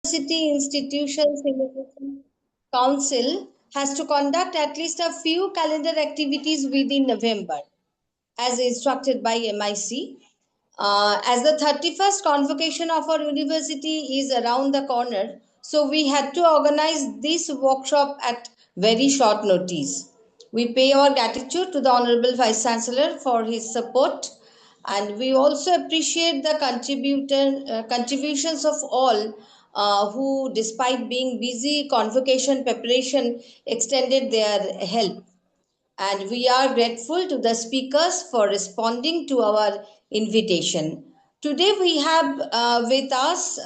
University Institutions Innovation Council has to conduct at least a few calendar activities within November, as instructed by MIC. As the 31st convocation of our university is around the corner, so we had to organize this workshop at very short notice. We pay our gratitude to the Hon'ble Vice-Chancellor for his support, and we also appreciate the contributions of all who, despite being busy convocation preparation, extended their help. And we are grateful to the speakers for responding to our invitation. Today we have with us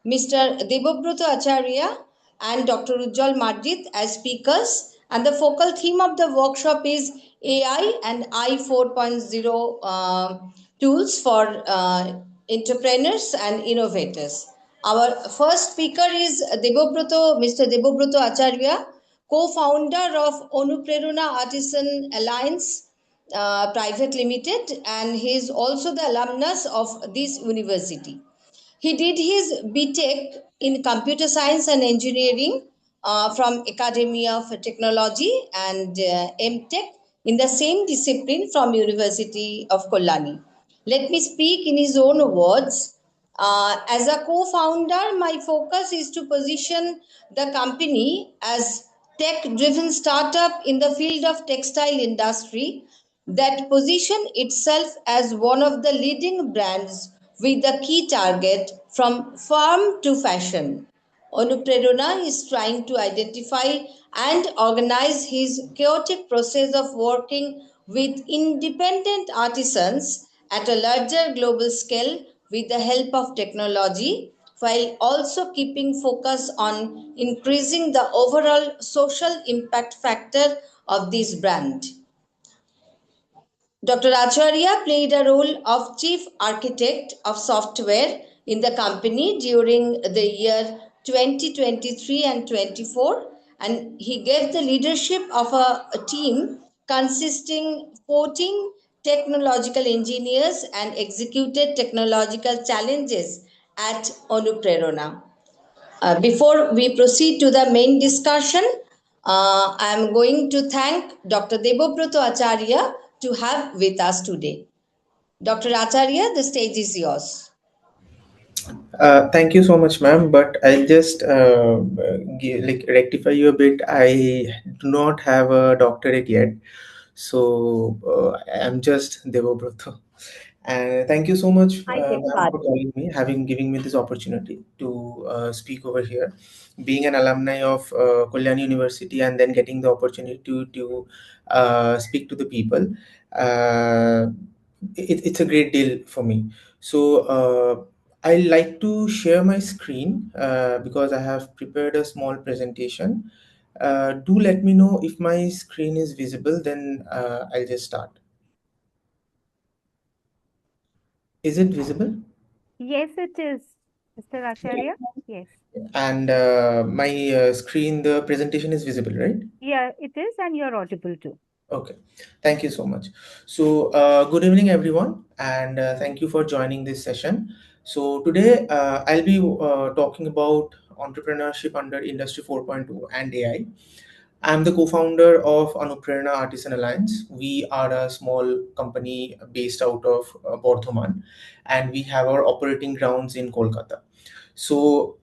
Mr. Debabrata Acharya and Dr. Ujjal Marjit as speakers, and the focal theme of the workshop is AI and I 4.0 tools for entrepreneurs and innovators. Our first speaker is Mr. Debabrata Acharya, co-founder of Anuprerna Artisan Alliance Private Limited, and he is also the alumnus of this university. He did his BTech in Computer Science and Engineering from Academy of Technology and MTech in the same discipline from University of Kalyani. Let me speak in his own words. As a co-founder, my focus is to position the company as tech-driven startup in the field of textile industry that position itself as one of the leading brands with the key target from farm to fashion. Anuprerna is trying to identify and organize his chaotic process of working with independent artisans at a larger global scale with the help of technology, while also keeping focus on increasing the overall social impact factor of this brand. Dr. Acharya played a role of chief architect of software in the company during the year 2023 and 24, and he gave the leadership of a team consisting 14 technological engineers and executed technological challenges at Anuprerna. Before we proceed to the main discussion, I am going to thank Dr. Debabrata Acharya to have with us today. Dr. Acharya, the stage is yours. Thank you so much, ma'am. But I'll just rectify you a bit. I do not have a doctorate yet, so I'm just Debabrata. And thank you so much, ma'am, for calling me, giving me this opportunity to speak over here. Being an alumni of Kalyani University and then getting the opportunity to speak to the people, it's a great deal for me. So I like to share my screen because I have prepared a small presentation. Do let me know if my screen is visible, then I'll just start. Is it visible? Yes, it is, Mr. Acharya. Yes. And my screen, the presentation is visible, right? Yeah, it is, and you're audible too. Okay, thank you so much. So good evening, everyone, and thank you for joining this session. So today I'll be talking about entrepreneurship under Industry 4.2 and AI. I'm the co-founder of Anuprerna Artisan Alliance. We are a small company based out of Bardhaman, and we have our operating grounds in Kolkata. So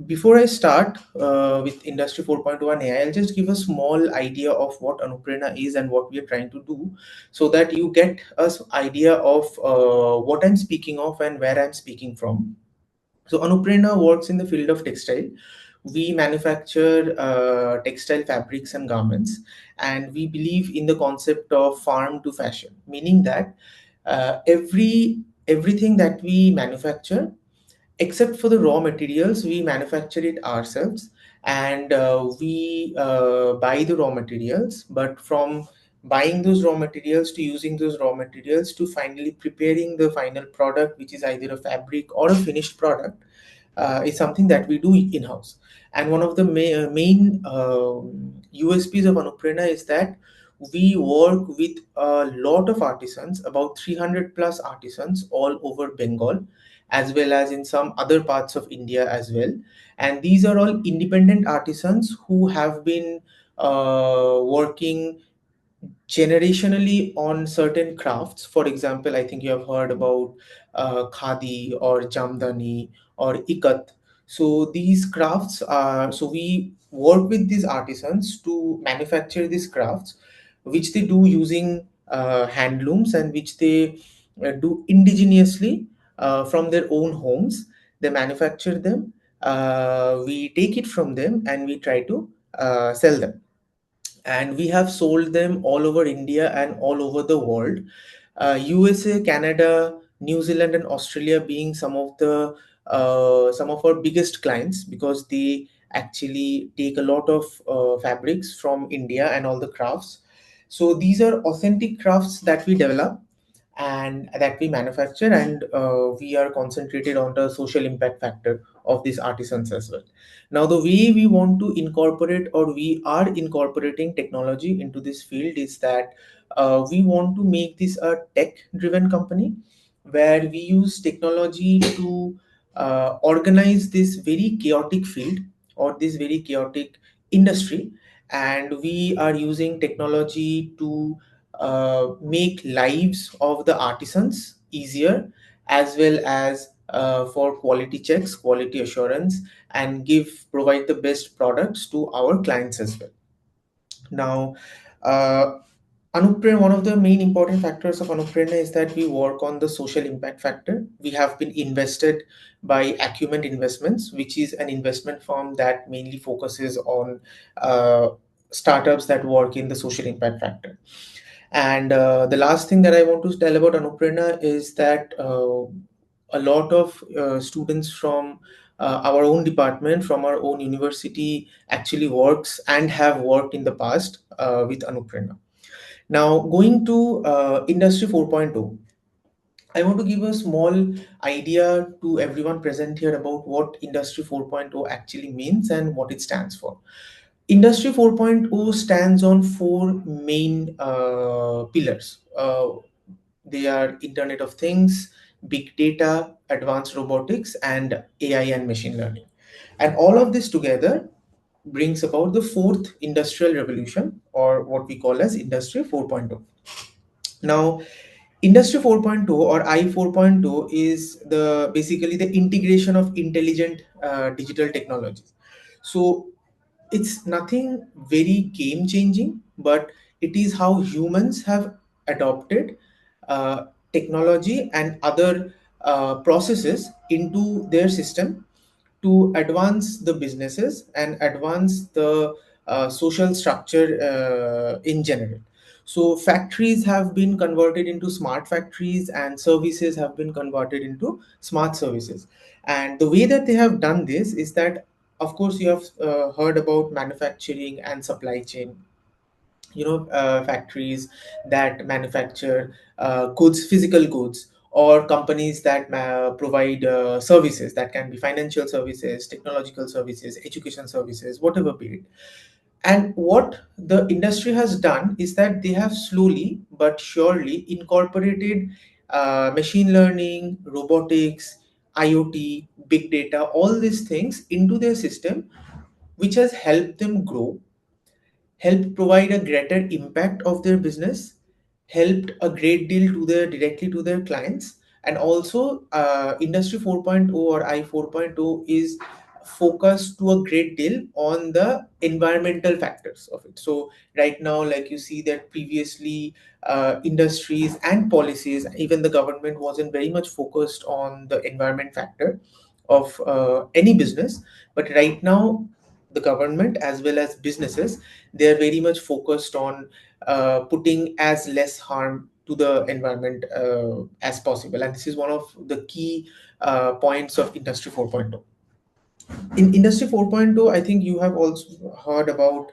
before I start with Industry 4.1 AI, I'll just give a small idea of what Anuprerna is and what we are trying to do, so that you get an idea of what I'm speaking of and where I'm speaking from. So Anuprerna works in the field of textile. We manufacture textile fabrics and garments, and we believe in the concept of farm to fashion, meaning that everything that we manufacture, except for the raw materials, we manufacture it ourselves, and we buy the raw materials. But from buying those raw materials to using those raw materials to finally preparing the final product, which is either a fabric or a finished product, is something that we do in-house. And one of the main USPs of Anuprerna is that we work with a lot of artisans, about 300 plus artisans all over Bengal, as well as in some other parts of India as well. And these are all independent artisans who have been working generationally on certain crafts. For example, I think you have heard about khadi or jamdani or ikat. So these crafts are, so we work with these artisans to manufacture these crafts, which they do using handlooms, and which they do indigenously from their own homes. They manufacture them, we take it from them, and we try to sell them, and we have sold them all over India and all over the world. USA, Canada, New Zealand, and Australia being some of our biggest clients, because they actually take a lot of fabrics from India and all the crafts. So these are authentic crafts that we develop and that we manufacture, and we are concentrated on the social impact factor of these artisans as well. Now, the way we want to incorporate, or we are incorporating technology into this field, is that we want to make this a tech driven company, where we use technology to organize this very chaotic field, or this very chaotic industry. And we are using technology to make lives of the artisans easier, as well as for quality checks, quality assurance, and provide the best products to our clients as well. Now, One of the main important factors of Anuprerna is that we work on the social impact factor. We have been invested by Acumen Investments, which is an investment firm that mainly focuses on startups that work in the social impact factor. And the last thing that I want to tell about Anuprerna is that a lot of students from our own department, from our own university, actually works and have worked in the past with Anuprerna. Now, going to Industry 4.0, I want to give a small idea to everyone present here about what Industry 4.0 actually means and what it stands for. Industry 4.0 stands on four main pillars. They are Internet of Things, Big Data, Advanced Robotics, and AI and Machine Learning. And all of this together brings about the fourth industrial revolution, or what we call as Industry 4.0. Now, Industry 4.0 or I 4.0 is basically the integration of intelligent digital technologies. So it's nothing very game changing, but it is how humans have adopted uh, technology and other processes into their system to advance the businesses and advance the social structure in general. So factories have been converted into smart factories, and services have been converted into smart services. And the way that they have done this is that, of course, you have heard about manufacturing and supply chain. Factories that manufacture goods, physical goods, or companies that provide services, that can be financial services, technological services, education services, whatever be it. And what the industry has done is that they have slowly but surely incorporated machine learning, robotics, IoT, big data, all these things into their system, which has helped them grow, helped provide a greater impact of their business, helped a great deal to their directly to their clients. And also, Industry 4.0 or I 4.0 is focused to a great deal on the environmental factors of it. So right now, like you see that previously, industries and policies, even the government, wasn't very much focused on the environment factor of any business. But right now, the government as well as businesses, they are very much focused on putting as less harm to the environment as possible, and this is one of the key points of Industry 4.0. In Industry 4.0, I think you have also heard about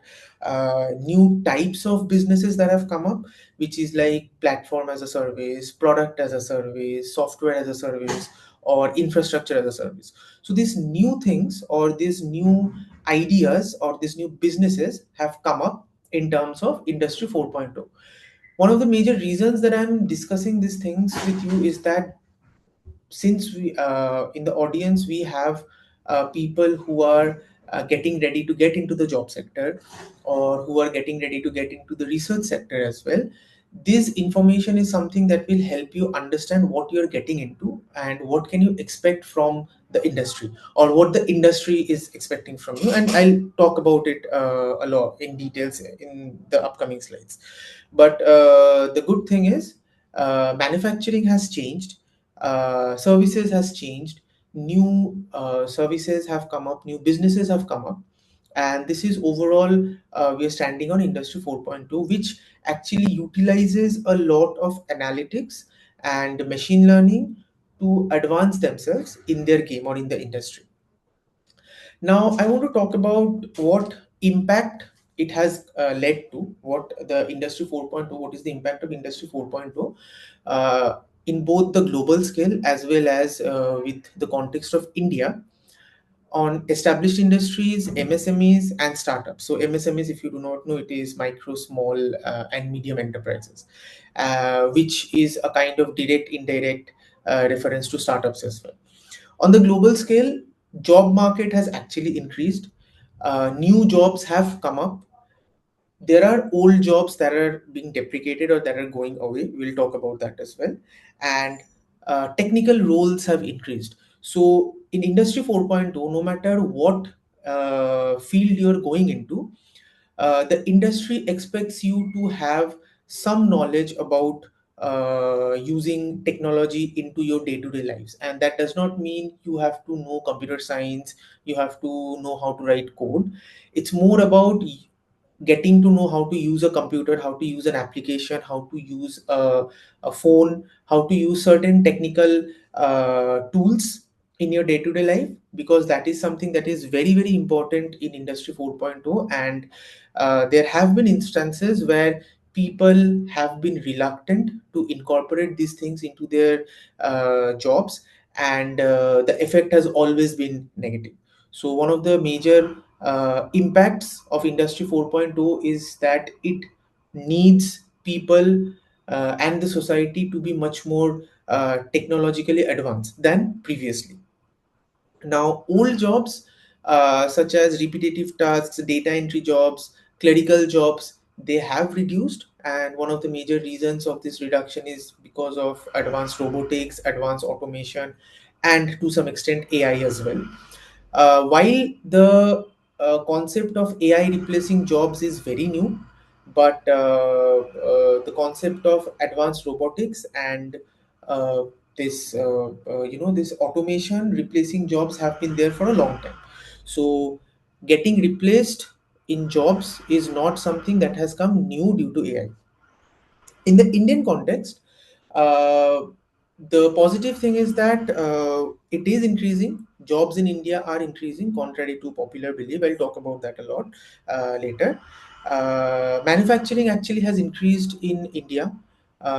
new types of businesses that have come up, which is like platform as a service, product as a service, software as a service, or infrastructure as a service. So these new things, or these new ideas, or these new businesses have come up in terms of Industry 4.0. One of the major reasons that I'm discussing these things with you is that since we in the audience we have people who are getting ready to get into the job sector, or who are getting ready to get into the research sector as well, this information is something that will help you understand what you're getting into and what can you expect from the industry, or what the industry is expecting from you. And I'll talk about it a lot in details in the upcoming slides. But the good thing is, manufacturing has changed, services has changed, new services have come up, new businesses have come up, and this is overall, we are standing on industry 4.2, which actually utilizes a lot of analytics and machine learning to advance themselves in their game or in the industry. Now, I want to talk about what impact it has led to, what the industry 4.2, what is the impact of industry 4.2 in both the global scale as well as with the context of India, on established industries, MSMEs, and startups. So, MSMEs, if you do not know, it is micro, small, and medium enterprises, which is a kind of direct, indirect reference to startups as well. On the global scale, job market has actually increased. New jobs have come up. There are old jobs that are being deprecated or that are going away. We'll talk about that as well. And technical roles have increased. So in industry 4.0, no matter what field you're going into, the industry expects you to have some knowledge about using technology into your day-to-day lives. And that does not mean you have to know computer science, you have to know how to write code. It's more about getting to know how to use a computer, how to use an application, how to use a phone, how to use certain technical tools in your day-to-day life, because that is something that is very, very important in industry 4.0. And there have been instances where people have been reluctant to incorporate these things into their jobs, and the effect has always been negative. So one of the major impacts of industry 4.0 is that it needs people and the society to be much more technologically advanced than previously. Now, old jobs such as repetitive tasks, data entry jobs, clerical jobs, they have reduced. And one of the major reasons of this reduction is because of advanced robotics, advanced automation, and to some extent AI as well. While the concept of AI replacing jobs is very new, but the concept of advanced robotics and this automation replacing jobs have been there for a long time. So getting replaced in jobs is not something that has come new due to AI. In the Indian context, uh, the positive thing is that it is increasing. Jobs in India are increasing, contrary to popular belief. I'll talk about that a lot later. Manufacturing actually has increased in India.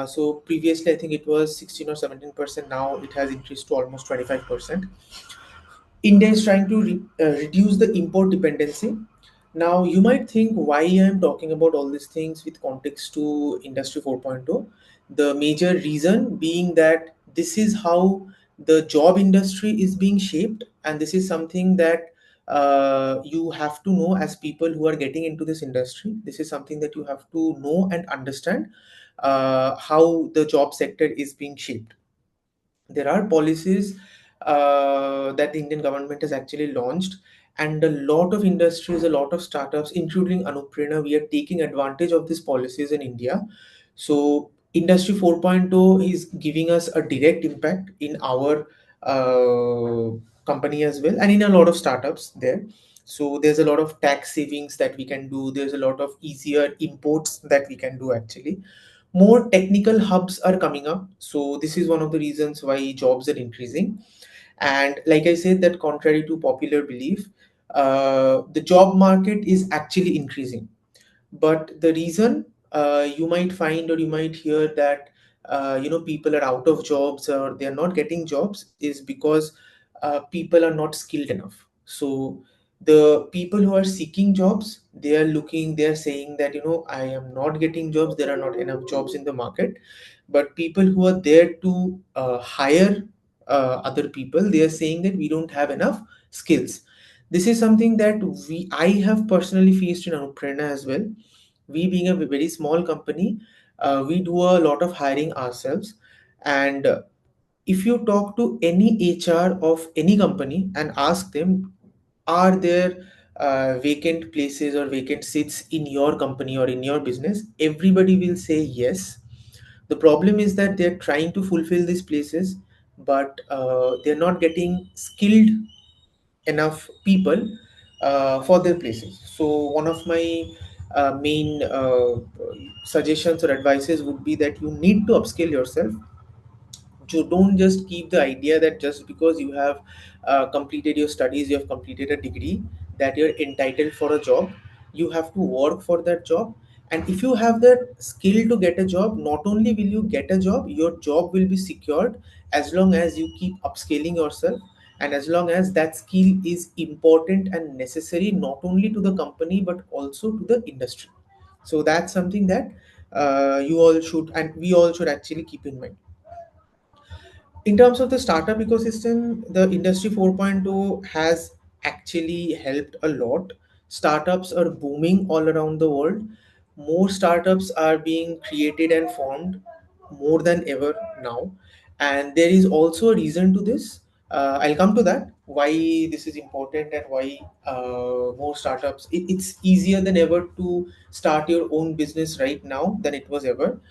So previously, I think it was 16 or 17%. Now it has increased to almost 25%. India is trying to reduce the import dependency. Now, you might think why I am talking about all these things with context to Industry 4.0. The major reason being that this is how the job industry is being shaped, and this is something that you have to know as people who are getting into this industry. This is something that you have to know and understand how the job sector is being shaped. There are policies that the Indian government has actually launched, and a lot of industries, a lot of startups, including Anuprerna, we are taking advantage of these policies in India. So, Industry 4.0 is giving us a direct impact in our company as well, and in a lot of startups there. So, there's a lot of tax savings that we can do, there's a lot of easier imports that we can do actually. More technical hubs are coming up, so this is one of the reasons why jobs are increasing. And like I said, that contrary to popular belief, the job market is actually increasing. But the reason you might find or you might hear that people are out of jobs or they are not getting jobs is because people are not skilled enough. So the people who are seeking jobs, they are saying that I am not getting jobs, there are not enough jobs in the market. But people who are there to hire other people. They are saying that we don't have enough skills. This is something that I have personally faced in Anuprerna as well. We being a very small company, we do a lot of hiring ourselves. And if you talk to any HR of any company and ask them, are there vacant places or vacant seats in your company or in your business, everybody will say yes. The problem is that they're trying to fulfill these places, but they're not getting skilled enough people for their places. So one of my main suggestions or advices would be that you need to upskill yourself. You don't just keep the idea that just because you have completed your studies, you have completed a degree, that you're entitled for a job. You have to work for that job. And if you have that skill to get a job, not only will you get a job, your job will be secured as long as you keep upscaling yourself, and as long as that skill is important and necessary not only to the company but also to the industry. So that's something that you all should, and we all should actually keep in mind. In terms of the startup ecosystem, the industry 4.0 has actually helped a lot. Startups are booming all around the world. More startups are being created and formed more than ever now. And there is also a reason to this. I'll come to that, why this is important and why more startups. It's easier than ever to start your own business right now than it was ever.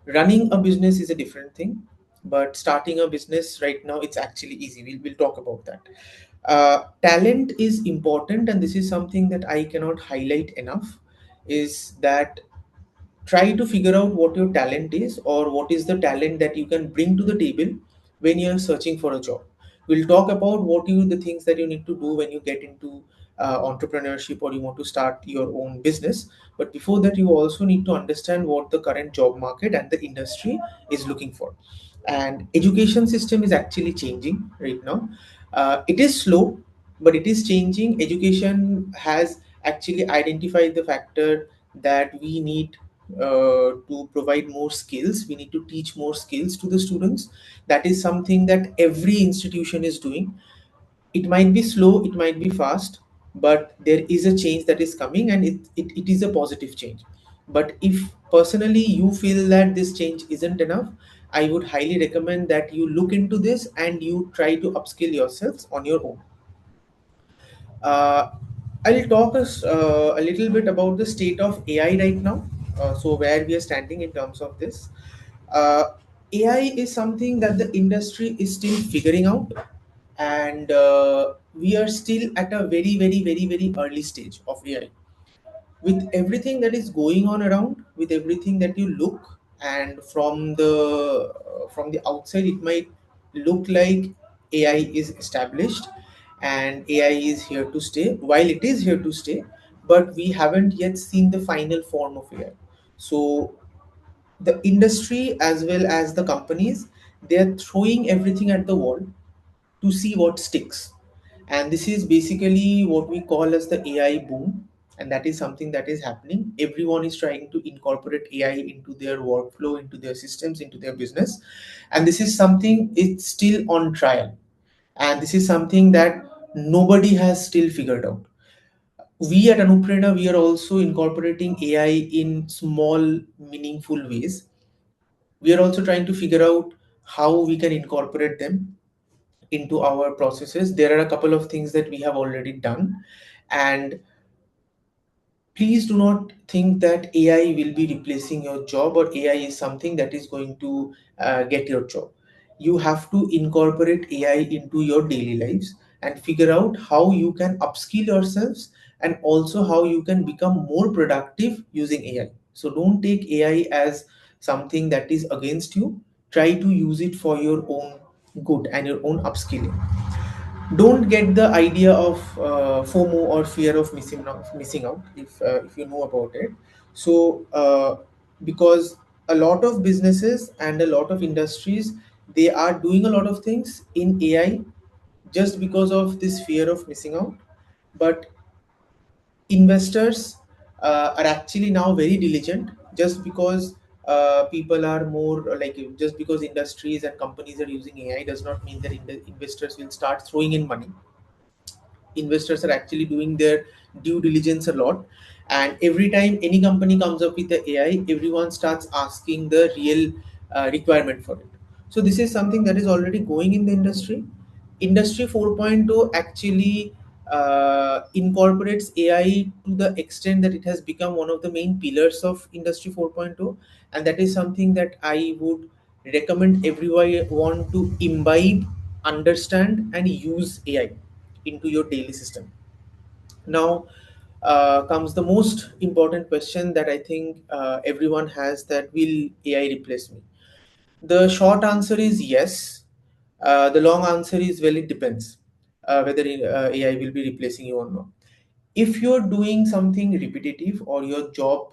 Running a business is a different thing, but starting a business right now, it's actually easy. We'll talk about that. Talent is important, and this is something that I cannot highlight enough, is that try to figure out what your talent is, or what is the talent that you can bring to the table when you're searching for a job. We'll talk about what you the things that you need to do when you get into entrepreneurship or you want to start your own business. But before that, you also need to understand what the current job market and the industry is looking for. And education system is actually changing right now. It is slow, but it is changing. Education has actually identified the factor that we need to provide more skills. We need to teach more skills to the students. That is something that every institution is doing. It might be slow, it might be fast, but there is a change that is coming, and it is a positive change. But if personally you feel that this change isn't enough, I would highly recommend that you look into this and you try to upskill yourselves on your own. uh, I'll talk us a little bit about the state of AI right now. So where we are standing in terms of this. Uh, AI is something that the industry is still figuring out, and we are still at a very, very, very, very early stage of AI. With everything that is going on around, with everything that you look, and from the outside, it might look like AI is established and AI is here to stay. While it is here to stay, but we haven't yet seen the final form of AI. So the industry as well as the companies, they are throwing everything at the wall to see what sticks. And this is basically what we call as the AI boom. And that is something that is happening. Everyone is trying to incorporate AI into their workflow, into their systems, into their business. And this is something, it's still on trial. And this is something that nobody has still figured out. We at Anuprerna, we are also incorporating AI in small, meaningful ways. We are also trying to figure out how we can incorporate them into our processes. There are a couple of things that we have already done. And please do not think that AI will be replacing your job, or AI is something that is going to get your job. You have to incorporate AI into your daily lives and figure out how you can upskill yourselves, and also how you can become more productive using AI. So don't take AI as something that is against you. Try to use it for your own good and your own upskilling. Don't get the idea of FOMO, or fear of missing out, if you know about it. So because a lot of businesses and a lot of industries, they are doing a lot of things in AI just because of this fear of missing out. But investors are actually now very diligent, just because people are more like, just because industries and companies are using AI does not mean that investors will start throwing in money. Investors are actually doing their due diligence a lot, and every time any company comes up with the AI, everyone starts asking the real requirement for it. So this is something that is already going in the industry. Industry 4.0 actually incorporates AI to the extent that it has become one of the main pillars of industry 4.0, and that is something that I would recommend everyone to imbibe, understand, and use AI into your daily system. Now comes the most important question that I think everyone has, that will AI replace me? The short answer is yes. The long answer is, well, it depends whether AI will be replacing you or not. If you're doing something repetitive, or your job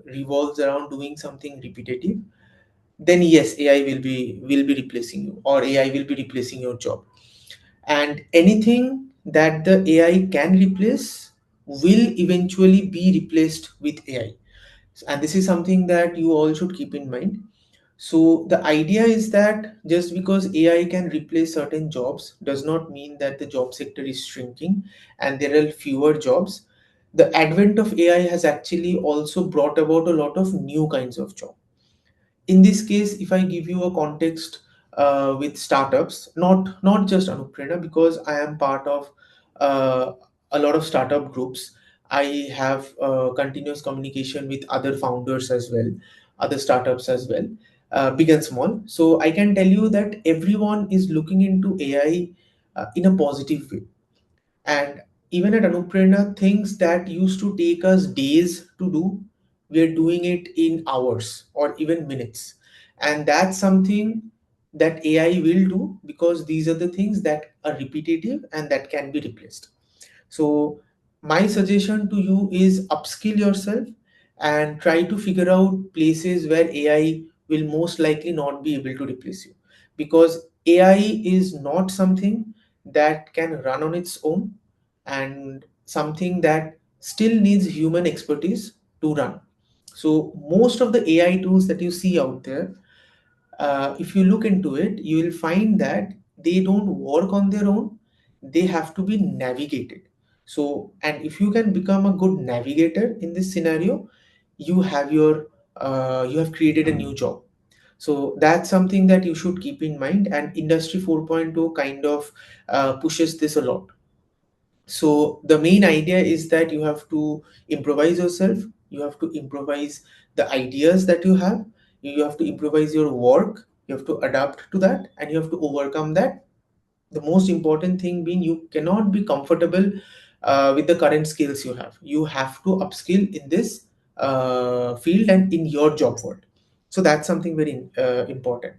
revolves around doing something repetitive, then yes, AI will be replacing you, or AI will be replacing your job. And anything that the AI can replace will eventually be replaced with AI. And this is something that you all should keep in mind. So the idea is that just because AI can replace certain jobs does not mean that the job sector is shrinking and there are fewer jobs. The advent of AI has actually also brought about a lot of new kinds of jobs. In this case, if I give you a context with startups, not just Anuprerna, because I am part of uh, a lot of startup groups. I have continuous communication with other founders as well, other startups as well, big and small. So I can tell you that everyone is looking into AI in a positive way. And even at Anuprerna, things that used to take us days to do, we're doing it in hours or even minutes. And that's something that AI will do, because these are the things that are repetitive and that can be replaced. So my suggestion to you is upskill yourself and try to figure out places where AI will most likely not be able to replace you, because AI is not something that can run on its own, and something that still needs human expertise to run. So most of the AI tools that you see out there, if you look into it, you will find that they don't work on their own. They have to be navigated. So, and if you can become a good navigator in this scenario, you have you have created a new job. So that's something that you should keep in mind. And Industry 4.0 kind of pushes this a lot. So the main idea is that you have to improvise yourself, you have to improvise the ideas that you have, you have to improvise your work, you have to adapt to that, and you have to overcome that. The most important thing being, you cannot be comfortable with the current skills you have. You have to upskill in this field and in your job world. So that's something very important.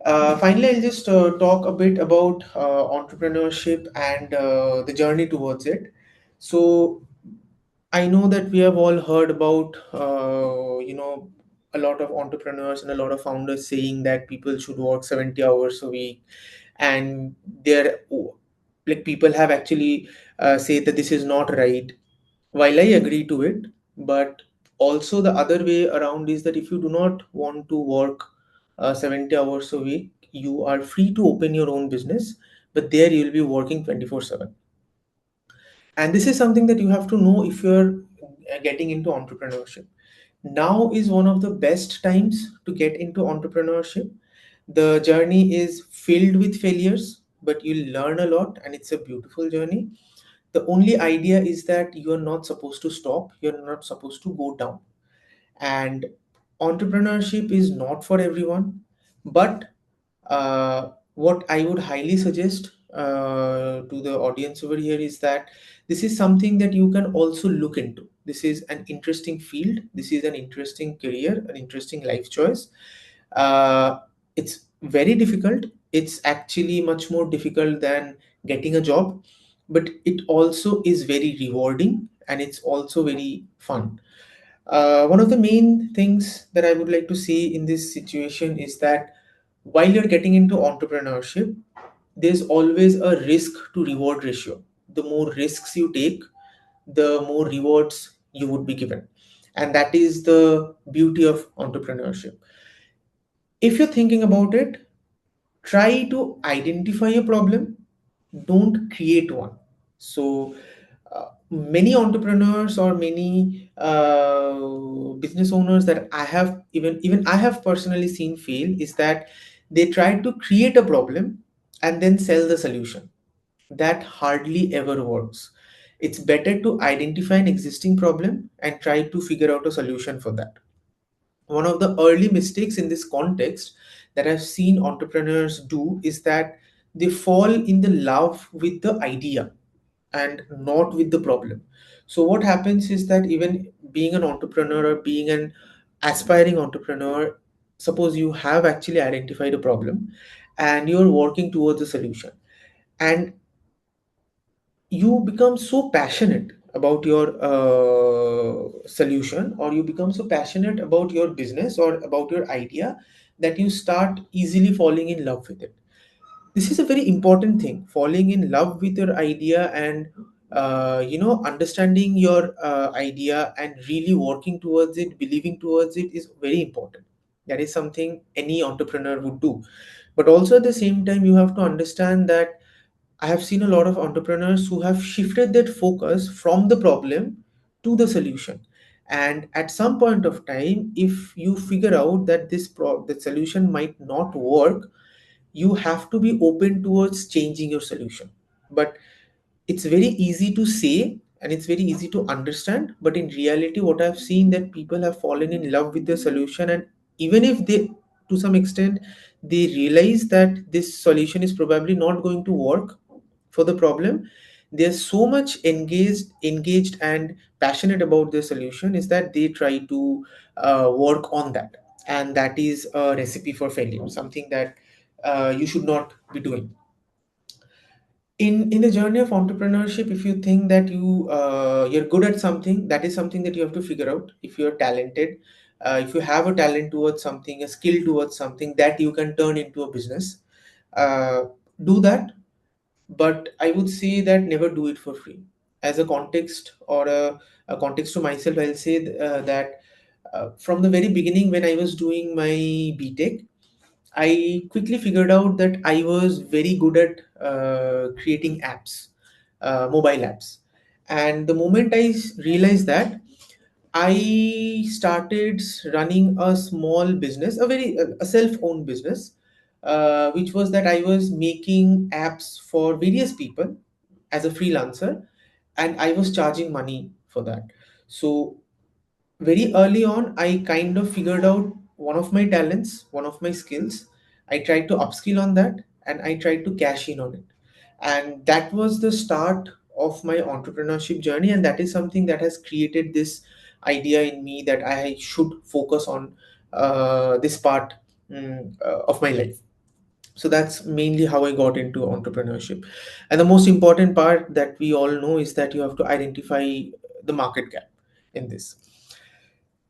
Finally, I'll just talk a bit about entrepreneurship and the journey towards it. So I know that we have all heard about, a lot of entrepreneurs and a lot of founders saying that people should work 70 hours a week, and they're like, people have actually said that this is not right. While I agree to it, but also the other way around is that if you do not want to work 70 hours a week, you are free to open your own business, but there you'll be working 24/7. And this is something that you have to know if you're getting into entrepreneurship. Now is one of the best times to get into entrepreneurship. The journey is filled with failures, but you'll learn a lot, and it's a beautiful journey. The only idea is that you're not supposed to stop, you're not supposed to go down. And entrepreneurship is not for everyone, but what I would highly suggest to the audience over here is that this is something that you can also look into. This is an interesting field, this is an interesting career, an interesting life choice. It's very difficult. It's actually much more difficult than getting a job, but it also is very rewarding, and it's also very fun. One of the main things that I would like to see in this situation is that while you're getting into entrepreneurship, there's always a risk to reward ratio. The more risks you take, the more rewards you would be given. And that is the beauty of entrepreneurship. If you're thinking about it, try to identify a problem, don't create one. So many entrepreneurs or many business owners that I have, even I have personally seen fail, is that they try to create a problem and then sell the solution. That hardly ever works. It's better to identify an existing problem and try to figure out a solution for that. One of the early mistakes in this context that I've seen entrepreneurs do is that they fall in the love with the idea and not with the problem. So what happens is that even being an entrepreneur or being an aspiring entrepreneur, suppose you have actually identified a problem and you're working towards a solution, and you become so passionate about your solution, or you become so passionate about your business or about your idea, that you start easily falling in love with it. This is a very important thing. Falling in love with your idea and understanding your idea and really working towards it, believing towards it, is very important. That is something any entrepreneur would do. But also at the same time, you have to understand that I have seen a lot of entrepreneurs who have shifted that focus from the problem to the solution. And at some point of time, if you figure out that the solution might not work, you have to be open towards changing your solution. But it's very easy to say and it's very easy to understand, but in reality what I've seen, that people have fallen in love with the solution, and even if they, to some extent, they realize that this solution is probably not going to work for the problem, they're so much engaged and passionate about their solution, is that they try to work on that. And that is a recipe for failure, something that you should not be doing. In the journey of entrepreneurship, if you think that you're good at something, that is something that you have to figure out. If you're talented, if you have a talent towards something, a skill towards something that you can turn into a business, uh, do that. But I would say that never do it for free. As a context, or a context to myself, I'll say that from the very beginning, when I was doing my BTech, I quickly figured out that I was very good at creating apps, mobile apps. And the moment realized that, I started running a small business, a self-owned business, which was that I was making apps for various people as a freelancer, and I was charging money for that. So very early on, I kind of figured out one of my talents, one of my skills. I tried to upskill on that and I tried to cash in on it. And that was the start of my entrepreneurship journey. And that is something that has created this idea in me that I should focus on this part of my life. So that's mainly how I got into entrepreneurship. And the most important part that we all know is that you have to identify the market gap in this.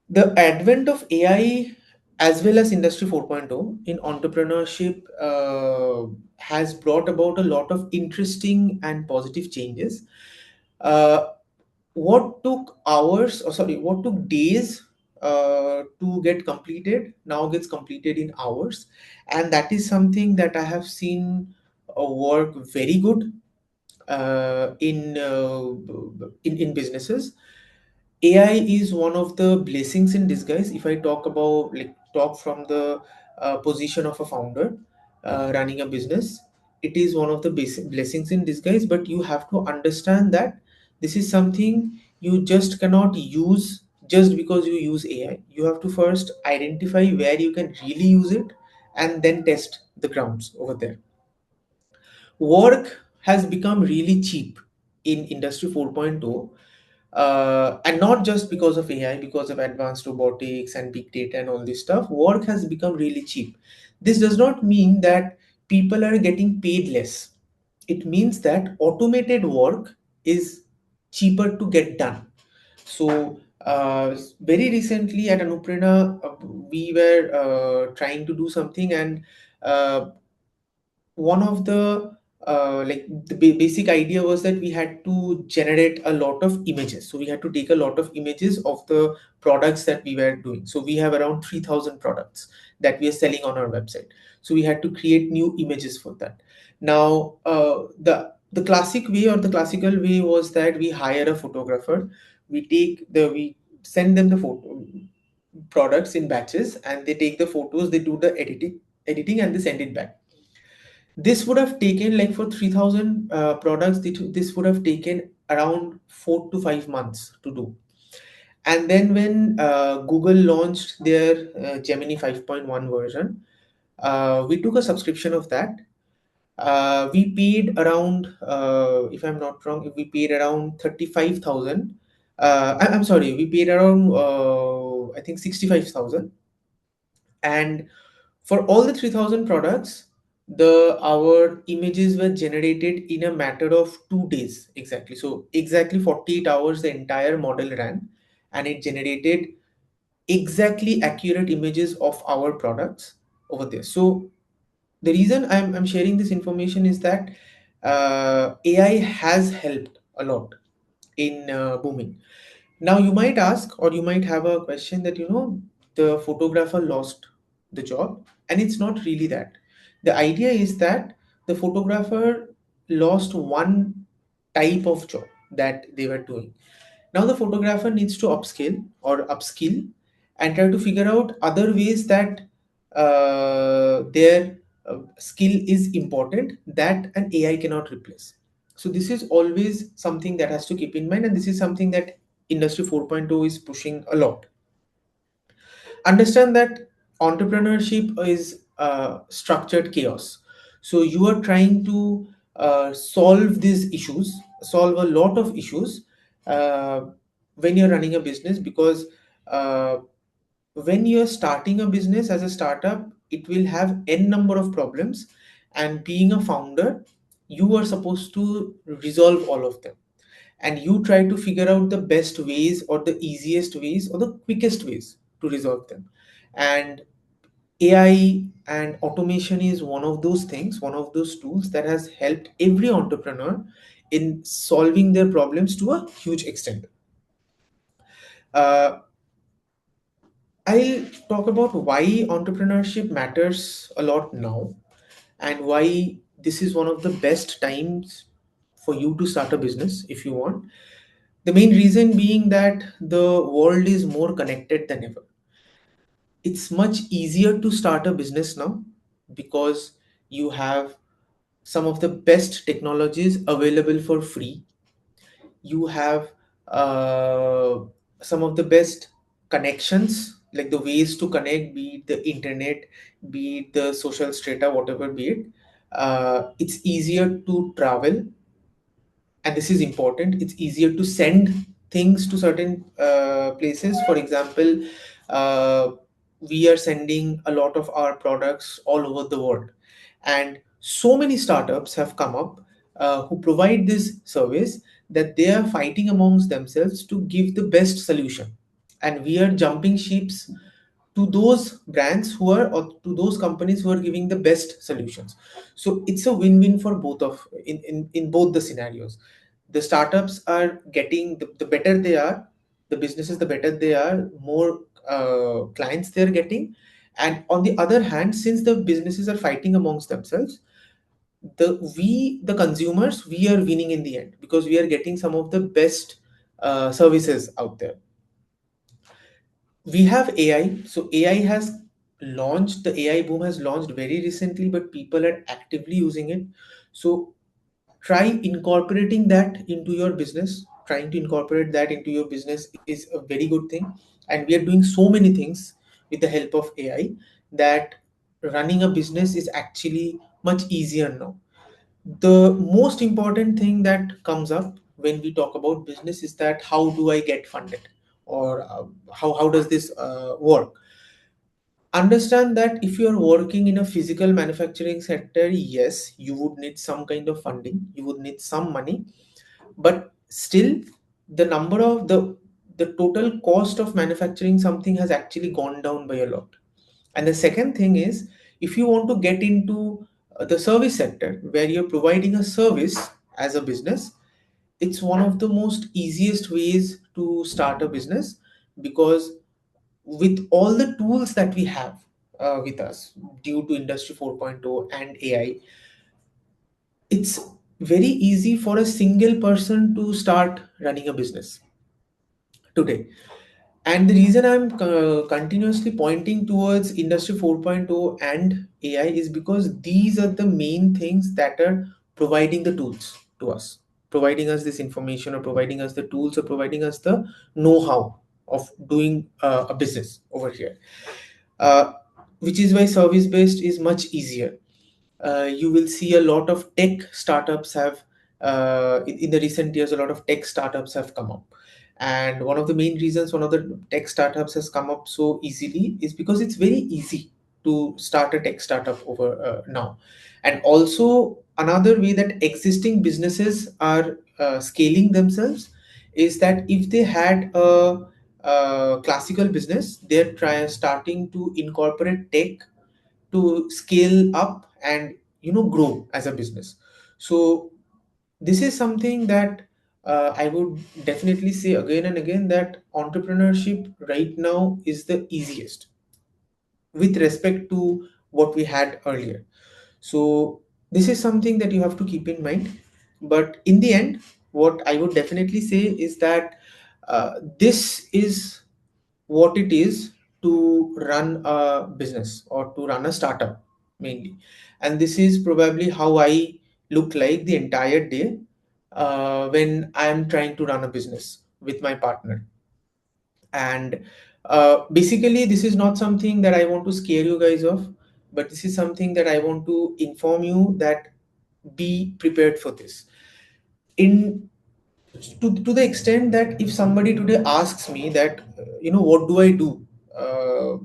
The advent of AI as well as Industry 4.0 in entrepreneurship has brought about a lot of interesting and positive changes. Uh, what took hours, or sorry, what took days to get completed now gets completed in hours, and that is something that I have seen work very good in businesses. AI is one of the blessings in disguise. If I talk about, like, talk from the position of a founder running a business, it is one of the basic blessings in disguise. But you have to understand that this is something you just cannot use just because you use AI. You have to first identify where you can really use it and then test the grounds over there. Work has become really cheap in Industry 4.0, and not just because of AI, because of advanced robotics and big data and all this stuff. Work has become really cheap. This does not mean that people are getting paid less. It means that automated work is cheaper to get done. So very recently at Anuprerna, we were trying to do something, and one of the like the basic idea was that we had to generate a lot of images. So we had to take a lot of images of the products that we were doing. So we have around 3,000 products that we are selling on our website. So we had to create new images for that. Now, the classic way or the classical way was that we hire a photographer. We send them the photo products in batches, and they take the photos, they do the editing, and they send it back. This would have taken, like, for 3,000 products, this would have taken around 4 to 5 months to do. And then when Google launched their Gemini 5.1 version, we took a subscription of that. We paid around, if I'm not wrong, we paid around 35,000. I'm sorry, we paid around, I think 65,000. And for all the 3,000 products, our images were generated in a matter of 2 days exactly. So exactly 48 hours, the entire model ran, and it generated exactly accurate images of our products over there. So the reason I'm sharing this information is that AI has helped a lot in booming. Now you might ask, or you might have a question that, the photographer lost the job, and it's not really that. The idea is that the photographer lost one type of job that they were doing. Now the photographer needs to upscale or upskill and try to figure out other ways that their skill is important that an AI cannot replace. So this is always something that has to keep in mind, and this is something that Industry 4.0 is pushing a lot. Understand that entrepreneurship is structured chaos. So you are trying to solve a lot of issues uh, when you're running a business, because uh, when you're starting a business as a startup, it will have n number of problems, and being a founder, you are supposed to resolve all of them, and you try to figure out the best ways or the easiest ways or the quickest ways to resolve them. And AI and automation is one of those things, one of those tools that has helped every entrepreneur in solving their problems to a huge extent. uh, I'll talk about why entrepreneurship matters a lot now, and why this is one of the best times for you to start a business if you want. The main reason being that the world is more connected than ever. It's much easier to start a business now because you have some of the best technologies available for free. You have some of the best connections, like the ways to connect, be it the internet, be it the social strata, whatever be it. It's easier to travel, and this is important. It's easier to send things to certain places. For example, uh, we are sending a lot of our products all over the world, and so many startups have come up who provide this service, that they are fighting amongst themselves to give the best solution, and we are jumping ships to those brands who are, or to those companies who are giving the best solutions. So it's a win-win for both of, in both the scenarios. The startups are getting, the better they are, the businesses, the better they are, more clients they're getting. And on the other hand, since the businesses are fighting amongst themselves, the consumers, we are winning in the end, because we are getting some of the best services out there. We have AI. So AI has launched, the AI boom has launched very recently, but people are actively using it. So try incorporating that into your business. Trying to incorporate that into your business is a very good thing. And we are doing so many things with the help of AI, that running a business is actually much easier now. The most important thing that comes up when we talk about business is that, how do I get funded, or how does this work. Understand that if you are working in a physical manufacturing sector, yes, you would need some kind of funding, you would need some money, but still, the number of the total cost of manufacturing something has actually gone down by a lot. And the second thing is, if you want to get into The service sector, where you're providing a service as a business, it's one of the most easiest ways to start a business, because with all the tools that we have with us due to Industry 4.0 and AI, it's very easy for a single person to start running a business today. And the reason I'm continuously pointing towards Industry 4.0 and AI is because these are the main things that are providing the tools to us, providing us this information, or providing us the tools, or providing us the know-how of doing a business over here. Uh, which is why service-based is much easier. You will see a lot of tech startups have in the recent years, a lot of tech startups have come up. And one of the main reasons one of the tech startups has come up so easily is because it's very easy to start a tech startup over now. And also another way that existing businesses are scaling themselves is that if they had a classical business, they're starting to incorporate tech to scale up and grow as a business. So this is something that I would definitely say again and again, that entrepreneurship right now is the easiest with respect to what we had earlier. So this is something that you have to keep in mind. But in the end, what I would definitely say is that this is what it is to run a business or to run a startup mainly. And this is probably how I look like the entire day when I'm trying to run a business with my partner. And basically, this is not something that I want to scare you guys off, but this is something that I want to inform you that be prepared for this. In to the extent that if somebody today asks me that what do I do uh,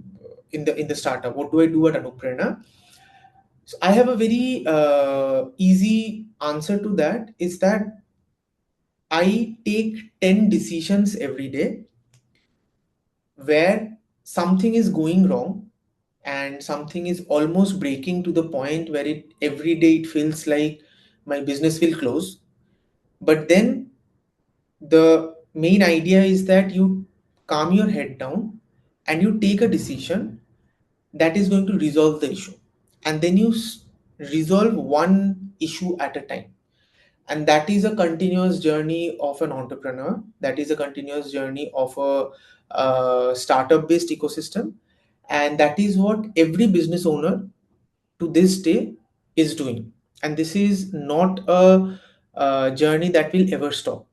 in the startup, what do I do at Anuprerna, so I have a very easy answer to that, is that I take 10 decisions every day where something is going wrong and something is almost breaking to the point where it every day it feels like my business will close. But then the main idea is that you calm your head down and you take a decision that is going to resolve the issue, and then you resolve one issue at a time. And that is a continuous journey of an entrepreneur, that is a continuous journey of a startup based ecosystem. And that is what every business owner to this day is doing. And this is not a journey that will ever stop.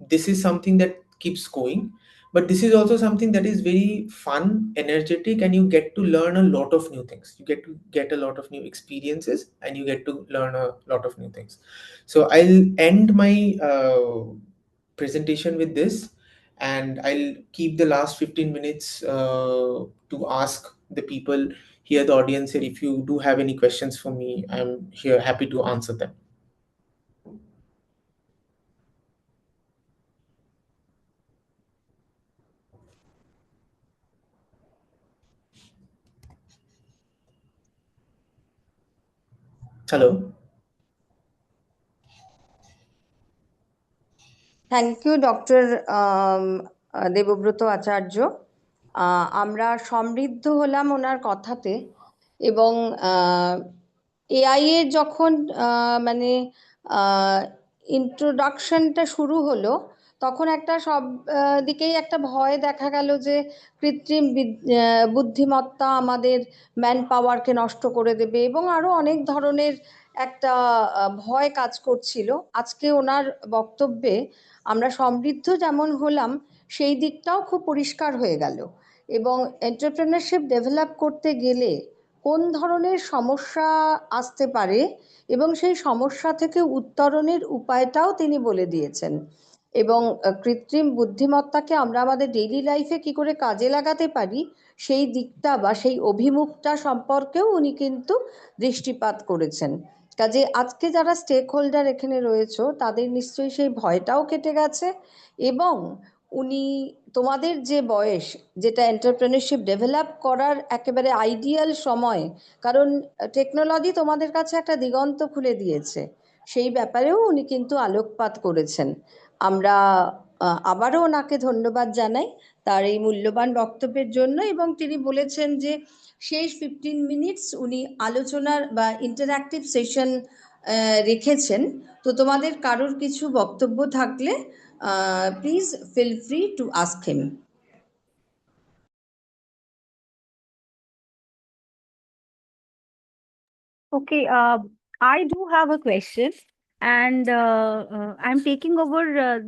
This is something that keeps going, but this is also something that is very fun, energetic, and you get to learn a lot of new things, you get to get a lot of new experiences, and you get to learn a lot of new things. So I'll end my presentation with this, and I'll keep the last 15 minutes to ask the people here, the audience here. If you do have any questions for me, I'm here happy to answer them. Hello. Thank you doctor Debabrata Acharya. আমরা সমৃদ্ধ হলাম ওনার কথাতে। এবং AI এর যখন মানে ইন্ট্রোডাকশনটা শুরু হলো, তখন একটা সব দিকেই একটা ভয় দেখা গেল যে কৃত্রিম বুদ্ধিমত্তা আমাদের ম্যান পাওয়ারকে নষ্ট করে দেবে, এবং আরও অনেক ধরনের একটা ভয় কাজ করছিল। আজকে ওনার বক্তব্যে আমরা সমৃদ্ধ যেমন হলাম, সেই দিকটাও খুব পরিষ্কার হয়ে গেল। এবং এন্টারপ্রেনারশিপ ডেভেলপ করতে গেলে কোন ধরনের সমস্যা আসতে পারে এবং সেই সমস্যা থেকে উত্তরণের উপায়টাও তিনি বলে দিয়েছেন। এবং কৃত্রিম বুদ্ধিমত্তাকে আমরা আমাদের ডেইলি লাইফে কি করে কাজে লাগাতে পারি, সেই দিকটা বা সেই অভিমুখটা সম্পর্কেও উনি কিন্তু দৃষ্টিপাত করেছেন। কাজে আজকে যারা স্টেক হোল্ডার এখানে রয়েছে, তাদের নিশ্চয়ই সেই ভয়টাও কেটে গেছে। এবং উনি তোমাদের যে বয়স, যেটা এন্টারপ্রেনারশিপ ডেভেলপ করার একেবারে আইডিয়াল সময়, কারণ টেকনোলজি তোমাদের কাছে একটা দিগন্ত খুলে দিয়েছে, সেই ব্যাপারেও উনি কিন্তু আলোকপাত করেছেন। আমরা আবারও ওনাকে ধন্যবাদ জানাই তার এই মূল্যবান বক্তব্যের জন্য, এবং তিনি বলেছেন যে শেষ 15 মিনিটস উনি আলোচনার বা ইন্টারঅ্যাক্টিভ সেশন রেখেছেন। তো তোমাদের কারোর কিছু বক্তব্য থাকলে please feel free to ask him. Okay, I do have a question, and I'm taking over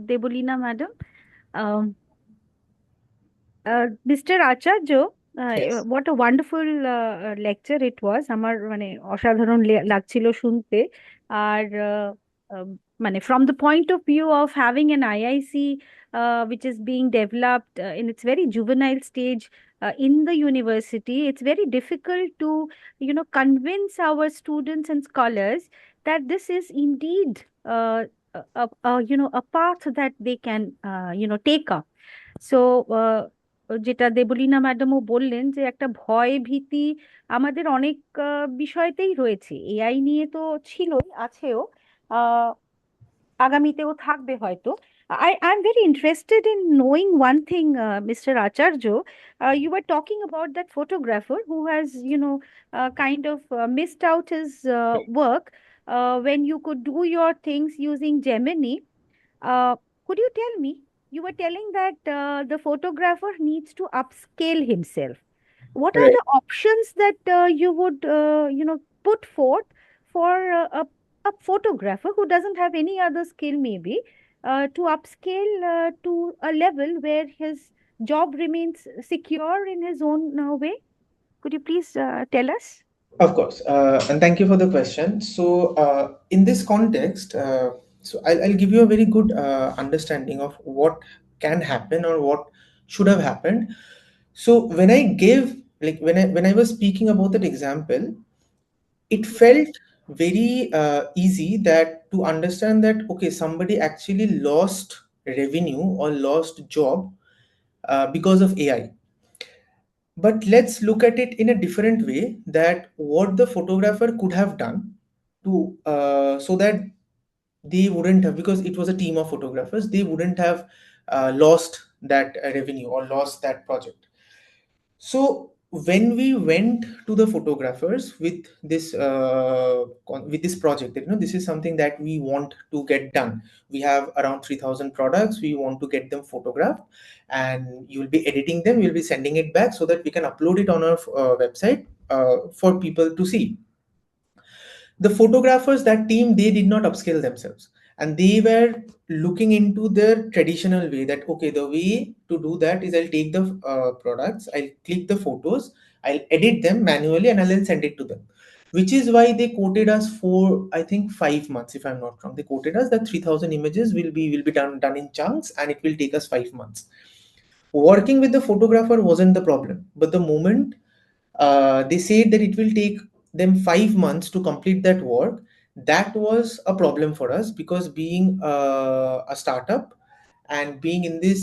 Debolina, madam. Um, Mr. Acharya, Yes. what a wonderful lecture it was. আমার মানে অসাধারণ লাগছিল শুনতে। আর মানে from the point of view of having an IIC which is being developed in its very juvenile stage in the university, it's very difficult to, convince our students and scholars that this is indeed a path that they can, take up. So যেটা দেবলীনা ম্যাডামও বললেন যে একটা ভয় ভীতি আমাদের অনেক বিষয়তেই রয়েছে, AI নিয়ে তো ছিলই, আছেও, আহ, আগামীতেও থাকবে হয়তো। I'm very interested in knowing one thing, Mr. Acharya. You were talking about that photographer who has, kind of missed out his work when you could do your things using Gemini. Uh, could you tell me? You were telling that the photographer needs to upscale himself. What are Right. the options that you would, put forth for a photographer who doesn't have any other skill, maybe, to upscale to a level where his job remains secure in his own way? Could you please tell us? Of course, and thank you for the question. So, in this context, I'll give you a very good understanding of what can happen or what should have happened. So, when I gave, like, when I was speaking about that example, it felt very easy that to understand that okay, somebody actually lost revenue or lost job because of AI. But let's look at it in a different way, that what the photographer could have done to so that they wouldn't have, because it was a team of photographers, they wouldn't have lost that revenue or lost that project. So when we went to the photographers with this project, this is something that we want to get done. We have around 3,000 products. We want to get them photographed, and you will be editing them. You'll be sending it back so that we can upload it on our website for people to see. The photographers, that team, they did not upscale themselves, and they were looking into the traditional way, that okay, the way to do that is I'll take the products, I'll click the photos, I'll edit them manually, and I'll then send it to them, which is why they quoted us for, I think, 5 months, if I'm not wrong. They quoted us that 3,000 images will be done in chunks, and it will take us 5 months. Working with the photographer wasn't the problem, but the moment they said that it will take them 5 months to complete that work, that was a problem for us, because being a startup and being in this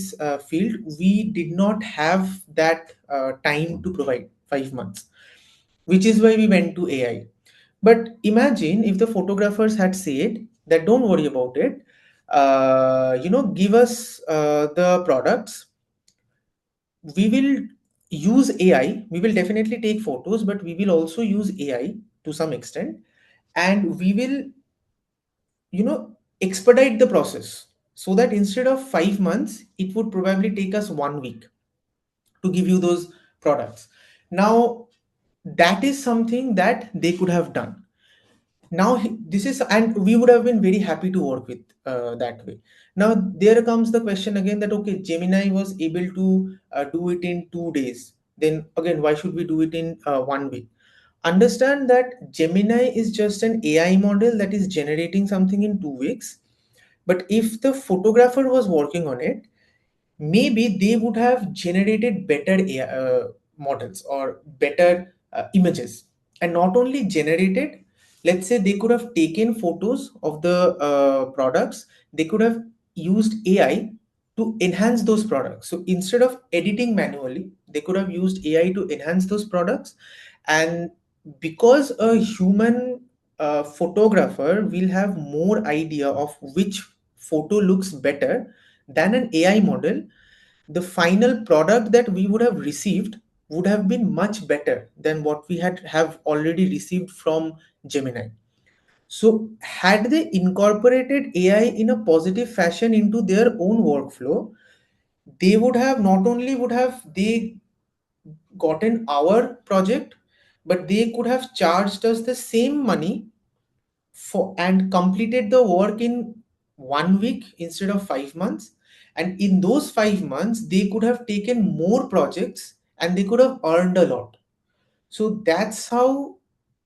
field, we did not have that time to provide 5 months, which is why we went to AI. But imagine if the photographers had said that don't worry about it, give us the products, we will use AI. We will definitely take photos, but we will also use AI to some extent, and we will, expedite the process, so that instead of 5 months, it would probably take us 1 week to give you those products. Now, that is something that they could have done. Now this is, and we would have been very happy to work with that way. Now there comes the question again, that okay, Gemini was able to do it in 2 days, then again, why should we do it in 1 week? Understand that Gemini is just an AI model that is generating something in 2 weeks, but if the photographer was working on it, maybe they would have generated better AI, models or better images. And not only generated, let's say they could have taken photos of the products, they could have used AI to enhance those products. So instead of editing manually, they could have used AI to enhance those products. And because a human photographer will have more idea of which photo looks better than an AI model, the final product that we would have received would have been much better than what we have already received from Gemini. So had they incorporated AI in a positive fashion into their own workflow, they would have not only would have they gotten our project, but they could have charged us the same money for and completed the work in 1 week instead of 5 months. And in those 5 months, they could have taken more projects and they could have earned a lot. So that's how,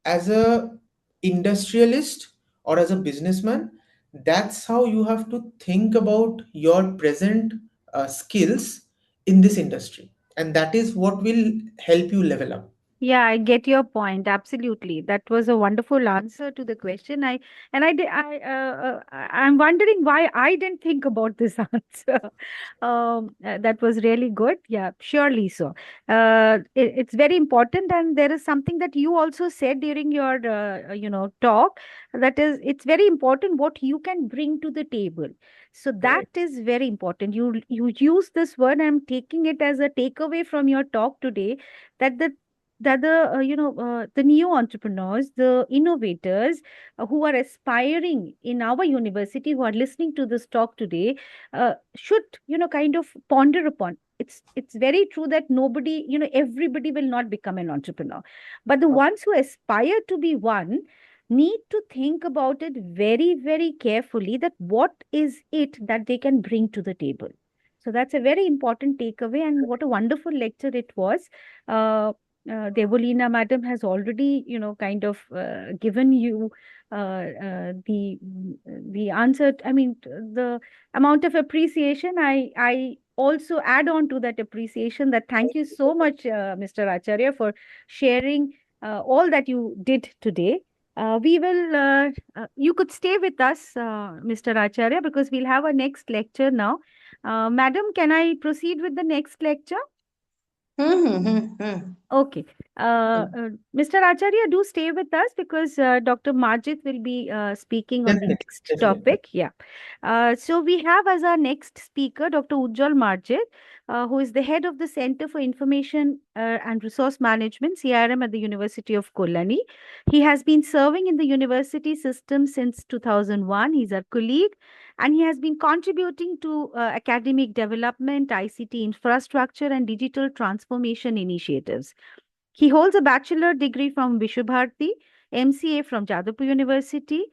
as a industrialist or as a businessman, that's how you have to think about your present skills in this industry, and that is what will help you level up. Yeah, I get your point. Absolutely. That was a wonderful answer to the question. I'm wondering why I didn't think about this answer. That was really good. Yeah, surely so. It's very important, and there is something that you also said during your, talk. That is, it's very important what you can bring to the table. So that Right. is very important. You use this word. I'm taking it as a takeaway from your talk today, that the new entrepreneurs, the innovators who are aspiring in our university, who are listening to this talk today, should kind of ponder upon. It's very true that nobody, everybody will not become an entrepreneur, but the ones who aspire to be one need to think about it very, very carefully, that what is it that they can bring to the table. So that's a very important takeaway, and what a wonderful lecture it was. uh, Devolina madam has already, kind of given you the answer. I mean, the amount of appreciation. I also add on to that appreciation, that thank you so much, Mr. Acharya, for sharing all that you did today. You could stay with us, Mr. Acharya, because we'll have our next lecture now. Madam, can I proceed with the next lecture? Okay. Mr. Acharya, do stay with us, because Dr. Marjit will be speaking on the Definitely, next definitely. topic. Yeah. So we have as our next speaker Dr. Ujjal Marjit, who is the head of the Center for Information and Resource Management, CRM, at the University of Kalyani. He has been serving in the university system since 2001. He's our colleague, and he has been contributing to academic development, ICT infrastructure, and digital transformation initiatives. He holds a bachelor degree from Vishwabharati, MCA from Jadavpur University,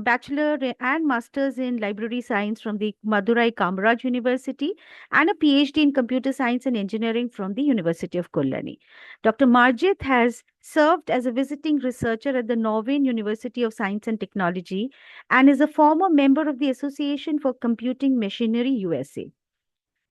bachelor and masters in library science from the Madurai Kamaraj University, and a PhD in computer science and engineering from the University of Kalyani. Dr. Marjit has served as a visiting researcher at the Norwegian University of Science and Technology, and is a former member of the Association for Computing Machinery, USA.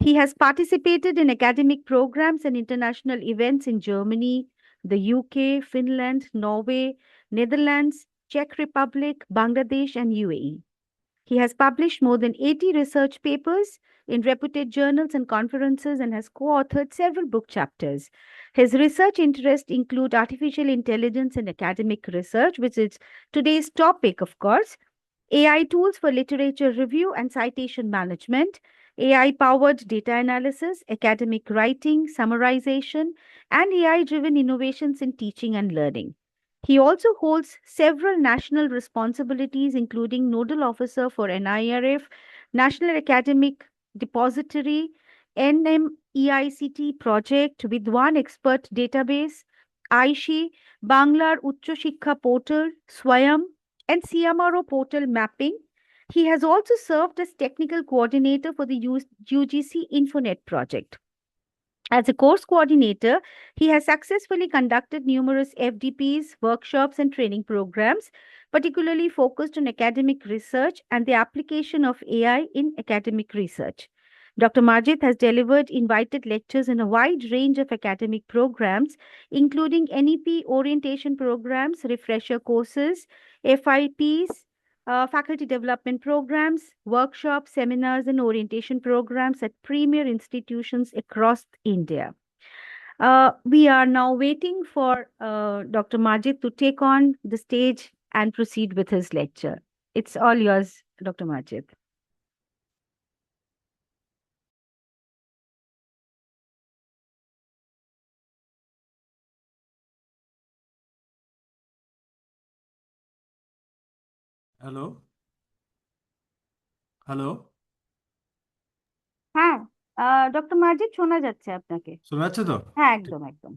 He has participated in academic programs and international events in Germany, the UK, Finland, Norway, Netherlands, Czech Republic, Bangladesh, and UAE. He has published more than 80 research papers in reputed journals and conferences, and has co-authored several book chapters. His research interests include artificial intelligence and academic research, which is today's topic, of course, AI tools for literature review and citation management, AI-powered data analysis, academic writing, summarization, and AI-driven innovations in teaching and learning. He also holds several national responsibilities, including Nodal Officer for NIRF, National Academic Depository, NMEICT project, Vidwan Expert Database, AISHI, Banglar Uchcho Shiksha Portal, Swayam, and CMRO portal mapping. He has also served as technical coordinator for the UGC Infonet project. As a course coordinator, he has successfully conducted numerous FDPs, workshops, and training programs, particularly focused on academic research and the application of AI in academic research. Dr. Marjit has delivered invited lectures in a wide range of academic programs, including NEP orientation programs, refresher courses, FIPs, faculty development programs, workshops, seminars, and orientation programs at premier institutions across India. We are now waiting for Dr. Marjit to take on the stage and proceed with his lecture. It's all yours, Dr. Marjit. Hello hello হ্যাঁ doctor মার্জিত শোনা যাচ্ছে আপনাকে শোনা যাচ্ছে তো হ্যাঁ একদম একদম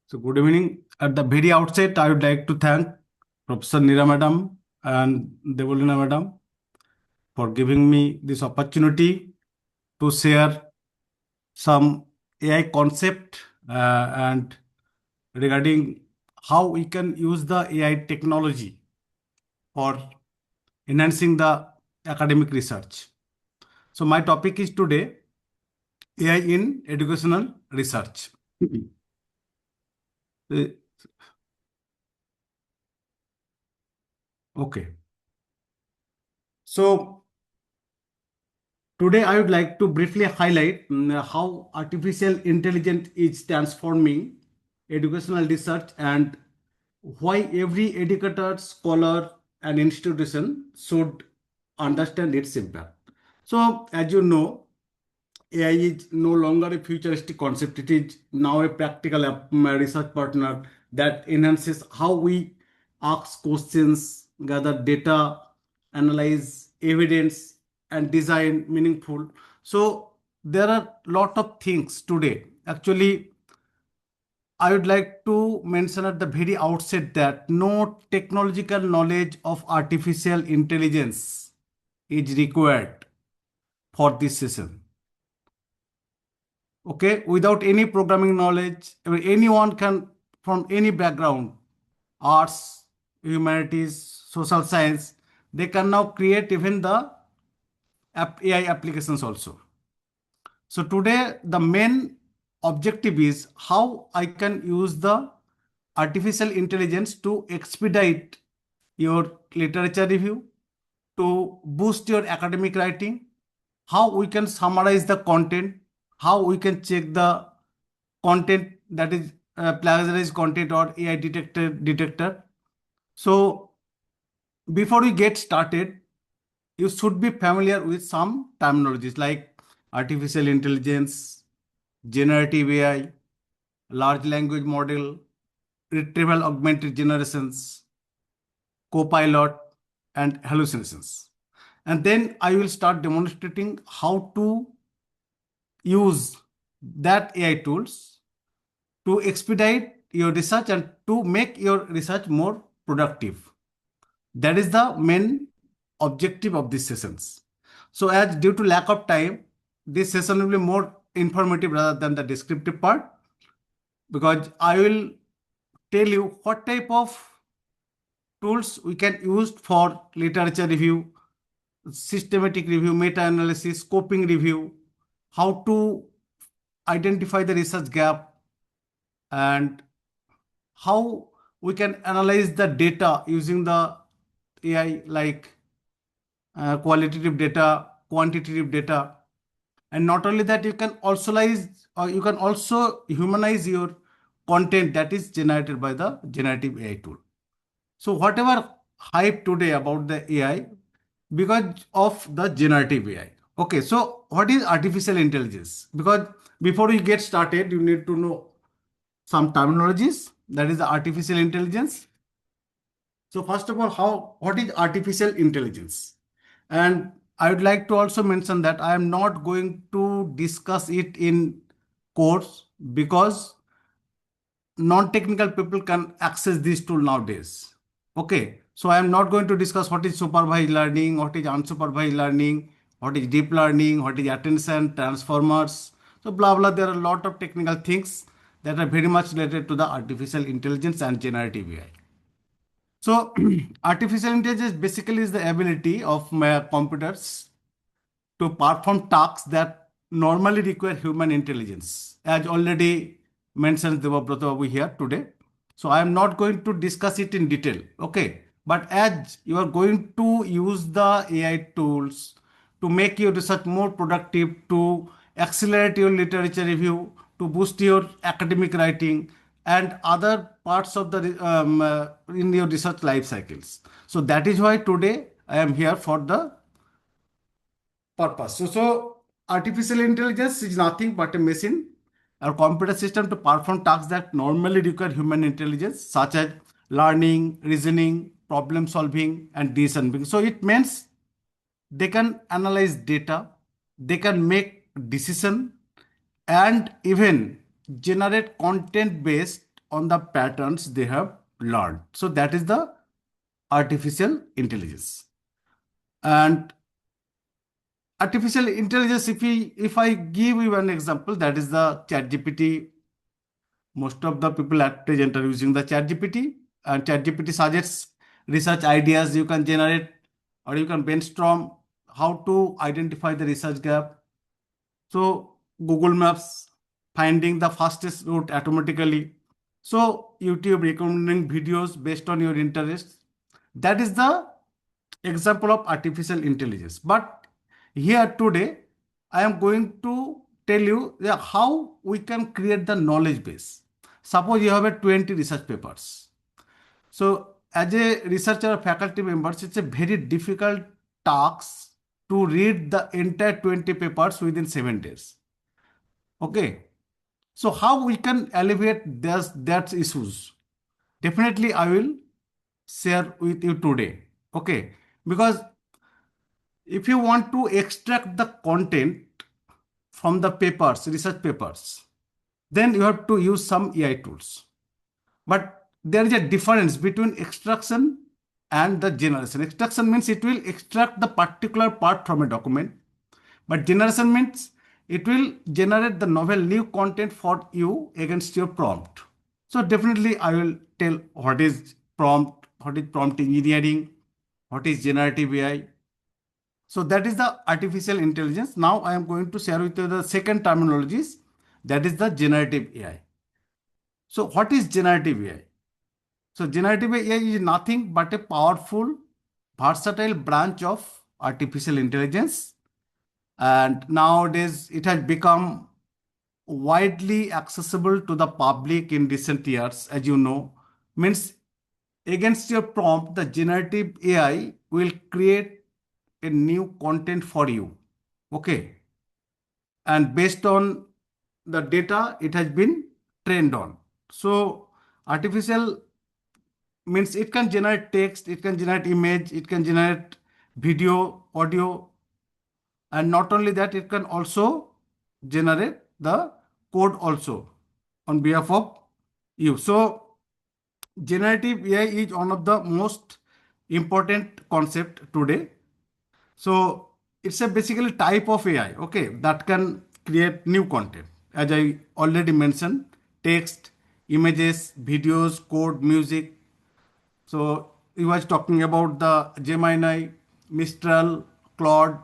So good evening. At the very outset, I would like to thank Professor Neera Madam and Debabrata Madam for giving me this opportunity to share some AI concept and regarding how we can use the AI technology for enhancing the academic research. So my topic is today AI in educational research. Okay. So today I would like to briefly highlight how artificial intelligence is transforming educational research and why every educator, scholar, and institution should understand its impact. So as you know, AI is no longer a futuristic concept. It is now a practical research partner that enhances how we ask questions, gather data, analyze evidence, and design meaningful. So there are a lot of things today. Actually, I would like to mention at the very outset that no technological knowledge of artificial intelligence is required for this session. Okay, without any programming knowledge, anyone can, from any background, arts, humanities, social science, they can now create even the AI applications also. So today the main objective is how I can use the artificial intelligence to expedite your literature review, to boost your academic writing, how we can summarize the content, how we can check the content that is plagiarized content or AI detector. So before we get started, you should be familiar with some terminologies like artificial intelligence, generative AI, large language model, retrieval augmented generations, copilot, and hallucinations. And then I will start demonstrating how to use that AI tools to expedite your research and to make your research more productive. That is the main objective of these sessions. So as due to lack of time, this session will be more informative rather than the descriptive part, because I will tell you what type of tools we can use for literature review, systematic review, meta-analysis, scoping review, how to identify the research gap, and how we can analyze the data using the AI, like qualitative data, quantitative data. And not only that, you can also humanize your content that is generated by the generative AI tool. So whatever hype today about the AI, because of the generative AI. Okay, so what is artificial intelligence? Because before we get started, you need to know some terminologies. That is the artificial intelligence. So first of all, what is artificial intelligence? And I would like to also mention that I am not going to discuss it in course, because non-technical people can access this tool nowadays. Okay, so I am not going to discuss what is supervised learning, what is unsupervised learning, what is deep learning, what is attention, transformers. So blah blah. There are a lot of technical things that are very much related to the artificial intelligence and generative AI. So artificial intelligence basically is the ability of my computers to perform tasks that normally require human intelligence, as already mentioned Debabrata over here today. So I am not going to discuss it in detail. Okay. But as you are going to use the AI tools to make your research more productive, to accelerate your literature review, to boost your academic writing, and other parts of the in your research life cycles. So that is why today I am here for the purpose. So artificial intelligence is nothing but a machine or computer system to perform tasks that normally require human intelligence, such as learning, reasoning, problem solving, and decision making. So it means they can analyze data, they can make decision, and even generate content based on the patterns they have learned. So that is the artificial intelligence. And artificial intelligence, if I give you an example, that is the ChatGPT. Most of the people at present are using the ChatGPT, and ChatGPT suggests research ideas you can generate, or you can brainstorm how to identify the research gap. So Google Maps finding the fastest route automatically. So YouTube recommending videos based on your interests. That is the example of artificial intelligence. But here today, I am going to tell you how we can create the knowledge base. Suppose you have a 20 research papers. So as a researcher or faculty members, it's a very difficult task to read the entire 20 papers within 7 days. Okay. So how we can alleviate that issues? Definitely I will share with you today. Okay. Because if you want to extract the content from the papers, research papers, then you have to use some AI tools. But there is a difference between extraction and the generation. Extraction means it will extract the particular part from a document, but generation means it will generate the novel new content for you against your prompt. So definitely I will tell what is prompt engineering, what is generative AI. So that is the artificial intelligence. Now I am going to share with you the second terminologies, that is the generative AI. So what is generative AI? So generative AI is nothing but a powerful, versatile branch of artificial intelligence. And nowadays it has become widely accessible to the public in recent years, as you know. Means against your prompt, the generative AI will create a new content for you. Okay. And based on the data it has been trained on. So artificial means it can generate text, it can generate image, it can generate video, audio, and not only that, it can also generate the code also on behalf of you. So generative AI is one of the most important concept today. So it's a basically type of AI, okay, that can create new content. As I already mentioned, text, images, videos, code, music. So he was talking about the Gemini, Mistral, Claude,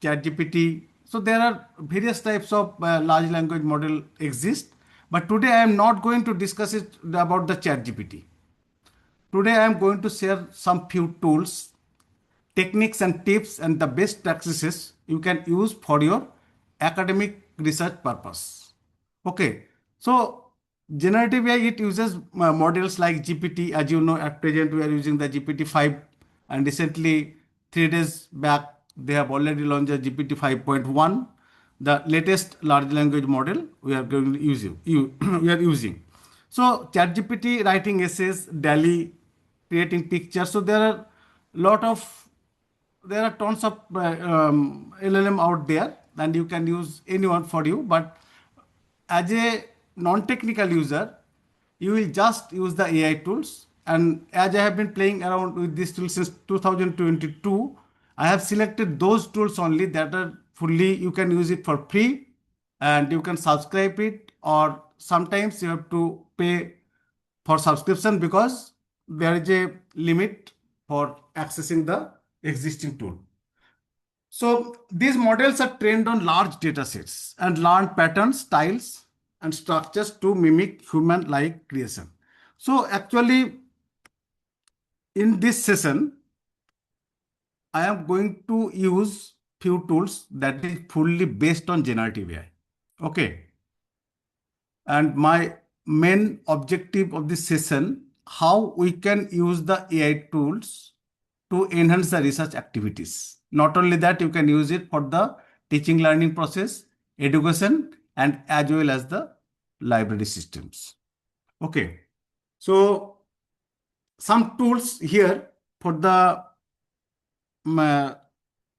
ChatGPT. So there are various types of large language model exist. But today I am not going to discuss it about the ChatGPT. Today I am going to share some few tools, techniques and tips and the best practices you can use for your academic research purpose. Okay, so generative AI, it uses models like GPT. As you know, at present we are using the GPT-5, and recently 3 days back they have already launched the GPT 5.1, the latest large language model we are going to use we are using. So ChatGPT writing essays, daily creating pictures. So there are tons of LLM out there, and you can use anyone for you. But as a non-technical user, you will just use the AI tools. And as I have been playing around with this tool since 2022, I have selected those tools only that are fully, you can use it for free, and you can subscribe it, or sometimes you have to pay for subscription because there is a limit for accessing the existing tool. So these models are trained on large data sets and learn patterns, styles, and structures to mimic human-like creation. So actually, in this session, I am going to use few tools that is fully based on generative AI. Okay. And my main objective of this session, how we can use the AI tools to enhance the research activities. Not only that, you can use it for the teaching learning process, education, and as well as the library systems. Okay. So some tools here for the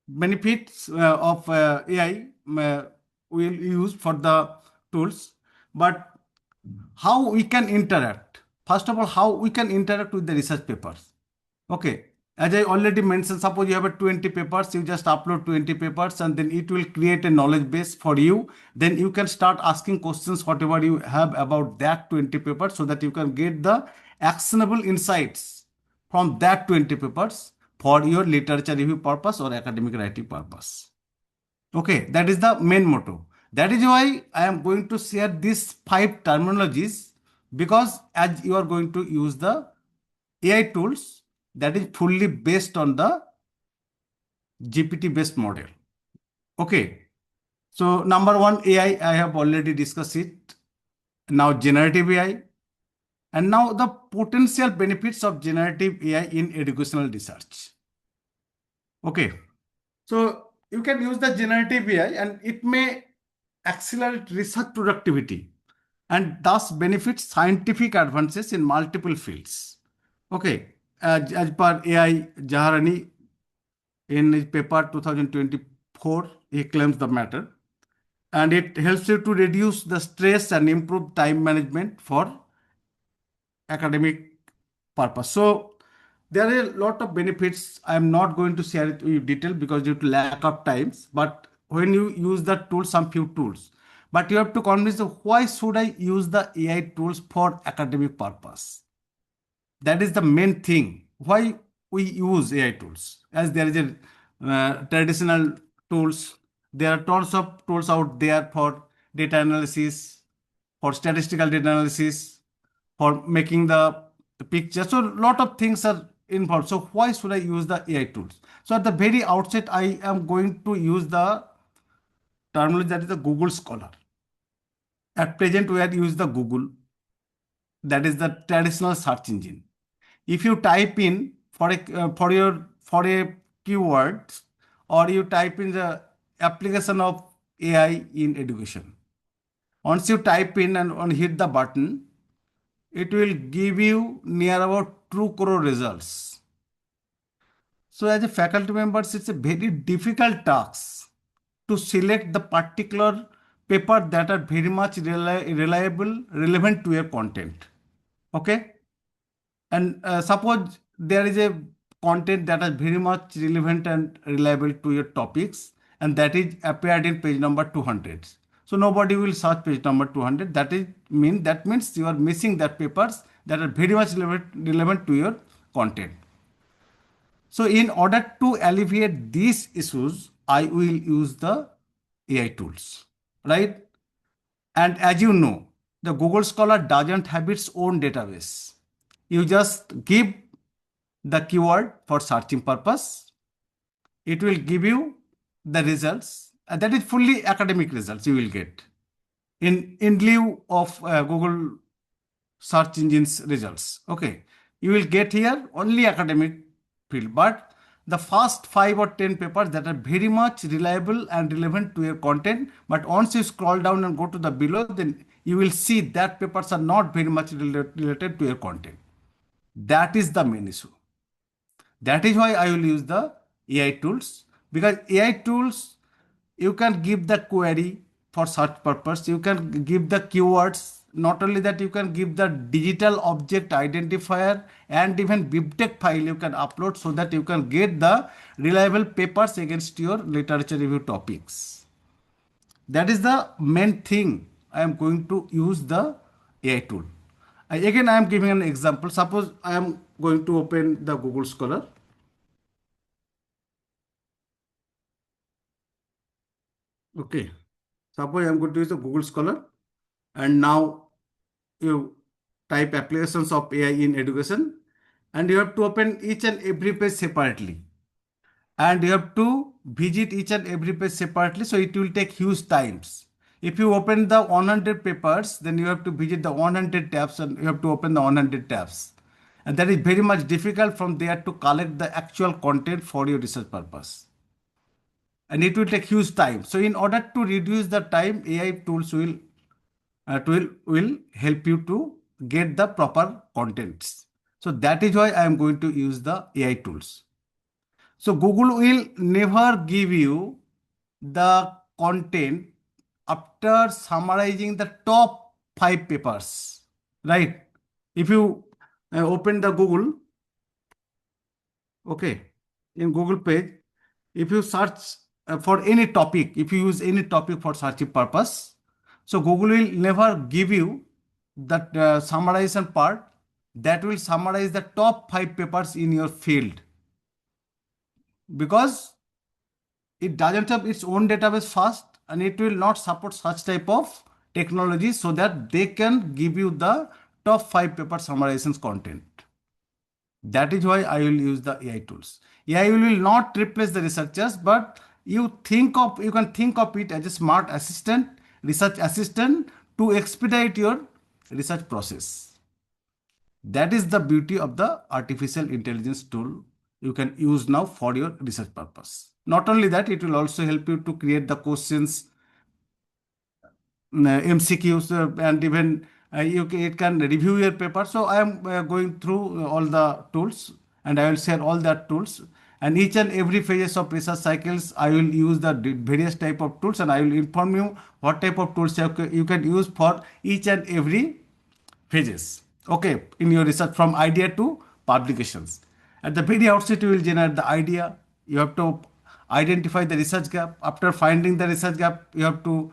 benefits of AI we'll use for the tools, but how we can interact. First of all, how we can interact with the research papers. Okay. As I already mentioned, suppose you have a 20 papers, you just upload 20 papers and then it will create a knowledge base for you. Then you can start asking questions, whatever you have about that 20 papers, so that you can get the actionable insights from that 20 papers for your literature review purpose or academic writing purpose. Okay, that is the main motto. That is why I am going to share these 5 terminologies, because as you are going to use the AI tools that is fully based on the GPT based model. Okay, so number one, AI, I have already discussed it. Now generative AI, and now the potential benefits of generative AI in educational research. Okay, so you can use the generative AI and it may accelerate research productivity and thus benefit scientific advances in multiple fields. Okay, as per AI Jaharani in his paper 2024, he claims the matter, and it helps you to reduce the stress and improve time management for academic purpose. So there are a lot of benefits. I am not going to share it with detail because due to lack of times. But when you use the tool, some few tools, but you have to convince them, why should I use the AI tools for academic purpose? That is the main thing. Why we use AI tools? As there is a traditional tools, there are tons of tools out there for data analysis, for statistical data analysis, for making the picture. So a lot of things are involved. So why should I use the AI tools? So at the very outset, I am going to use the terminology that is the Google Scholar. At present, we are use the Google. That is the traditional search engine. If you type in for a keyword, or you type in the application of AI in education, once you type in and hit the button, it will give you near about 2 crore results. So as a faculty members, it's a very difficult task to select the particular paper that are very much reliable, relevant to your content. Okay. And suppose there is a content that is very much relevant and reliable to your topics, and that is appeared in page number 200. So nobody will search page number 200. That means you are missing that papers that are very much relevant to your content. So in order to alleviate these issues, I will use the AI tools, right? And as you know, the Google Scholar doesn't have its own database. You just give the keyword for searching purpose. It will give you the results. That is fully academic results you will get in lieu of Google search engines results. Okay, you will get here only academic field, but the first 5 or 10 papers that are very much reliable and relevant to your content, but once you scroll down and go to the below, then you will see that papers are not very much related to your content. That is the main issue. That is why I will use the AI tools, because AI tools, you can give the query for search purpose, you can give the keywords. Not only that, you can give the digital object identifier and even BibTeX file you can upload, so that you can get the reliable papers against your literature review topics. That is the main thing I am going to use the AI tool. Again, I am giving an example. Suppose I am going to open the Google Scholar. Okay. Suppose I am going to use the Google Scholar, and now you type applications of AI in education, and you have to open each and every page separately, and you have to visit each and every page separately, so it will take huge times. If you open the 100 papers, then you have to visit the 100 tabs and you have to open the 100 tabs, and that is very much difficult from there to collect the actual content for your research purpose, and it will take huge time. So in order to reduce the time, AI tools will help you to get the proper contents. So that is why I am going to use the AI tools. So Google will never give you the content after summarizing the top 5 papers, right? If you open the Google, okay, in Google page, if you search for any topic, if you use any topic for searching purpose, so Google will never give you that summarization part that will summarize the top 5 papers in your field, because it doesn't have its own database first, and it will not support such type of technology so that they can give you the top 5 paper summarizations content. That is why I will use the AI tools. AI will not replace the researchers, but you can think of it as a smart assistant, research assistant, to expedite your research process. That is the beauty of the artificial intelligence tool you can use now for your research purpose. Not only that, it will also help you to create the questions, MCQs, and even it can review your paper. So I am going through all the tools, and I will share all the tools. And each and every phases of research cycles, I will use the various type of tools, and I will inform you what type of tools you can use for each and every phases. Okay, in your research from idea to publications. At the very outset, you will generate the idea. You have to identify the research gap. After finding the research gap, you have to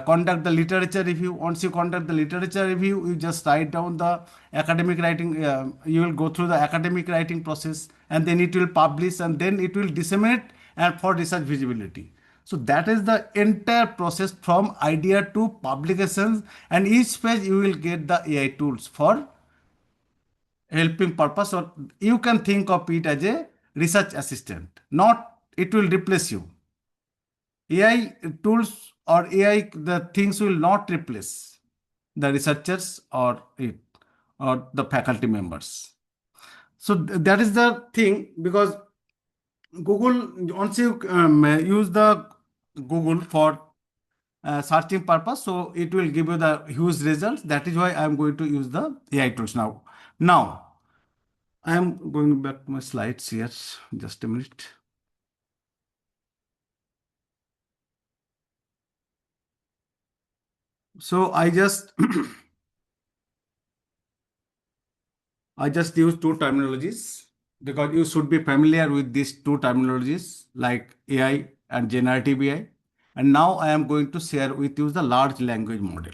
conduct the literature review. Once you conduct the literature review, you just write down the academic writing. You will go through the academic writing process, and then it will publish, and then it will disseminate and for research visibility. So that is the entire process from idea to publications, and each page you will get the AI tools for helping purpose, or you can think of it as a research assistant. Not it will replace you. AI tools or AI the things will not replace the researchers or the faculty members. So that is the thing, because Google, once you use the Google for searching purpose, so it will give you the huge results. That is why I am going to use the AI tools now. Now I am going back to my slides here. Just a minute. So I just I just use two terminologies, because you should be familiar with these two terminologies like AI and generative AI. And now I am going to share with you the large language model.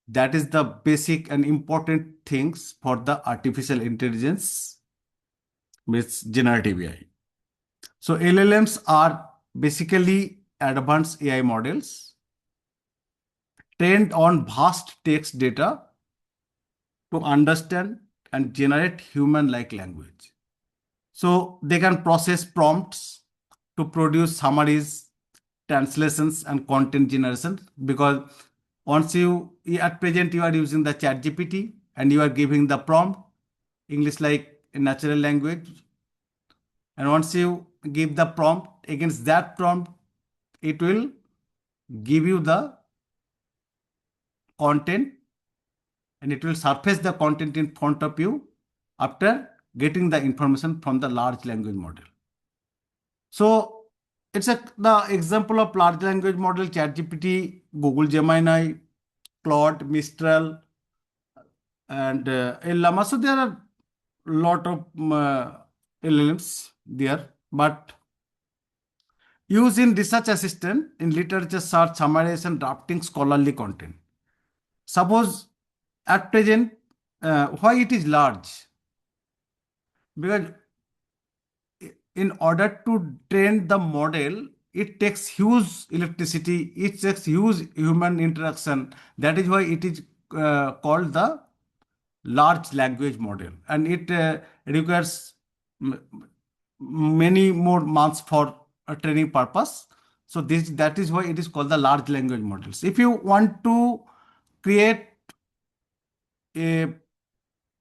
That is the basic and important things for the artificial intelligence with generative AI. So LLMs are basically advanced AI models trained on vast text data to understand and generate human-like language. So they can process prompts to produce summaries, translations, and content generation, because once at present you are using the ChatGPT and you are giving the prompt, English like a natural language, and once you give the prompt, against that prompt, it will give you the content, and it will surface the content in front of you after getting the information from the large language model. So it's the example of large language model: ChatGPT, Google Gemini, Claude, Mistral, and Llama. So there are a lot of LLMs there, but used in research assistant, in literature search, summarization, drafting, scholarly content. Suppose at present, why it is large? Because in order to train the model, it takes huge electricity, it takes huge human interaction. That is why it is called the large language model, and it requires many more months for a training purpose. So that is why it is called the large language models. If you want to create a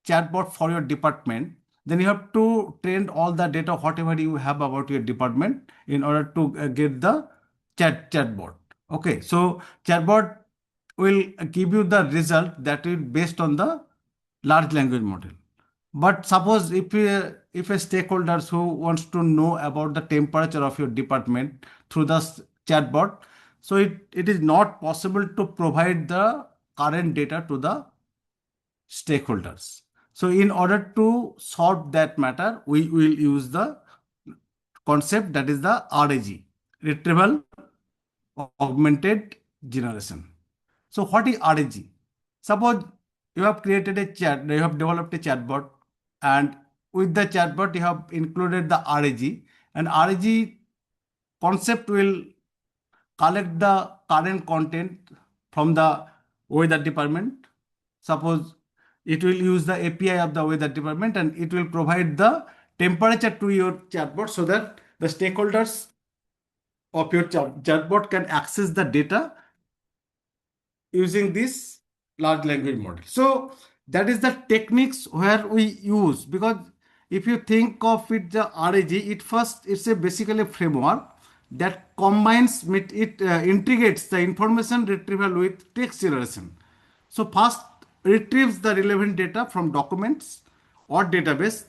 chatbot for your department, then you have to train all the data, whatever you have about your department, in order to get the chatbot. Okay, so chatbot will give you the result that is based on the large language model. But suppose if a stakeholders who wants to know about the temperature of your department through the chatbot, so it is not possible to provide the current data to the stakeholders. So in order to solve that matter, we will use the concept that is the RAG, Retrieval Augmented Generation. So what is RAG? Suppose you have created a chat, you have developed a chatbot, and with the chatbot you have included the RAG, and RAG concept will collect the current content from the weather department. Suppose it will use the API of the weather department, and it will provide the temperature to your chatbot, so that the stakeholders of your chatbot can access the data using this large language model. So that is the techniques where we use, because if you think of it, the RAG, it's a basically framework that combines it integrates the information retrieval with text generation. So first retrieves the relevant data from documents or database,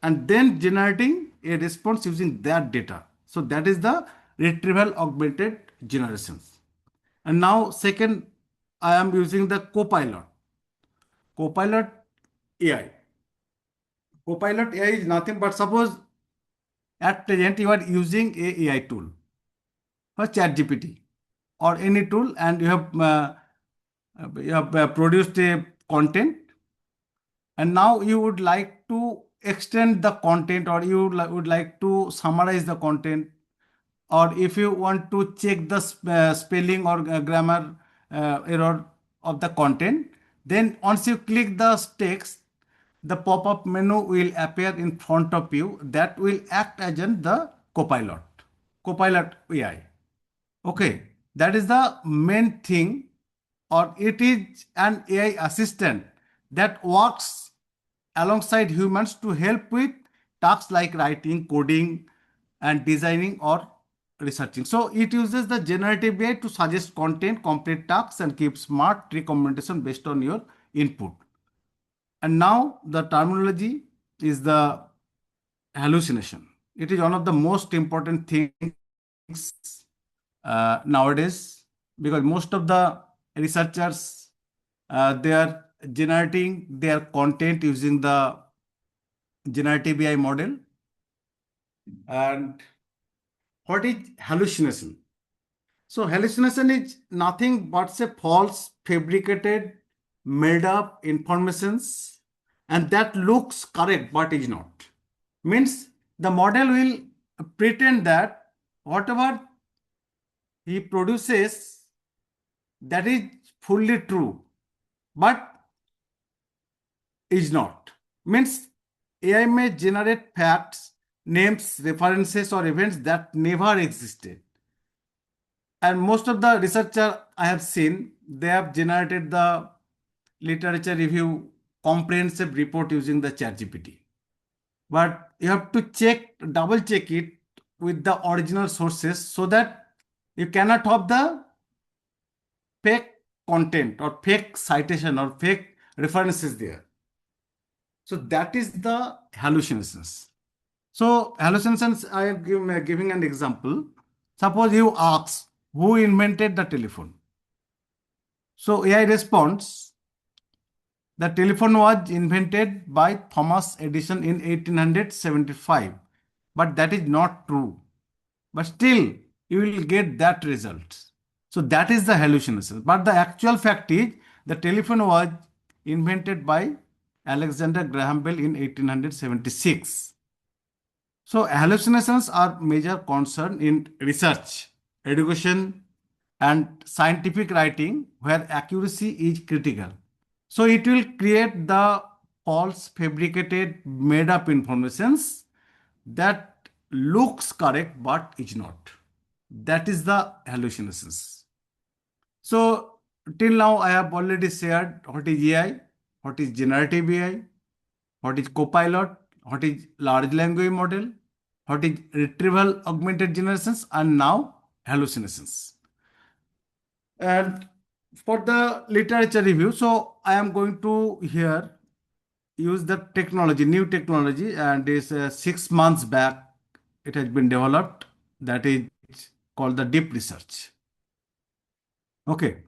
and then generating a response using that data. So that is the retrieval augmented generations. And now second, I am using the Copilot AI. Copilot AI is nothing but, suppose at present you are using a AI tool or ChatGPT or any tool, and you have produced a content, and now you would like to extend the content, or you would like to summarize the content, or if you want to check the spelling or grammar error of the content, then once you click the text, the pop-up menu will appear in front of you that will act as the Copilot AI. Okay, that is the main thing, or it is an AI assistant that works alongside humans to help with tasks like writing, coding, and designing or researching. So it uses the generative AI to suggest content, complete tasks, and keep smart recommendation based on your input. And now the terminology is the hallucination. It is one of the most important things nowadays, because most of the researchers they are generating their content using the generative AI model. And what is hallucination? So hallucination is nothing but a false, fabricated, made up informations, and that looks correct but is not. Means the model will pretend that whatever he produces, that is fully true, but is not. Means AI may generate facts, names, references, or events that never existed. And most of the researcher I have seen, they have generated the literature review comprehensive report using the ChatGPT. But you have to double check it with the original sources, so that you cannot have the fake content or fake citation or fake references there. So that is the hallucinations. So hallucinations, I am giving an example. Suppose you ask, who invented the telephone? So AI responds, the telephone was invented by Thomas Edison in 1875. But that is not true. But still, you will get that result. So that is the hallucination. But the actual fact is, the telephone was invented by Alexander Graham Bell in 1876. So hallucinations are major concern in research, education, and scientific writing, where accuracy is critical. So it will create the false, fabricated, made up informations that looks correct but is not. That is the hallucinations. So till now I have already shared what is AI, what is generative AI, what is copilot, what is large language model, what is retrieval augmented generations, and now hallucinations. And for the literature review, so I am going to here use the technology, new technology, and is 6 months back it has been developed. That is called the deep research. Okay,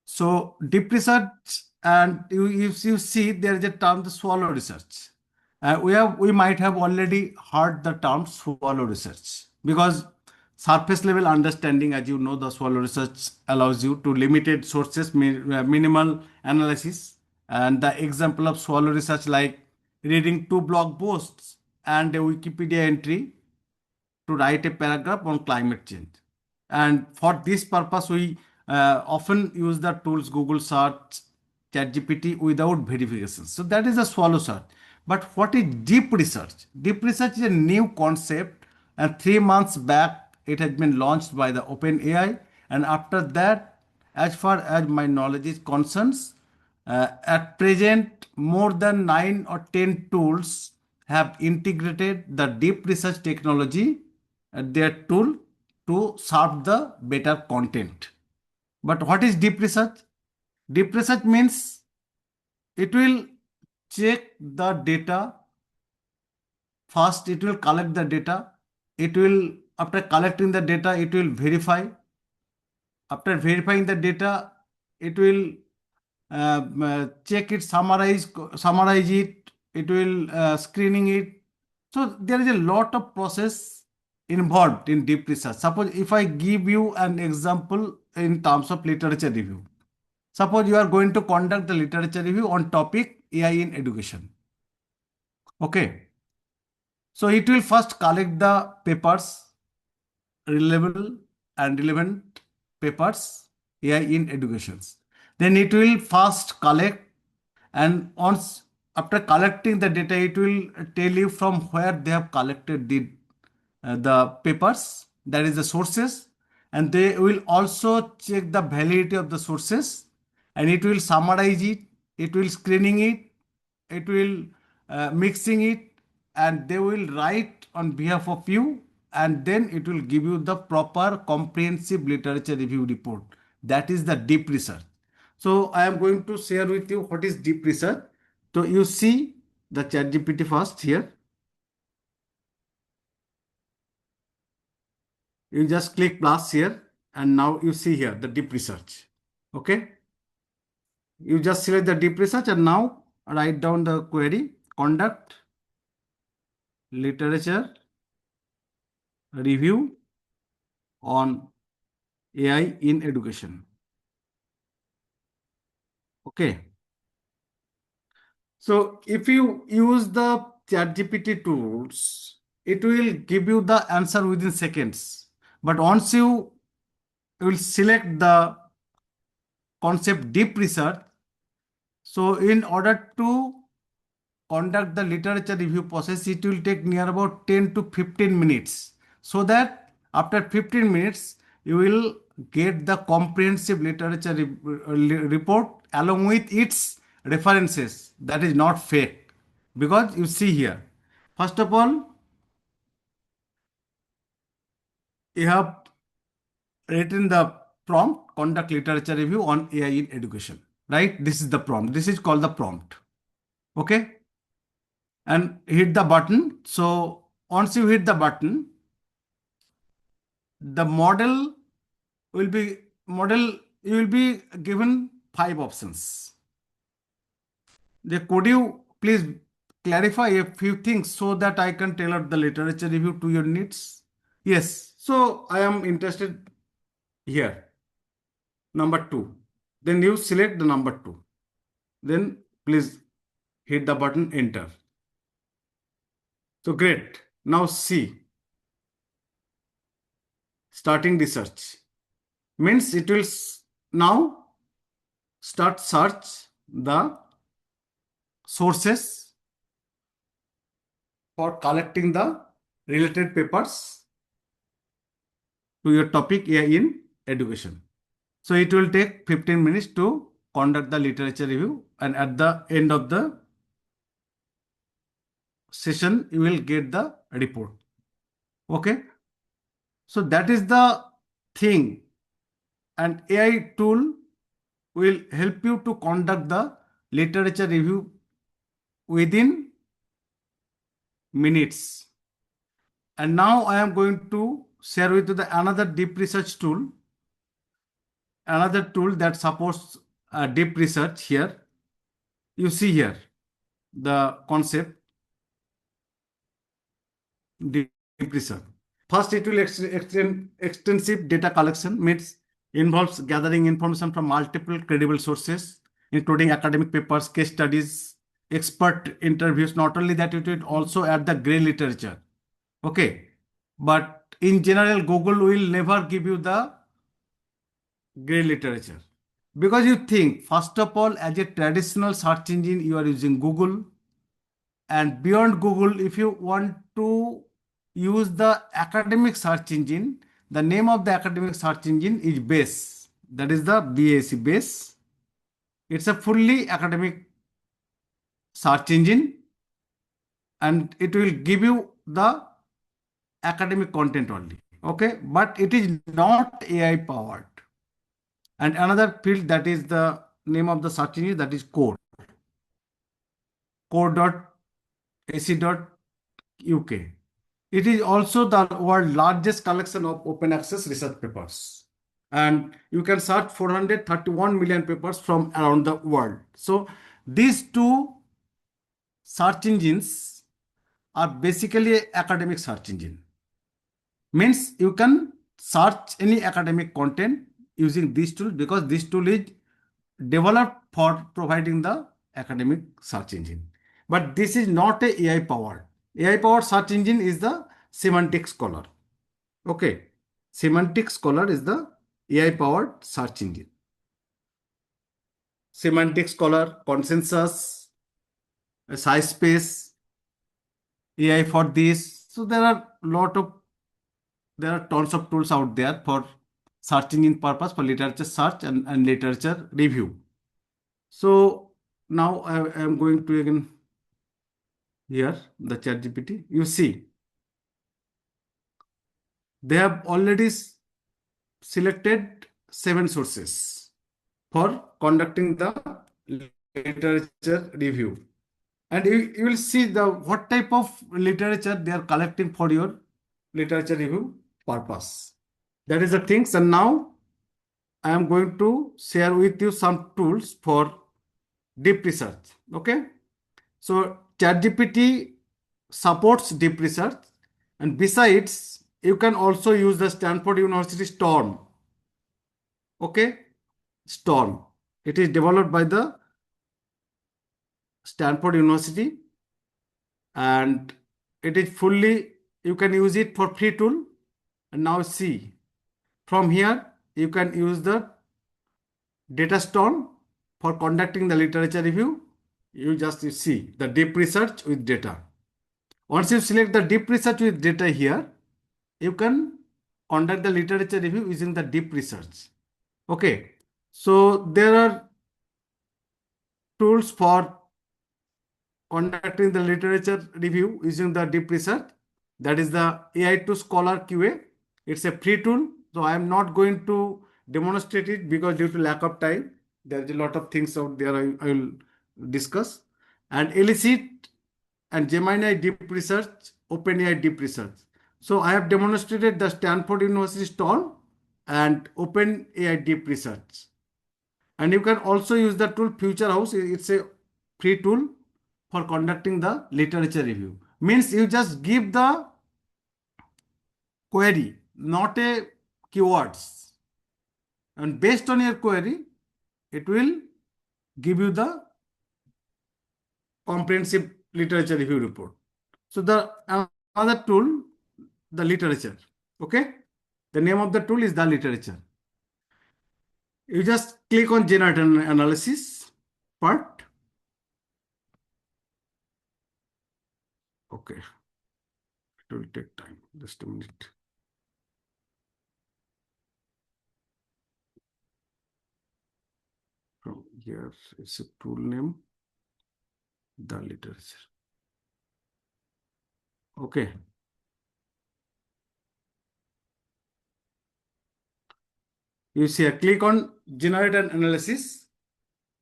so deep research, and if you see there is a term the swallow research. We might have already heard the term swallow research because surface level understanding, as you know, the swallow research allows you to limited sources, minimal analysis, and the example of swallow research like reading 2 blog posts and a Wikipedia entry to write a paragraph on climate change. And for this purpose, we often use the tools Google search, ChatGPT without verification. So that is a swallow search. But what is deep research? Deep research is a new concept, and 3 months back it has been launched by the OpenAI. And after that, as far as my knowledge is concerned, at present, more than 9 or 10 tools have integrated the deep research technology at their tool to serve the better content. But what is deep research? Deep research means it will check the data. First, it will collect the data. It will, after collecting the data, it will verify. After verifying the data, it will check it, summarize it. It will screening it. So there is a lot of process involved in deep research. Suppose if I give you an example in terms of literature review. Suppose you are going to conduct the literature review on topic AI in education. Okay. So it will first collect the papers, reliable and relevant papers, AI in education. Then it will first collect, and once after collecting the data, it will tell you from where they have collected the papers, that is the sources, and they will also check the validity of the sources, and it will summarize it, it will screening it, it will mixing it, and they will write on behalf of you, and then it will give you the proper comprehensive literature review report. That is the deep research. So I am going to share with you what is deep research. So you see the ChatGPT first here. You just click plus here, and now you see here the deep research. Okay. You just select the deep research and now write down the query: conduct literature review on AI in education. Okay. So if you use the ChatGPT tools, it will give you the answer within seconds. But once you will select the concept deep research, so in order to conduct the literature review process, it will take near about 10 to 15 minutes. So that after 15 minutes, you will get the comprehensive literature report along with its references. That is not fake, because you see here, first of all, you have written the prompt: conduct literature review on AI in education, right? This is the prompt. This is called the prompt. Okay. And hit the button. So once you hit the button, the you will be given 5 options. Could you please clarify a few things so that I can tailor the literature review to your needs? Yes. So I am interested here. Number 2. Then you select the number 2. Then please hit the button enter. So great. Now see. Starting research means it will now start search the sources for collecting the related papers to your topic AI in education. So it will take 15 minutes to conduct the literature review, and at the end of the session, you will get the report. Okay. So that is the thing. And AI tool will help you to conduct the literature review within minutes. And now I am going to share with you another deep research tool, another tool that supports deep research here. You see here the concept deep research. First, it will extensive data collection, means involves gathering information from multiple credible sources, including academic papers, case studies, expert interviews. Not only that, it will also add the grey literature. Okay. But in general, Google will never give you the grey literature. Because you think, first of all, as a traditional search engine, you are using Google. And beyond Google, if you want to use the academic search engine, the name of the academic search engine is BASE. That is the BAC, BASE. It's a fully academic search engine, and it will give you the academic content only. Okay, but it is not AI powered. And another field, that is the name of the search engine, that is core. core.ac.uk. It is also the world's largest collection of open access research papers. And you can search 431 million papers from around the world. So these two search engines are basically academic search engine. Means you can search any academic content using this tool, because this tool is developed for providing the academic search engine. But this is not a AI powered. AI powered search engine is the Semantic Scholar. Okay. Semantic Scholar is the AI powered search engine. Semantic Scholar, Consensus, SciSpace, AI for this. So there are tons of tools out there for search engine purpose, for literature search and literature review. So now I am going to again here the ChatGPT. You see, they have already selected 7 sources for conducting the literature review. And you will see what type of literature they are collecting for your literature review purpose. That is the things. And now I am going to share with you some tools for deep research. Okay. So ChatGPT supports deep research, and besides, you can also use the Stanford University Storm. Okay, Storm. It is developed by the Stanford University, and it is fully, you can use it for free tool. And now see, from here you can use the data storm for conducting the literature review. You see the deep research with data. Once you select the deep research with data here, you can conduct the literature review using the deep research. Okay, so there are tools for conducting the literature review using the deep research. That is the AI to Scholar QA. It's a free tool, so I am not going to demonstrate it because due to lack of time, there is a lot of things out there I will discuss. And Elicit and Gemini Deep Research, OpenAI Deep Research. So I have demonstrated the Stanford University Storm and OpenAI Deep Research. And you can also use the tool Future House. It's a free tool for conducting the literature review. Means you just give the query, not a keywords. And based on your query, it will give you the comprehensive literature review report. So the other tool, the literature. Okay. The name of the tool is the literature. You just click on generate analysis part. Okay, it will take time. Just a minute. From here, it's a tool name, the literature. Okay. You see, click on generate an analysis.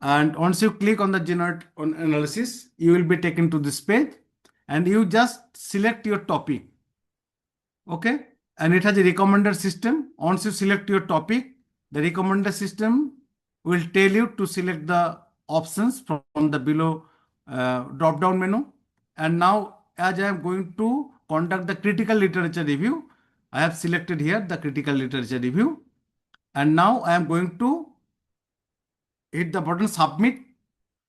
And once you click on the generate on analysis, you will be taken to this page and you just select your topic. Okay. And it has a recommender system. Once you select your topic, the recommender system will tell you to select the options from the below drop down menu. And now, as I am going to conduct the critical literature review, I have selected here the critical literature review. And now I am going to hit the button submit.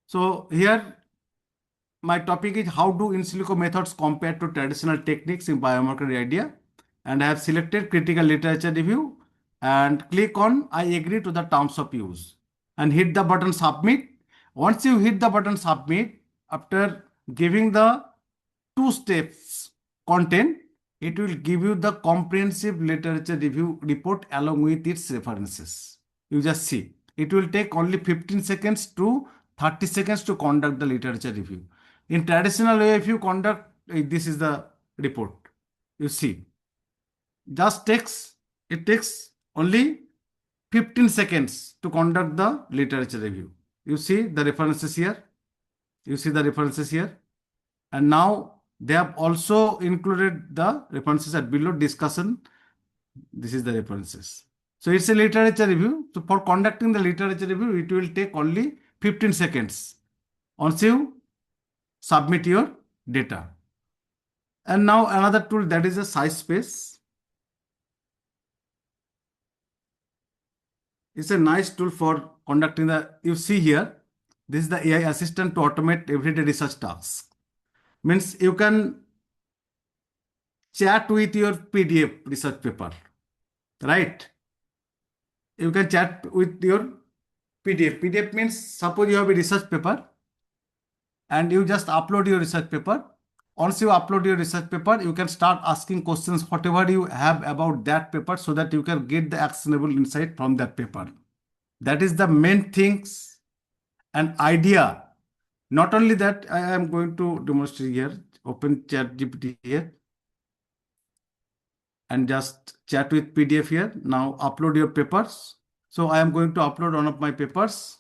So here my topic is how do in silico methods compare to traditional techniques in biomarker idea. And I have selected critical literature review and click on I agree to the terms of use and hit the button submit. Once you hit the button submit, after giving the 2 steps content, it will give you the comprehensive literature review report along with its references. You just see. It will take only 15 seconds to 30 seconds to conduct the literature review. In traditional way, if you conduct, this is the report. You see. It takes only 15 seconds to conduct the literature review. You see the references here. You see the references here. And now they have also included the references at below discussion. This is the references. So it's a literature review. So for conducting the literature review, it will take only 15 seconds. Once you submit your data. And now another tool, that is a size space. It's a nice tool for conducting the, you see here, this is the AI assistant to automate everyday research tasks. Means you can chat with your PDF research paper, right? You can chat with your PDF. PDF means suppose you have a research paper and you just upload your research paper. Once you upload your research paper, you can start asking questions, whatever you have about that paper, so that you can get the actionable insight from that paper. That is the main things and idea. Not only that, I am going to demonstrate here, open ChatGPT here and just chat with PDF here. Now upload your papers. So I am going to upload one of my papers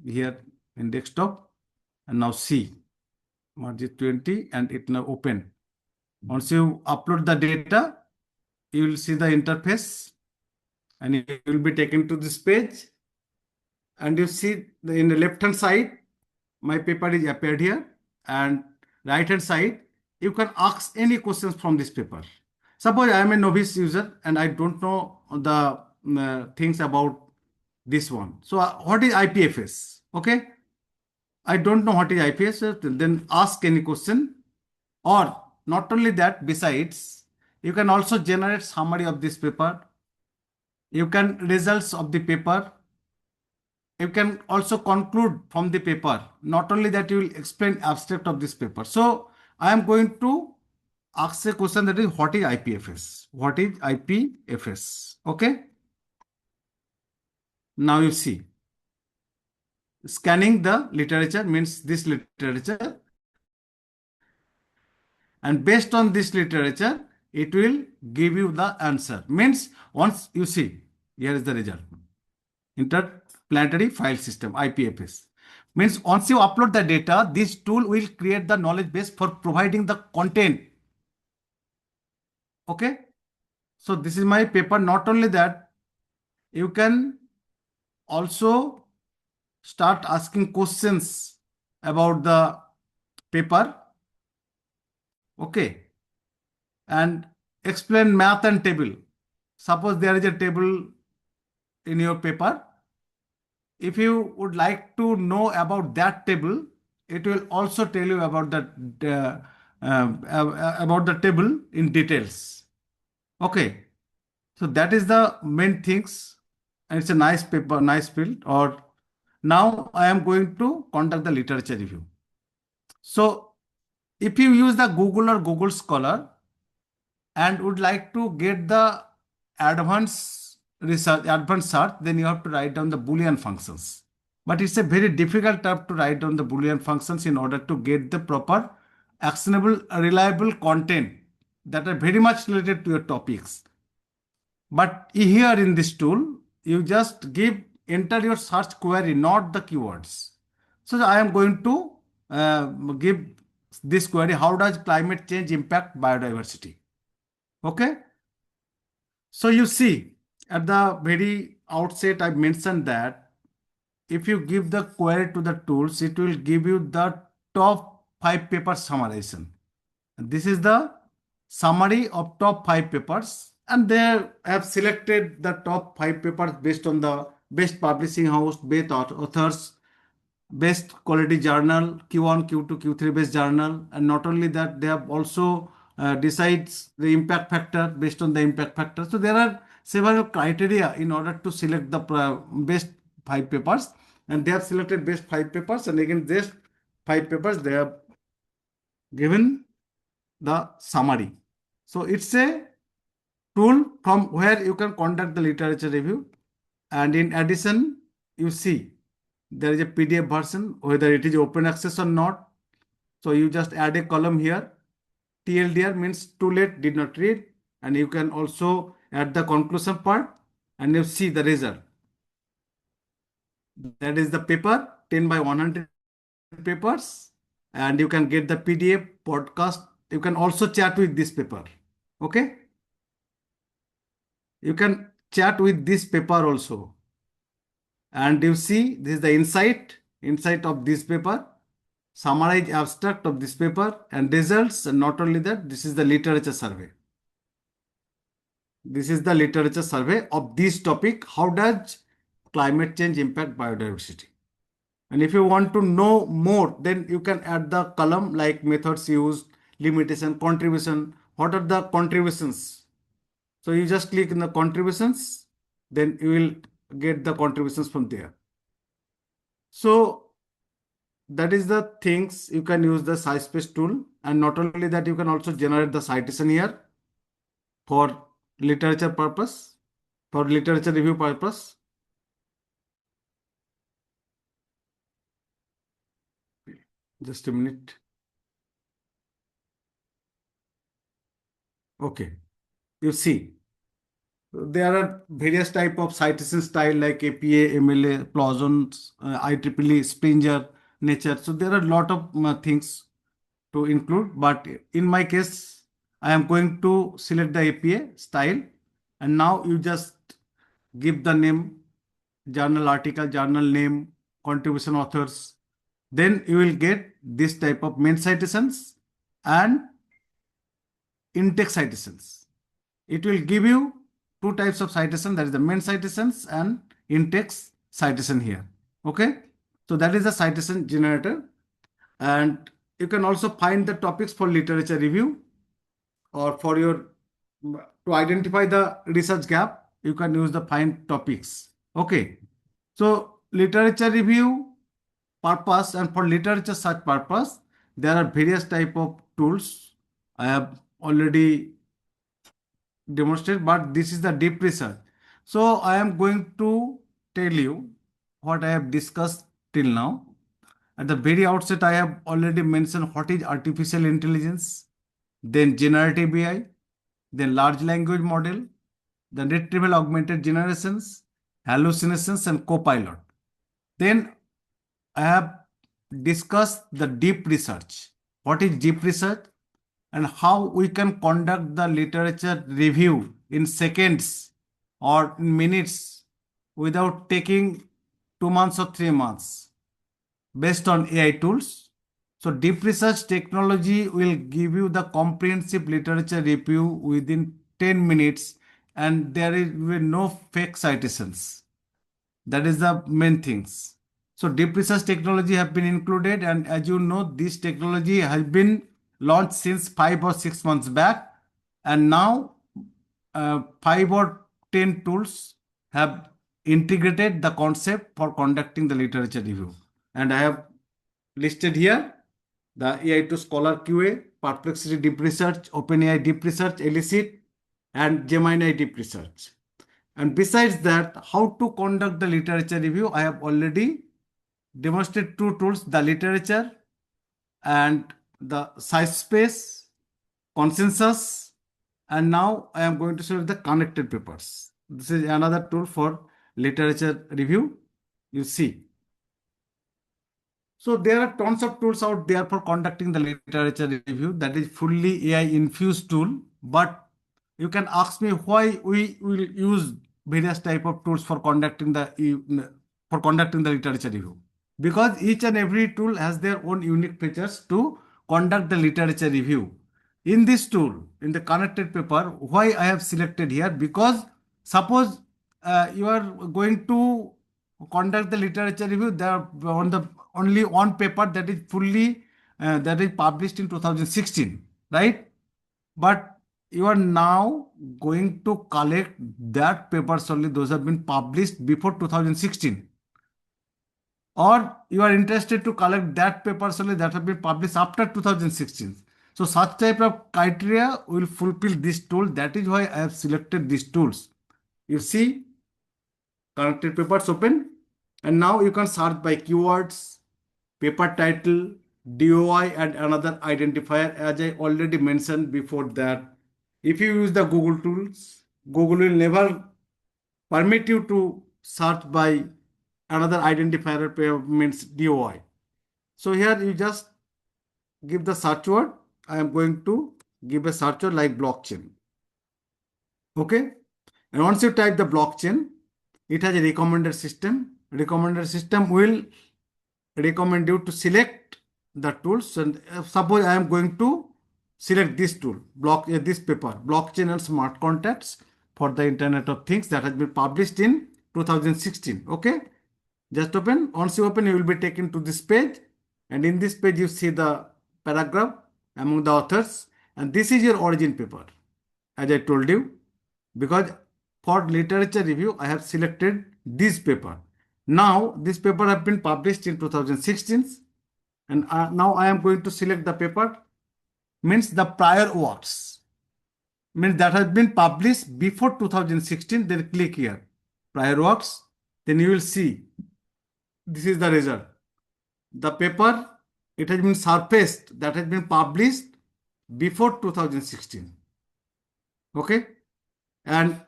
here in desktop and now see Marjit 20 and it now open. Once you upload the data, you will see the interface and you will be taken to this page and you see in the left hand side, my paper is appeared here and right hand side, you can ask any questions from this paper. Suppose I am a novice user and I don't know the things about this one. So what is IPFS? Okay. I don't know what is IPFS. Then ask any question. Or not only that, besides, you can also generate summary of this paper. You can results of the paper. You can also conclude from the paper. Not only that, you will explain abstract of this paper. So I am going to ask a question, that is what is IPFS? What is IPFS? Okay. Now you see. Scanning the literature means this literature. And based on this literature, it will give you the answer. Means once you see, here is the result. Interplanetary File System, IPFS. Means once you upload the data, this tool will create the knowledge base for providing the content. Okay. So this is my paper. Not only that, you can also start asking questions about the paper. Okay. And explain math and table. Suppose there is a table in your paper. If you would like to know about that table, it will also tell you about the table in details. Okay. So that is the main things and it's a nice paper, nice field. Or now I am going to conduct the literature review. So if you use the Google or Google Scholar and would like to get the advanced research, advanced search, then you have to write down the Boolean functions. But it's a very difficult task to write down the Boolean functions in order to get the proper, actionable, reliable content that are very much related to your topics. But here in this tool, you just enter your search query, not the keywords. So I am going to give this query: how does climate change impact biodiversity? Okay. So you see, at the very outset, I mentioned that if you give the query to the tools, it will give you the top 5 papers summarization. This is the summary of top 5 papers, and they have selected the top 5 papers based on the best publishing house, best authors, best quality journal, Q1, Q2, Q3 based journal. And not only that, they have also decides the impact factor based on the impact factor. So there are several criteria in order to select the best 5 papers, and they have selected best 5 papers, and again this 5 papers they have given the summary. So it's a tool from where you can conduct the literature review. And in addition, you see there is a PDF version, whether it is open access or not. So you just add a column here. TLDR means too late, did not read. And you can also add the conclusion part, and you see the result. That is the paper, 10 by 100 papers. And you can get the PDF, podcast. You can also chat with this paper. Okay. You can chat with this paper also. And you see, this is the insight of this paper, summarize abstract of this paper and results. And not only that, this is the literature survey. This is the literature survey of this topic. How does climate change impact biodiversity? And if you want to know more, then you can add the column like methods used, limitation, contribution. What are the contributions? So you just click in the contributions, then you will get the contributions from there. So that is the things you can use the SciSpace tool. And not only that, you can also generate the citation here for literature purpose, for literature review purpose. Just a minute. Okay. You see, there are various type of citation style like APA, MLA, Plausions, IEEE, Springer, Nature. So there are a lot of things to include, but in my case, I am going to select the APA style, and now you just give the name, journal article, journal name, contribution authors. Then you will get this type of main citations and in-text citations. It will give you two types of citation, that is the main citations and in-text citation here. Okay, so that is the citation generator. And you can also find the topics for literature review, or for your to identify the research gap, you can use the find topics. Okay, so literature review purpose and for literature search purpose, there are various type of tools I have already demonstrated, but this is the deep research. So I am going to tell you what I have discussed till now. At the very outset, I have already mentioned what is artificial intelligence, then generative AI, then large language model, the retrieval augmented generations, hallucinations, and copilot. Then I have discussed the deep research. What is deep research and how we can conduct the literature review in seconds or in minutes without taking 2 months or 3 months based on AI tools. So deep research technology will give you the comprehensive literature review within 10 minutes, and there will no fake citations. That is the main things. So deep research technology have been included, and as you know, this technology has been launched since 5 or 6 months back, and now 5 or 10 tools have integrated the concept for conducting the literature review. And I have listed here the AI to Scholar QA, Perplexity Deep Research, OpenAI Deep Research, Elicit, and Gemini Deep Research. And besides that, how to conduct the literature review, I have already demonstrated two tools, the literature and the size space, consensus, and now I am going to show you the connected papers. This is another tool for literature review. You see. So there are tons of tools out there for conducting the literature review that is fully AI infused tool. But you can ask me why we will use various type of tools for conducting the literature review. Because each and every tool has their own unique features to conduct the literature review. In this tool, in the connected paper, why I have selected here? Because suppose you are going to conduct the literature review there on the only one paper that is fully that is published in 2016, right? But you are now going to collect that papers only those have been published before 2016, or you are interested to collect that papers only that have been published after 2016. So such type of criteria will fulfill this tool. That is why I have selected these tools. You see, connected papers open, and now you can search by keywords, paper title, DOI, and another identifier. As I already mentioned before that, if you use the Google tools, Google will never permit you to search by another identifier means DOI. So here you just give the search word. I am going to give a search word like blockchain. Okay. And once you type the blockchain, it has a recommended system. Recommended system will recommend you to select the tools. And suppose I am going to select this tool, this paper, blockchain and smart contracts for the Internet of Things, that has been published in 2016. Okay. Just open. Once you open, you will be taken to this page. And in this page, you see the paragraph among the authors. And this is your origin paper, as I told you. Because for literature review, I have selected this paper. Now, this paper have been published in 2016. And now I am going to select the paper. Means the prior works. Means that has been published before 2016. Then click here. Prior works. Then you will see. This is the result. The paper, it has been surfaced, that has been published before 2016. Okay. And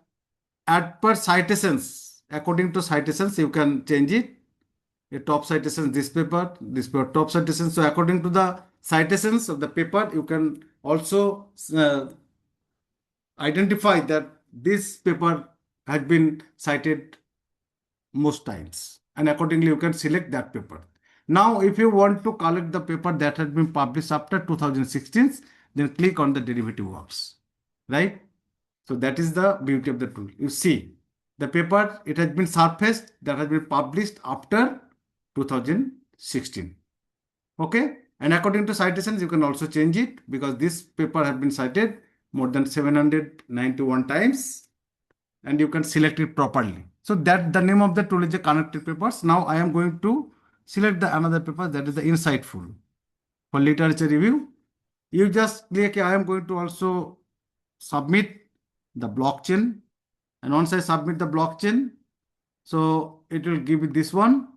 as per citations, according to citations, you can change it. A top citation, this paper, top citation. So according to the citations of the paper, you can also identify that this paper has been cited most times, and accordingly you can select that paper. Now if you want to collect the paper that has been published after 2016, then click on the derivative works, right? So that is the beauty of the tool. You see the paper, it has been surfaced, that has been published after 2016. Okay. And according to citations, you can also change it, because this paper has been cited more than 791 times, and you can select it properly. So that the name of the tool is the connected papers. Now I am going to select the another paper, that is the insightful. For literature review, you just click, I am going to also submit the blockchain. And once I submit the blockchain, so it will give you this one,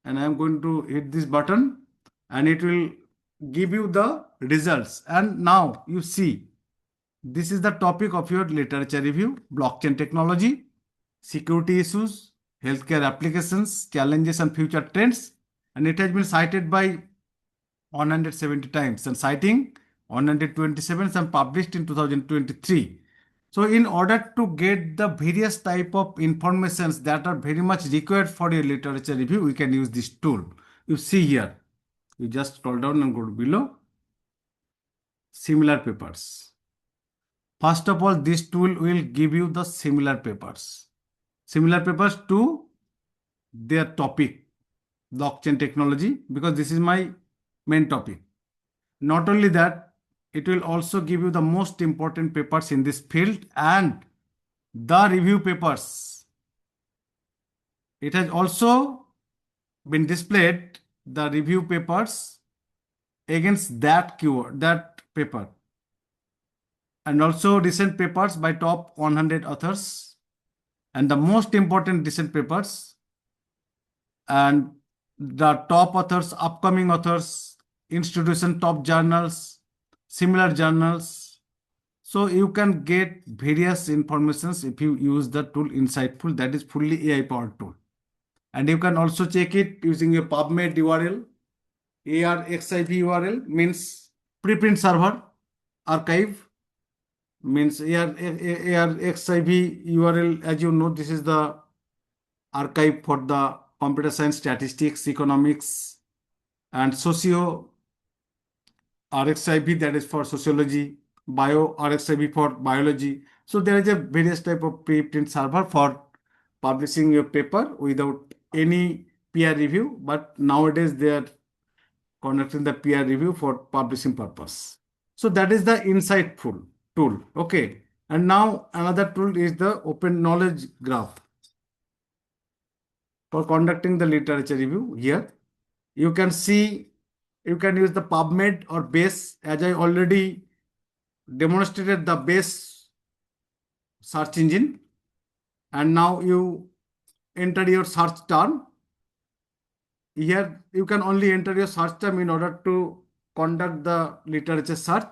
and I am going to hit this button, and it will give you the results. And now you see, this is the topic of your literature review: blockchain technology, security issues, healthcare applications, challenges and future trends. And it has been cited by 170 times, and citing 127, and published in 2023. So in order to get the various type of informations that are very much required for your literature review, we can use this tool. You see here, you just scroll down and go to below, similar papers. First of all, this tool will give you the similar papers to their topic, blockchain technology, because this is my main topic. Not only that, it will also give you the most important papers in this field and the review papers It has also been displayed the review papers against that keyword, that paper, and also recent papers by top 100 authors, and the most important recent papers, and the top authors, upcoming authors, institution top journals, similar journals. So you can get various informations if you use the tool Insightful, that is fully AI powered tool. And you can also check it using your PubMed URL. ARXIV URL means preprint server, archive means ARXIV URL. As you know, this is the archive for the computer science, statistics, economics, and socio RXIV, that is for sociology, bio RXIV for biology. So there is a various type of preprint server for publishing your paper without any peer review, but nowadays they are conducting the peer review for publishing purpose. So that is the Insightful tool. Okay. And now another tool is the Open Knowledge Graph for conducting the literature review. Here you can see, you can use the PubMed or Base, as I already demonstrated the Base search engine. And now you enter your search term. Here you can only enter your search term in order to conduct the literature search.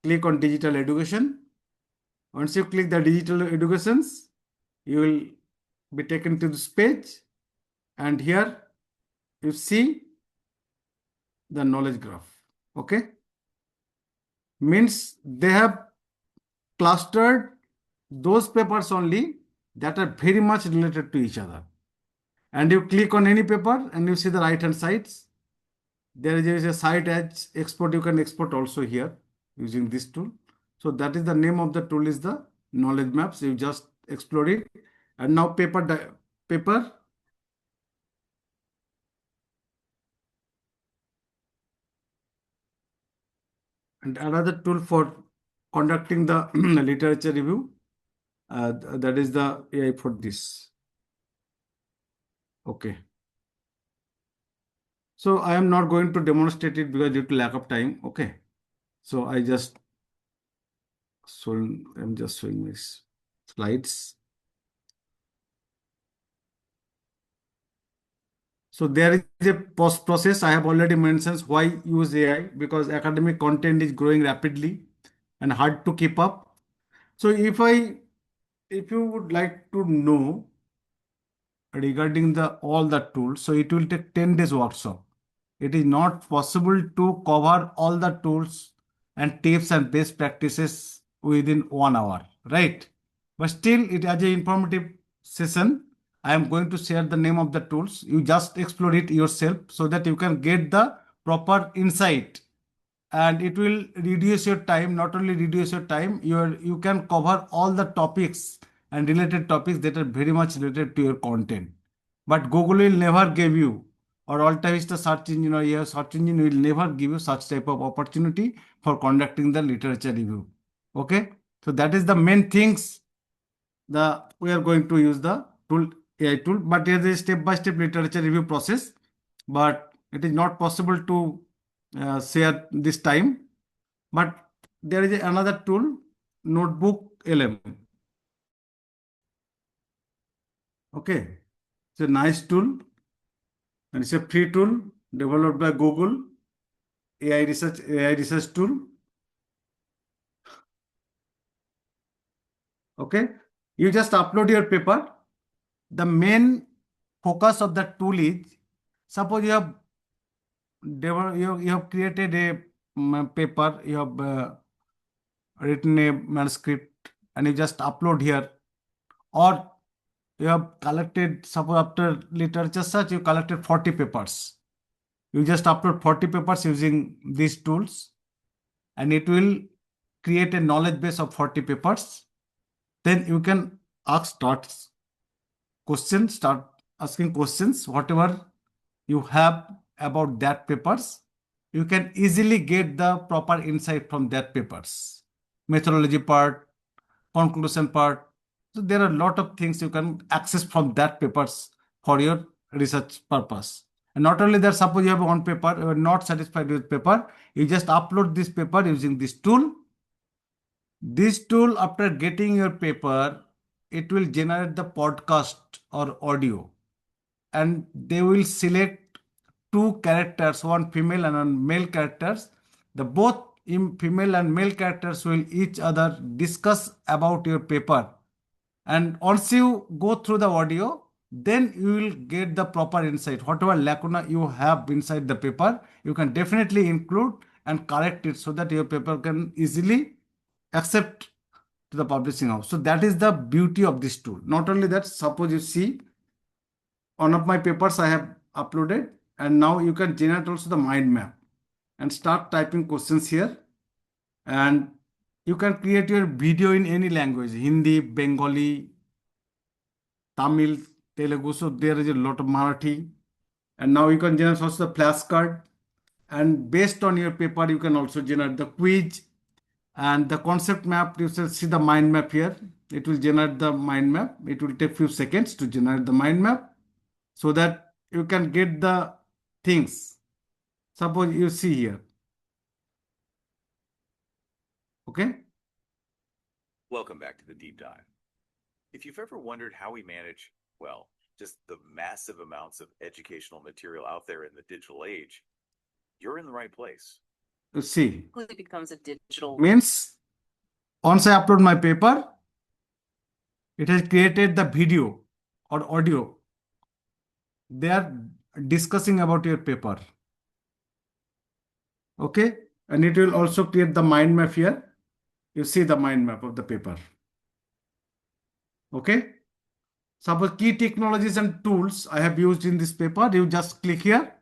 Click on digital education. Once you click the digital educations, you will be taken to this page, and here you see the knowledge graph. Okay, means they have clustered those papers only that are very much related to each other. And you click on any paper and you see the right hand sides. There is a site as export. You can export also here using this tool. So that is the name of the tool, is the knowledge maps. You just explore it. And now paper. And another tool for conducting the literature review, that is the AI for this. Okay. So I am not going to demonstrate it because due to lack of time. Okay. So I'm just showing my slides. So there is a process. I have already mentioned why use AI, because academic content is growing rapidly and hard to keep up. So if you would like to know regarding all the tools, so it will take 10 days workshop. It is not possible to cover all the tools and tips and best practices within 1 hour, right? But still, it as an informative session, I am going to share the name of the tools. You just explore it yourself so that you can get the proper insight, and it will reduce your time. Not only reduce your time, you can cover all the topics and related topics that are very much related to your content. But Google will never give you, or Alta Vista search engine or your search engine will never give you such type of opportunity for conducting the literature review. Okay, so that is the main things. We are going to use the tool, AI tool, but there is a step-by-step literature review process, but it is not possible to share this time. But there is another tool, Notebook LM. Okay, it's a nice tool, and it's a free tool developed by Google, AI research tool. Okay, you just upload your paper. The main focus of the tool is, suppose you have created a paper, you have written a manuscript, and you just upload here, or you have collected, suppose after literature search, you collected 40 papers. You just upload 40 papers using these tools, and it will create a knowledge base of 40 papers. Then you can start asking questions, whatever you have about that papers. You can easily get the proper insight from that papers, methodology part, conclusion part. So there are a lot of things you can access from that papers for your research purpose. And not only that, suppose you have one paper, you are not satisfied with paper, you just upload this paper using this tool. This tool, after getting your paper, it will generate the podcast or audio, and they will select two characters, one female and one male characters. The both female and male characters will each other discuss about your paper. And once you go through the audio, then you will get the proper insight. Whatever lacuna you have inside the paper, you can definitely include and correct it so that your paper can easily accept to the publishing house. So that is the beauty of this tool. Not only that, suppose you see one of my papers I have uploaded, and now you can generate also the mind map and start typing questions here, and you can create your video in any language, Hindi, Bengali, Tamil, Telugu. So there is a lot of Marathi, and now you can generate also the flashcard, and based on your paper you can also generate the quiz and the concept map. You shall see the mind map here. It will generate the mind map. It will take few seconds to generate the mind map so that you can get the things. Suppose you see here. Okay. Welcome back to the deep dive. If you've ever wondered how we manage, well, just the massive amounts of educational material out there in the digital age, you're in the right place. You see, It becomes a digital. means once I upload my paper, it has created the video or audio. They are discussing about your paper. Okay. And it will also create the mind map here. You see the mind map of the paper. Okay. Suppose key technologies and tools I have used in this paper. You just click here.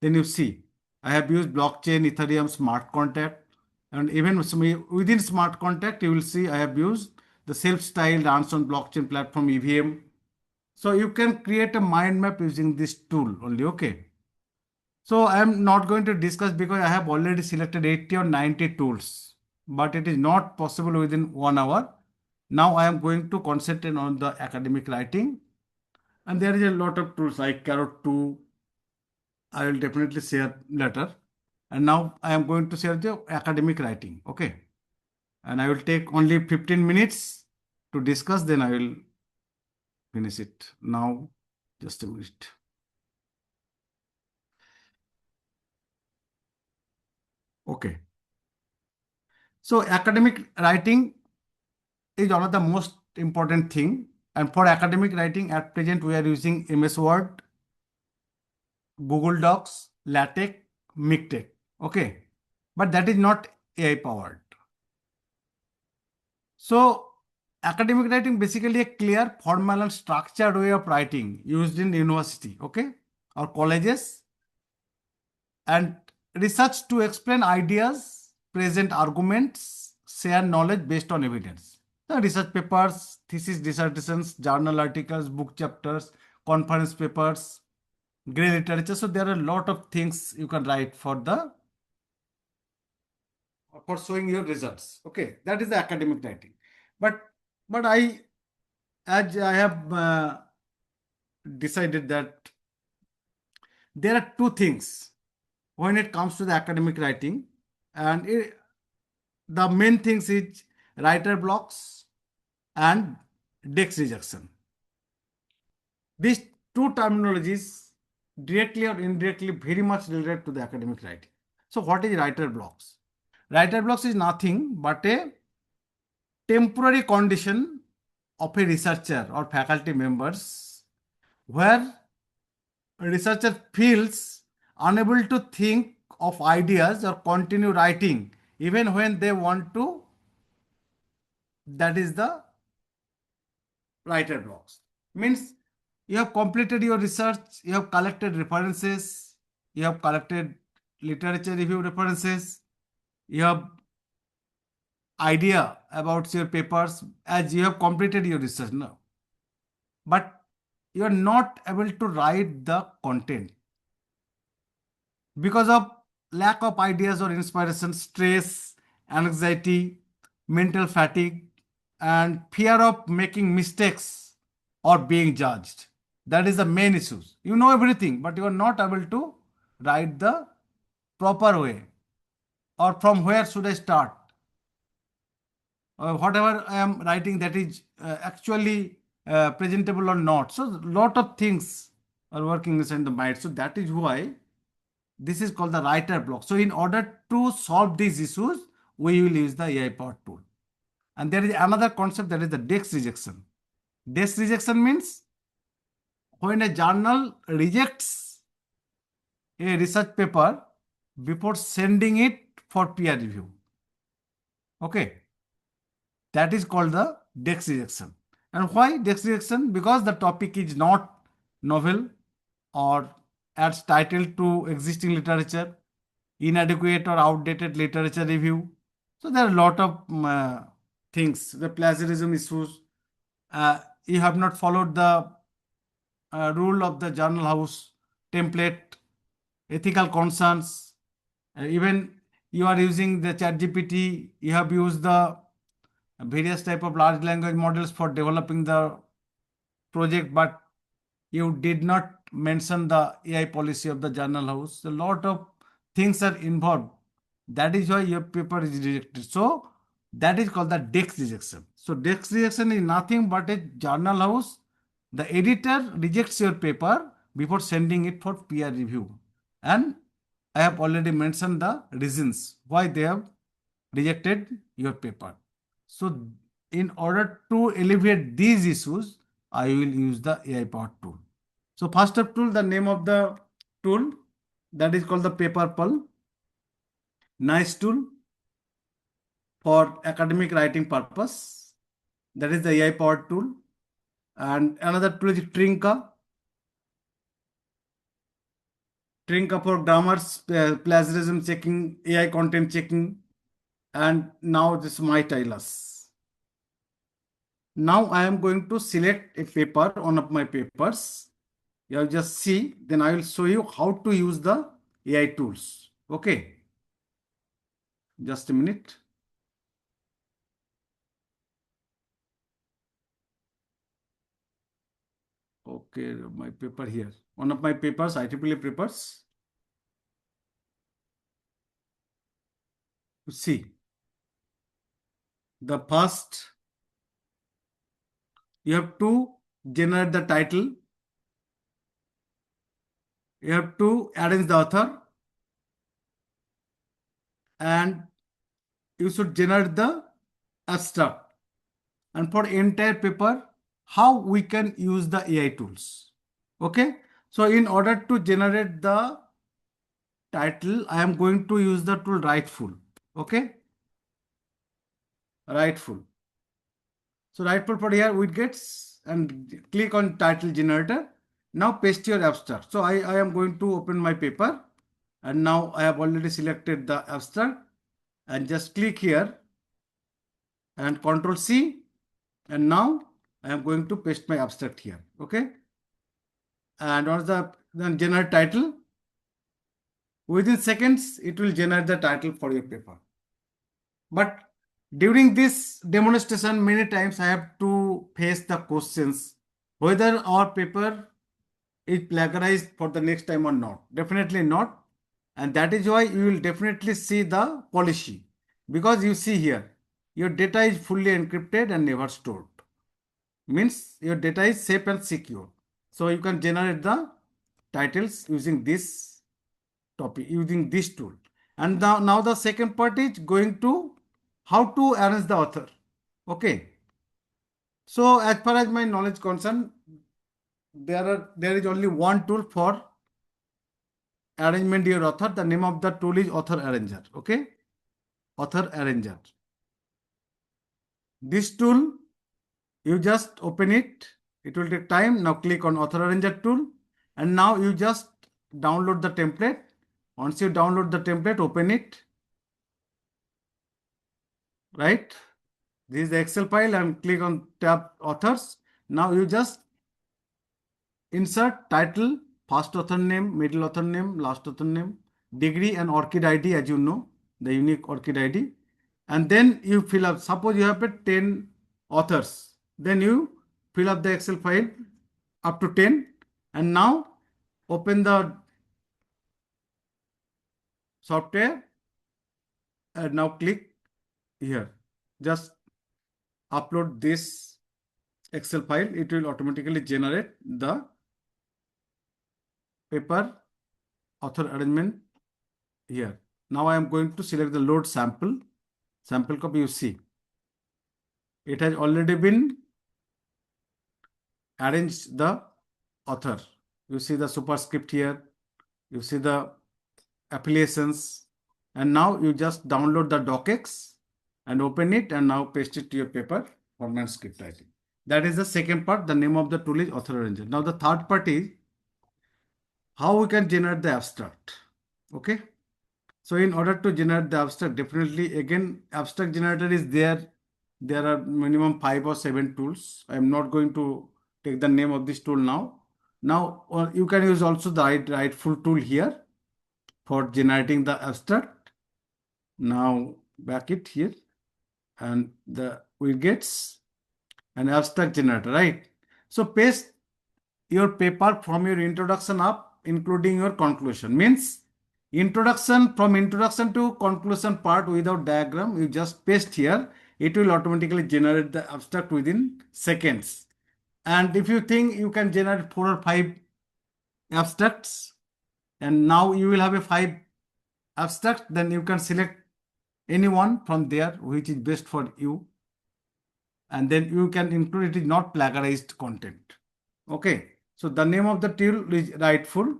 Then you see I have used blockchain, Ethereum, smart contract. And even within smart contract, you will see I have used the self-styled Artisan blockchain platform, EVM. So you can create a mind map using this tool only. Okay. So I am not going to discuss because I have already selected 80 or 90 tools, but it is not possible within 1 hour. Now I am going to concentrate on the academic writing, and there is a lot of tools like Carrot 2. I will definitely share later. And now I am going to share the academic writing. Okay. And I will take only 15 minutes to discuss, then I will finish it. Now, just a minute. Okay. So academic writing is one of the most important thing. And for academic writing at present, we are using MS Word, Google Docs, LaTeX, MikTeX. Okay. But that is not AI powered. So academic writing basically a clear, formal and structured way of writing used in university, okay, or colleges, and research to explain ideas, present arguments, share knowledge based on evidence. The research papers, thesis, dissertations, journal articles, book chapters, conference papers, grey literature. So there are a lot of things you can write for showing your results. Okay, that is the academic writing. But as I have decided that there are two things when it comes to the academic writing, and the main things is writer blocks and desk rejection. These two terminologies directly or indirectly very much related to the academic writing. So what is writer blocks? Writer blocks is nothing but a temporary condition of a researcher or faculty members where a researcher feels unable to think of ideas or continue writing even when they want to. That is the writer blocks. Means you have completed your research, you have collected references, you have collected literature review references, you have idea about your papers as you have completed your research now, but you are not able to write the content because of lack of ideas or inspiration, stress, anxiety, mental fatigue, and fear of making mistakes or being judged. That is the main issues. You know everything, but you are not able to write the proper way. Or from where should I start? Whatever I am writing, that is actually presentable or not. So lot of things are working inside the mind. So that is why this is called the writer block. So in order to solve these issues, we will use the AI powered tool. And there is another concept, that is the desk rejection. Desk rejection means when a journal rejects a research paper before sending it for peer review. Okay. That is called the desk rejection. And why desk rejection? Because the topic is not novel or adds title to existing literature, inadequate or outdated literature review. So there are a lot of things, the plagiarism issues. You have not followed the rule of the journal house template, ethical concerns. Even you are using the ChatGPT, you have used the various type of large language models for developing the project, but you did not mention the AI policy of the journal house. A lot of things are involved. That is why your paper is rejected. So that is called the desk rejection. So desk rejection is nothing but a journal house. The editor rejects your paper before sending it for peer review. And I have already mentioned the reasons why they have rejected your paper. So in order to alleviate these issues, I will use the AI powered tool. So first step tool, the name of the tool, that is called the Paper Pearl. Nice tool for academic writing purpose. That is the AI powered tool. And another tool is Trinka. Trinka for grammars, plagiarism checking, AI content checking. And now this MyTilus. Now I am going to select a paper, one of my papers. You just see, then I will show you how to use the AI tools. Okay. Just a minute. Okay, my paper here. One of my papers, IEEE papers. You see, the first, you have to generate the title. You have to arrange the author. And you should generate the abstract. And for entire paper, how we can use the AI tools. Okay. So in order to generate the title, I am going to use the tool Writeful. Okay. Writeful. So Writeful for here widgets and click on title generator. Now paste your abstract. So I am going to open my paper and now I have already selected the abstract and just click here and Control C, and now I am going to paste my abstract here. Okay. And once then generate title, within seconds it will generate the title for your paper. But during this demonstration, many times I have to face the questions whether our paper is plagiarized for the next time or not. Definitely not. And that is why you will definitely see the policy, because you see here your data is fully encrypted and never stored. Means your data is safe and secure. So you can generate the titles using this topic, using this tool. And now the second part is going to how to arrange the author. Okay. So as far as my knowledge concerned, there is only one tool for arrangement your author. The name of the tool is Author Arranger. Okay. Author Arranger. This tool, you just open it. It will take time. Now click on Author Arranger tool. And now you just download the template. Once you download the template, open it. Right. This is the Excel file and click on tab authors. Now you just insert title, first author name, middle author name, last author name, degree and ORCID ID, as you know, the unique ORCID ID. And then you fill up, suppose you have 10 authors, then you fill up the Excel file up to 10 And now open the software and now click here. Just upload this Excel file. It will automatically generate the paper author arrangement here. Now I am going to select the load sample copy. You see it has already been arranged the author. You see the superscript here. You see the affiliations, and now you just download the docx and open it and now paste it to your paper format script writing. That is the second part. The name of the tool is author arranger. Now the third part is how we can generate the abstract. Okay. So in order to generate the abstract, definitely again abstract generator is there. There are minimum 5 or 7 tools. I am not going to take the name of this tool now. Now you can use also the rightful tool here for generating the abstract. Now back it here and we get an abstract generator, right? So paste your paper from your introduction up, including your conclusion. Means from introduction to conclusion part without diagram, you just paste here. It will automatically generate the abstract within seconds. And if you think you can generate 4 or 5 abstracts, and now you will have a 5 abstract, then you can select anyone from there which is best for you, and then you can include it is not plagiarized content. Okay, so the name of the tool is rightful,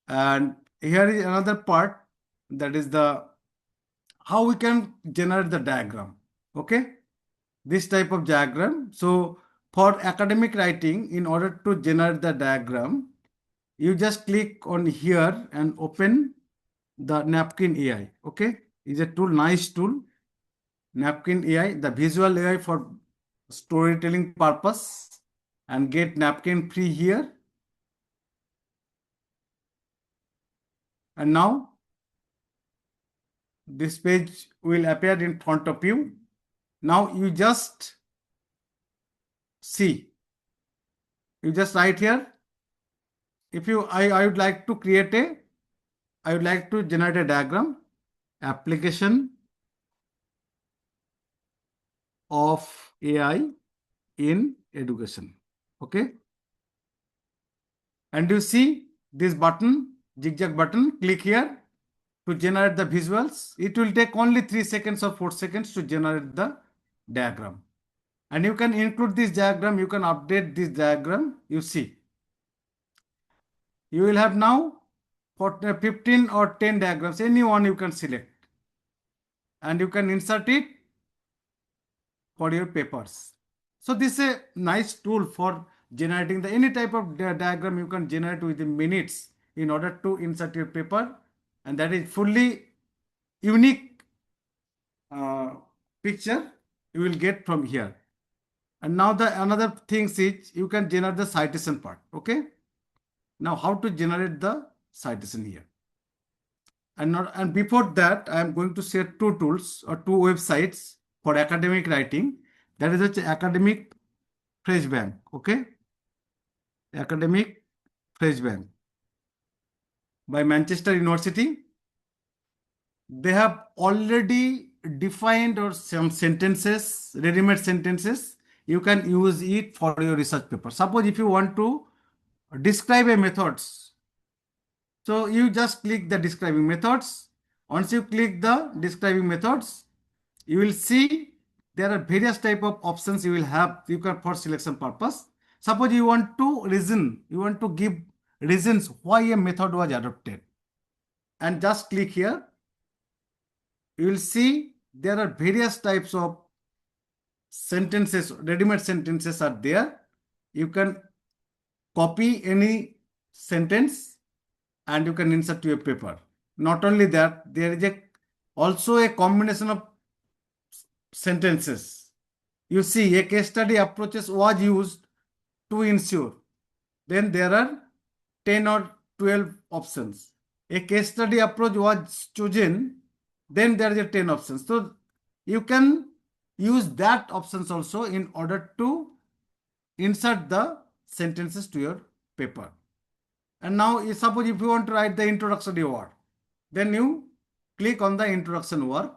and here is another part, that is the how we can generate the diagram. Okay, this type of diagram. So for academic writing, in order to generate the diagram, you just click on here and open the Napkin AI. Okay, is a tool, nice tool. Napkin AI, the visual AI for storytelling purpose, and get Napkin free here. And now this page will appear in front of you. Now you just see, you just write here. If you, I would like to generate a diagram, application of AI in education. Okay. And you see this button, zigzag button, click here to generate the visuals. It will take only 3 seconds or 4 seconds to generate the diagram. And you can include this diagram, you can update this diagram. You see, you will have now 15 or 10 diagrams, any one you can select, and you can insert it for your papers. So this is a nice tool for generating the any type of diagram you can generate within minutes in order to insert your paper, and that is fully unique picture you will get from here. And now the another thing is you can generate the citation part. Okay. Now how to generate the citation here. And before that, I am going to share 2 tools or 2 websites for academic writing. That is the Academic Fresh Bank. Okay. Academic Fresh Bank by Manchester University. They have already defined or some sentences, ready-made sentences. You can use it for your research paper. Suppose if you want to describe a methods, so you just click the describing methods. Once you click the describing methods, you will see there are various type of options you will have. You can for selection purpose. Suppose you want to give reasons why a method was adopted, and just click here. You will see there are various types of sentences, ready-made sentences are there. You can copy any sentence and you can insert to your paper. Not only that, there is also a combination of sentences. You see, a case study approaches was used to ensure. Then there are 10 or 12 options. A case study approach was chosen. Then there are 10 options. So you can use that options also in order to insert the sentences to your paper. And now, suppose if you want to write the introductory word, then you click on the introduction word,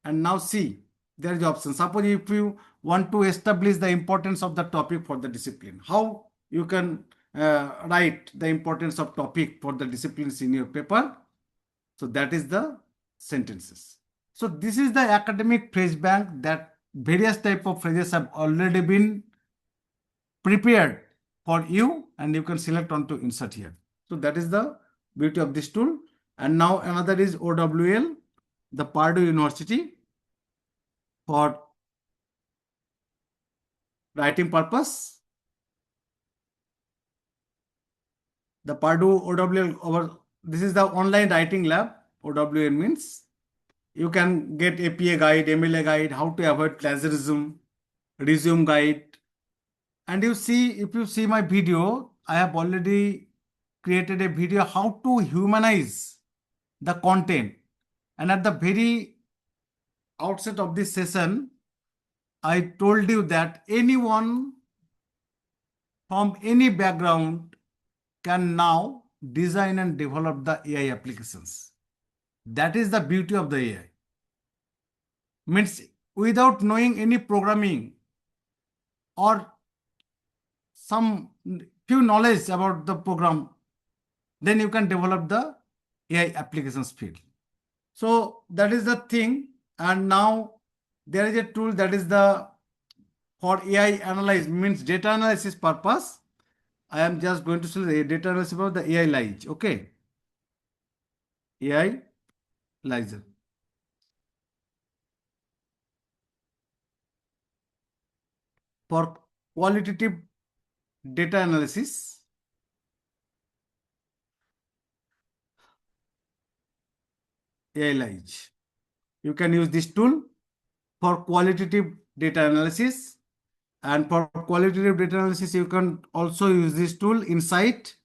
and now see there is option. Suppose if you want to establish the importance of the topic for the discipline, how you can write the importance of topic for the disciplines in your paper. So that is the sentences. So this is the academic phrase bank that various type of phrases have already been prepared for you, and you can select on to insert here. So that is the beauty of this tool. And now another is OWL, the Purdue University, for writing purpose. The Purdue OWL, this is the online writing lab. OWL means you can get APA guide, MLA guide, how to avoid plagiarism, resume guide. And you see, if you see my video, I have already created a video how to humanize the content. And at the very outset of this session, I told you that anyone from any background can now design and develop the AI applications. That is the beauty of the AI. Means without knowing any programming or some few knowledge about the program, then you can develop the AI applications field. So that is the thing. And now there is a tool that is the for AI analyze, means data analysis purpose. I am just going to show the data analysis about the AI Lige. Okay. AI Lige. For qualitative data analysis, AI Lige. You can use this tool for qualitative data analysis. And for qualitative data analysis, you can also use this tool, Insight.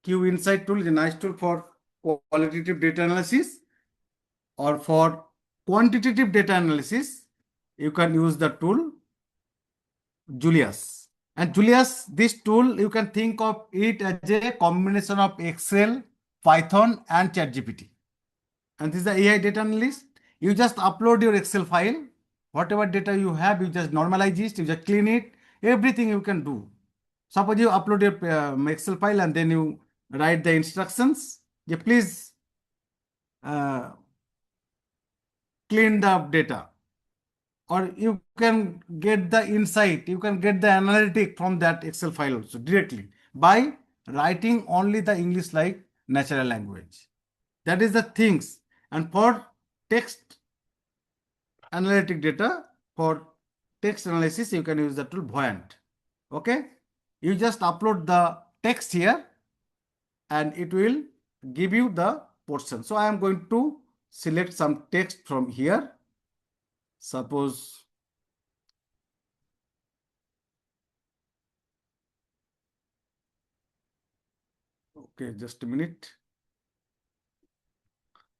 KU-IIC tool is a nice tool for qualitative data analysis. Or for quantitative data analysis, you can use the tool Julius. And Julius, this tool, you can think of it as a combination of Excel, Python, and ChatGPT. And this is the AI data analyst. You just upload your Excel file. Whatever data you have, you just normalize it, you just clean it, everything you can do. Suppose you upload your Excel file and then you write the instructions. You please clean the data. Or you can get the insight, you can get the analytic from that Excel file also directly by writing only the English like natural language. That is the things. And for text analytic data, for text analysis, you can use the tool Voyant. Okay. You just upload the text here and it will give you the portion. So I am going to select some text from here. Suppose okay, just a minute.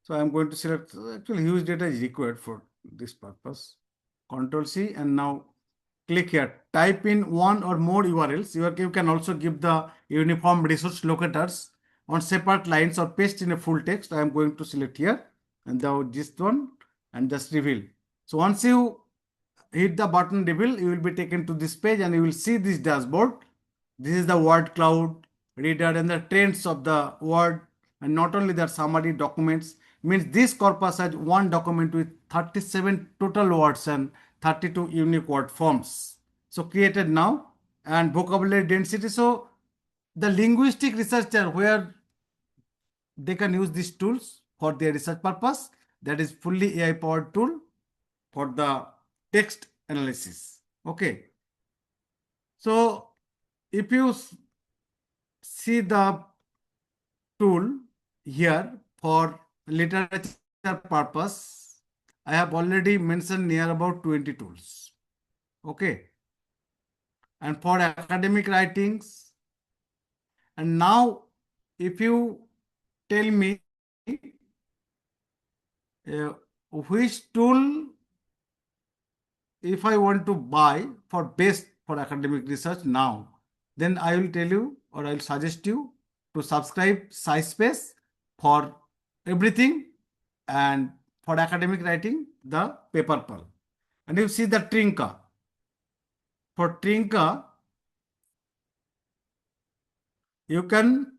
So I am going to select, actually huge data is required for this purpose. Control C, and now click here. Type in one or more URLs. You can also give the uniform resource locators on separate lines or paste in a full text. I am going to select here and this one and just reveal. So once you hit the button reveal, you will be taken to this page and you will see this dashboard. This is the word cloud reader and the trends of the word, and not only that, summary documents. Means this corpus has one document with 37 total words and 32 unique word forms. So created now, and vocabulary density. So the linguistic researcher where they can use these tools for their research purpose, that is fully AI powered tool for the text analysis. Okay. So if you see the tool here for literature purpose, I have already mentioned near about 20 tools. Okay. And for academic writings, and now if you tell me which tool if I want to buy for best for academic research now, then I will tell you or I will suggest you to subscribe SciSpace for everything, and for academic writing, the paper pearl. And you see the Trinka. For Trinka, you can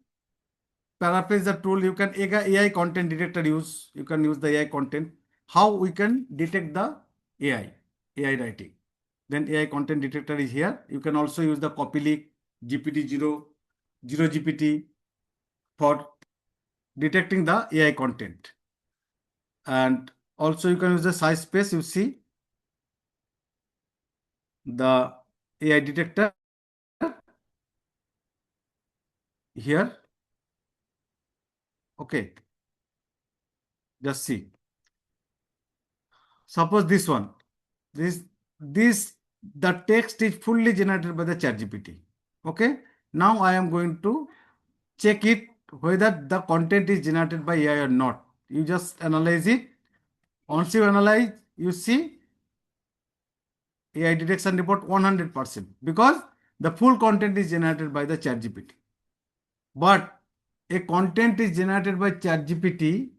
paraphrase the tool. You can AI content detector use. You can use the AI content. How we can detect the AI writing. Then AI content detector is here. You can also use the KUIIC, GPT-0, 0GPT for detecting the AI content. And also you can use the SciSpace. You see the AI detector here. Okay, just see. Suppose this one, this the text is fully generated by the ChatGPT. Okay, now I am going to check it whether the content is generated by AI or not. You just analyze it. Once you analyze, you see AI detection report 100% because the full content is generated by the ChatGPT. But a content is generated by ChatGPT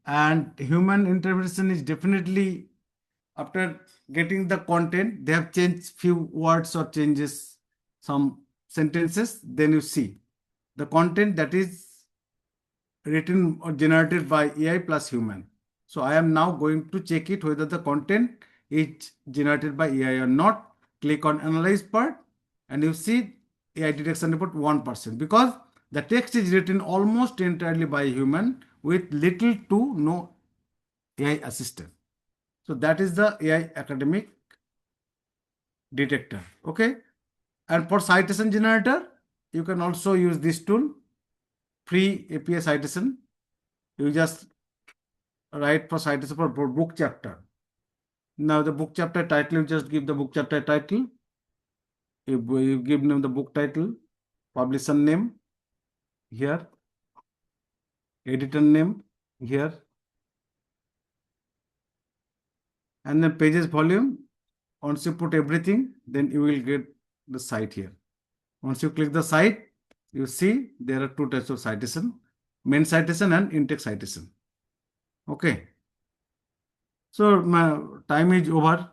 and human interpretation is definitely, after getting the content, they have changed few words or changes some sentences. Then you see the content that is written or generated by AI plus human. So I am now going to check it whether the content is generated by AI or not. Click on analyze part and you see AI detection report 1% because the text is written almost entirely by human with little to no AI assistant. So that is the AI academic detector. Okay. And for citation generator, you can also use this tool, free API citation. You just write for citation for book chapter. Now the book chapter title, you just give the book chapter title. You give them the book title, publisher name here, editor name here, and then pages volume. Once you put everything, then you will get the site here. Once you click the site, you see there are two types of citation, main citation and in-text citation. Okay. So my time is over.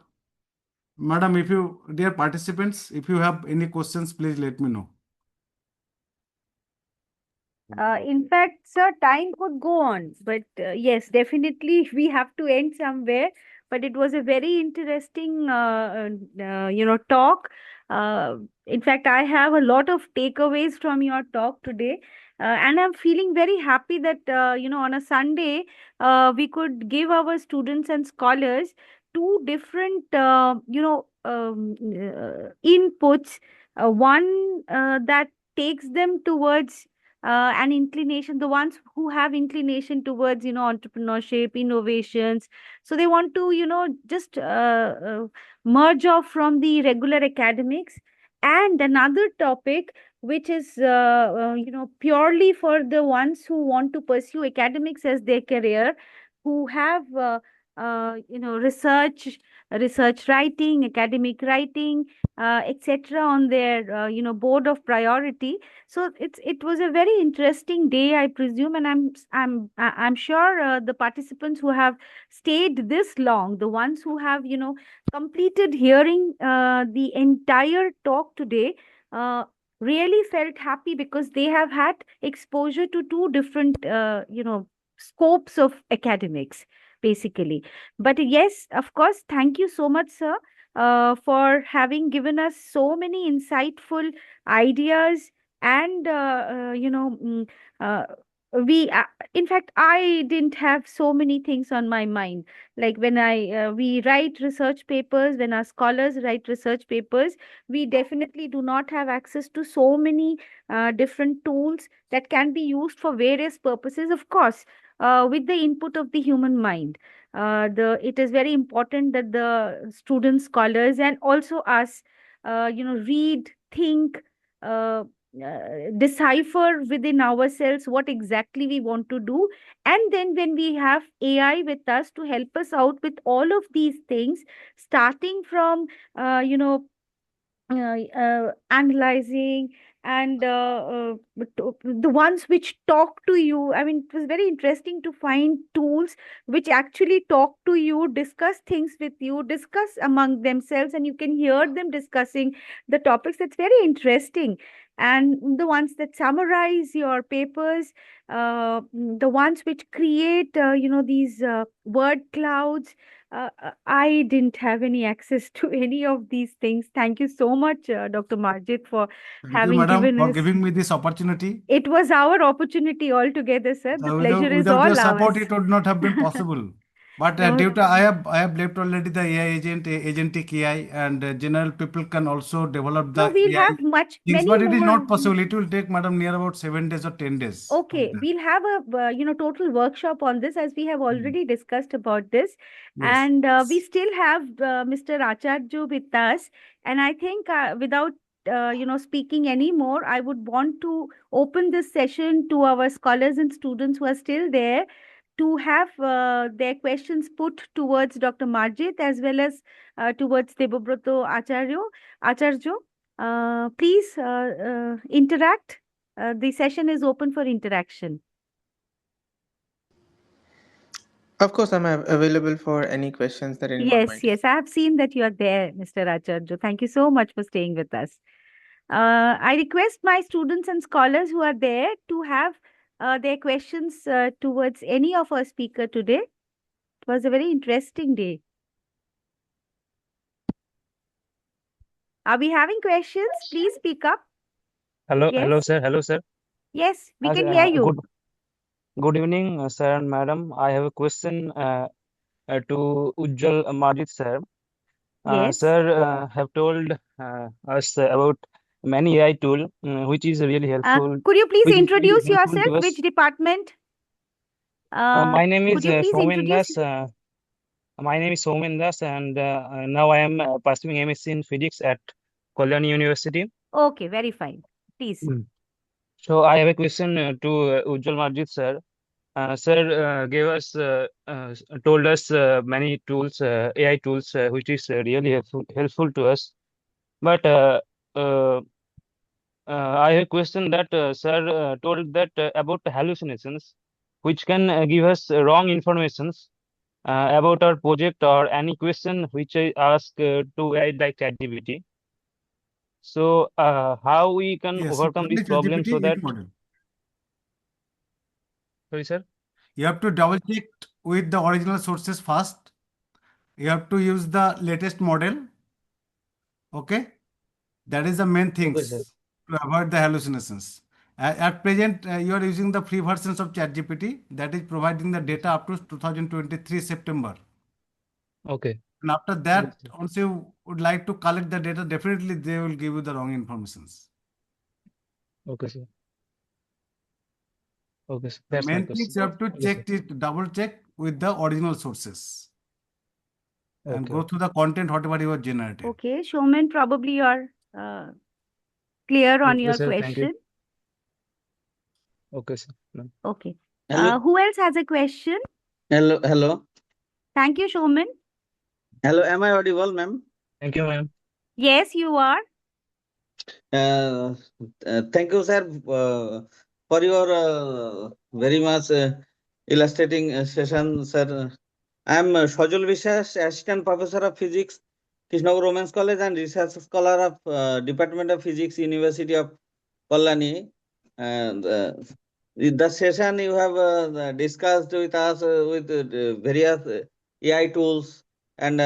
Madam, if you, dear participants, if you have any questions, please let me know. In fact, sir, time could go on, but yes, definitely we have to end somewhere. But it was a very interesting, talk. Uh, in fact, I have a lot of takeaways from your talk today, and I'm feeling very happy that on a Sunday, we could give our students and scholars two different, inputs. One that takes them towards an inclination, the ones who have inclination towards entrepreneurship, innovations, so they want to just merge off from the regular academics. And another topic which is purely for the ones who want to pursue academics as their career, who have research writing, academic writing, etc., on their board of priority. So it was a very interesting day, I presume, and I'm sure the participants who have stayed this long, the ones who have completed hearing the entire talk today, really felt happy because they have had exposure to two different scopes of academics, basically. But yes, of course, thank you so much, sir, for having given us so many insightful ideas and we in fact, I didn't have so many things on my mind. Like when I we write research papers, when our scholars write research papers, we definitely do not have access to so many different tools that can be used for various purposes, of course, with the input of the human mind. The It is very important that the students, scholars, and also us read, think, uh, decipher within ourselves what exactly we want to do. And then when we have AI with us to help us out with all of these things, starting from analyzing and the ones which talk to you. I mean, it was very interesting to find tools which actually talk to you, discuss things with you, discuss among themselves, and you can hear them discussing the topics. That's very interesting. And the ones that summarize your papers, the ones which create, these word clouds. I didn't have any access to any of these things. Thank you so much, Dr. Marjit, for Thank you, having madam, given for us. giving me this opportunity. It was our opportunity altogether, sir. The pleasure is Without your all support, ours. it would not have been possible. But No, due to I have left already the AI agent, agentic AI, and general people can also develop the no, we'll AI have things. many But it is more. not possible. It will take, madam, near about 7 days or 10 days. Okay, we'll have a total workshop on this, as we have already discussed about this, Yes. and we still have Mr. Acharya with us, and I think without speaking anymore, I would want to open this session to our scholars and students who are still there to have their questions put towards Dr. Marjit as well as towards Debabrata Acharya. Please interact. The session is open for interaction. Of course, I'm available for any questions that anyone might have. Yes, I have seen that you are there, Mr. Acharya. Thank you so much for staying with us. I request my students and scholars who are there to have their questions towards any of our speaker today. It was a very interesting day. Are we having questions? Please speak up. Hello, Yes. hello, sir. Yes, we can hear you. Good evening, sir and madam. I have a question to Ujjal Marjit, sir. Yes. Sir have told us about many AI tool, which is really helpful. Could you please which is really introduce helpful to yourself? us. Which department? My name is Could you please Somen introduce? Das. My name is Somen Das, and now I am pursuing MSc in Physics at Kalyani University. Okay, very fine. Please. So I have a question to Ujjal Marjit, sir. Sir gave us told us many tools, AI tools, which is really helpful to us. But I have a question that sir told that about hallucinations, which can give us wrong informations about our project or any question which I ask to AI like ChatGPT. So how we can Yes, overcome this problem so that model. Sorry, sir. You have to double check with the original sources first. You have to use the latest model. Okay, that is the main things sir. to avoid the hallucinations. At present, you are using the free versions of ChatGPT that is providing the data up to 2023 September. Okay. And after that, once you would like to collect the data, definitely they will give you the wrong informations. Okay, sir. Okay, sir. The That's my main things question. you have to Okay, check sir. it, double check with the original sources and Okay. go through the content whatever you are generating. Okay, Showman, probably you're clear on Okay, your sir. Thank you. question. Okay, sir. No. Okay. Hello. Who else has a question? Hello. Thank you, Showman. Hello. Am I audible, ma'am? Thank you, ma'am. Yes, you are. Thank you, sir, for your very much illustrating session, sir. I am Ujjal Vice-Chancellor, Assistant Professor of Physics, Krishnagiri Women's College, and Research Scholar of Department of Physics, University of Kallani. And the session you have discussed with us with various AI tools, and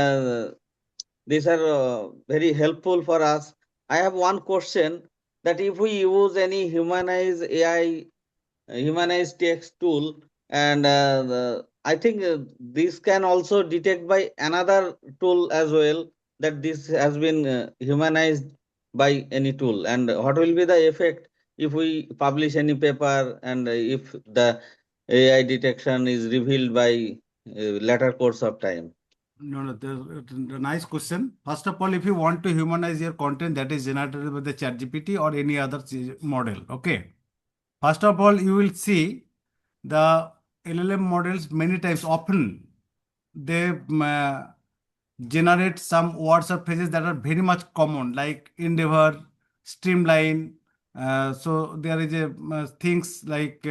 these are very helpful for us. I have one question that if we use any humanized AI, humanized text tool, and I think this can also detect by another tool as well that this has been humanized by any tool, and what will be the effect if we publish any paper and if the AI detection is revealed by later course of time. No, the nice question. First of all, if you want to humanize your content that is generated by the ChatGPT or any other model, okay. First of all, you will see the LLM models many times, often they generate some words or phrases that are very much common, like endeavor, streamline. So there is a things like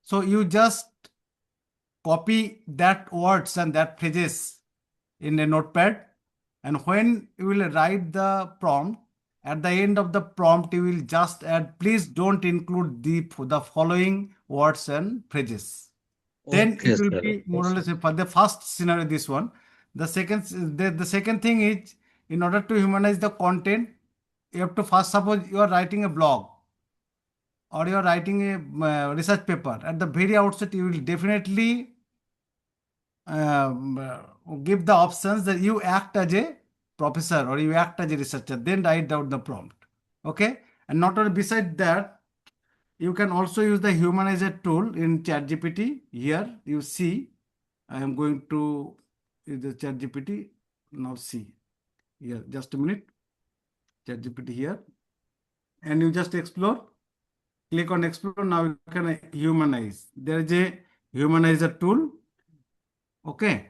so you just copy that words and that phrases in a notepad, and when you will write the prompt, at the end of the prompt you will just add, please don't include the following words and phrases. Then Okay, it will sir. be more or less for the first scenario, this one. The second thing is, in order to humanize the content, you have to first, suppose you are writing a blog or you are writing a research paper. At the very outset, you will definitely give the options that you act as a professor or you act as a researcher, then write down the prompt. Okay, and not only beside that, you can also use the humanizer tool in ChatGPT. Here you see, I am going to use the ChatGPT. Now see here, just a minute. ChatGPT here, and you just explore. Click on explore. Now you can humanize. There is a humanizer tool. Okay.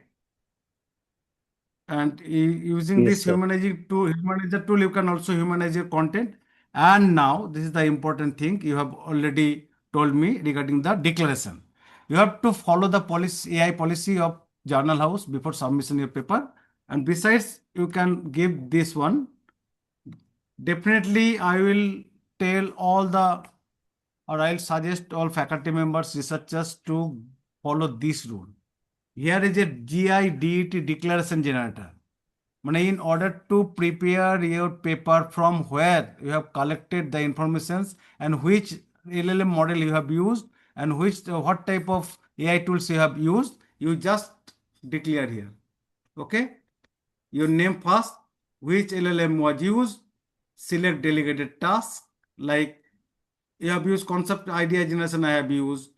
And using Yes, this sir. humanizer tool, you can also humanize your content. And now this is the important thing you have already told me regarding the declaration. You have to follow the policy, AI policy of Journal House before submission your paper. And besides, you can give this one. Definitely, I will tell all the, or I'll suggest all faculty members, researchers to follow this rule. Here is a GIDET declaration generator. In order to prepare your paper, from where you have collected the informations and which LLM model you have used and what type of AI tools you have used, you just declare here. Okay, your name first, which LLM was used, select delegated task, like you have used concept idea generation, I have used.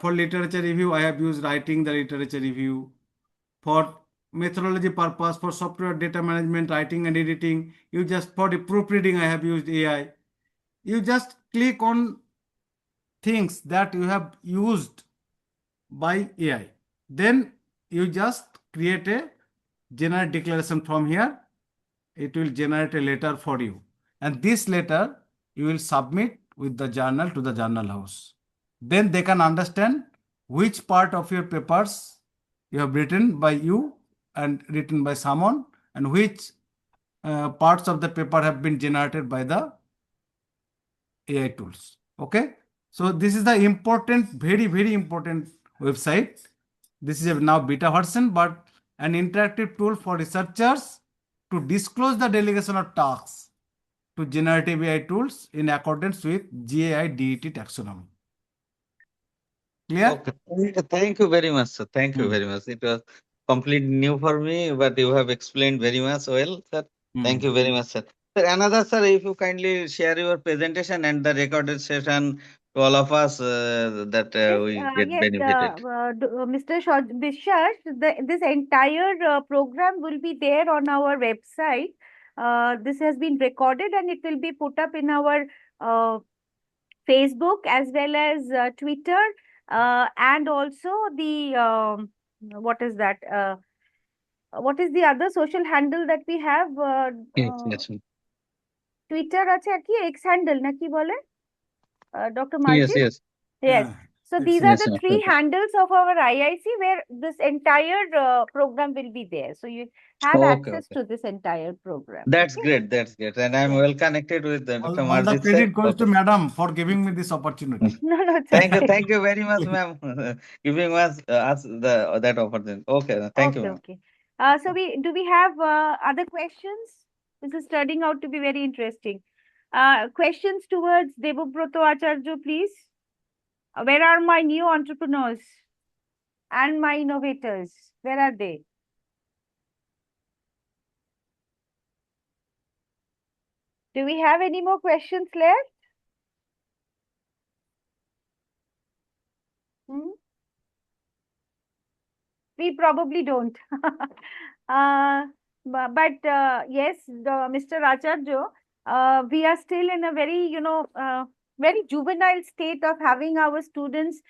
For literature review, I have used writing the literature review. For methodology purpose, for software data management, writing and editing, you just, for the proofreading, I have used AI. You just click on things that you have used by AI. Then you just create a generate declaration from here. It will generate a letter for you. And this letter you will submit with the journal to the journal house. Then they can understand which part of your papers you have written by you and written by someone, and which parts of the paper have been generated by the AI tools. Okay. So this is the important, very, very important website. This is a now beta version, but an interactive tool for researchers to disclose the delegation of tasks to generative AI tools in accordance with GAI-DET taxonomy. Clear? Okay. Thank you very much, sir. Thank you very much. It was completely new for me, but you have explained very much well, sir. Thank you very much, sir. Sir, another, sir, if you kindly share your presentation and the recorded session to all of us, that Yes, we get yes, benefited. Mr. Bishash, this entire program will be there on our website. This has been recorded and it will be put up in our Facebook as well as Twitter, and also the what is that? What is the other social handle that we have? Yes, yes, sir. Twitter আছে আর কি X handle নাকি বলে? Dr. Yes, Marjit? yes. Yes. So these are Yes, the sir. three handles of our IIC where this entire program will be there. So you have Okay, access okay. to this entire program. That's Okay? great. That's great. And I'm Yes. well connected with Dr. All the Marjit, sir. credit goes Okay. to Madam for giving me this opportunity. No, it's Thank you. okay. Thank you very much, ma'am, giving us that opportunity. Okay, thank you, Okay, ma'am. okay. So we have other questions? This is turning out to be very interesting. Questions towards Debabrata Acharya, please. Where are my new entrepreneurs and my innovators? Where are they? Do we have any more questions left? We probably don't. But yes, Mr. Acharya, we are still in a very, very juvenile state of having our students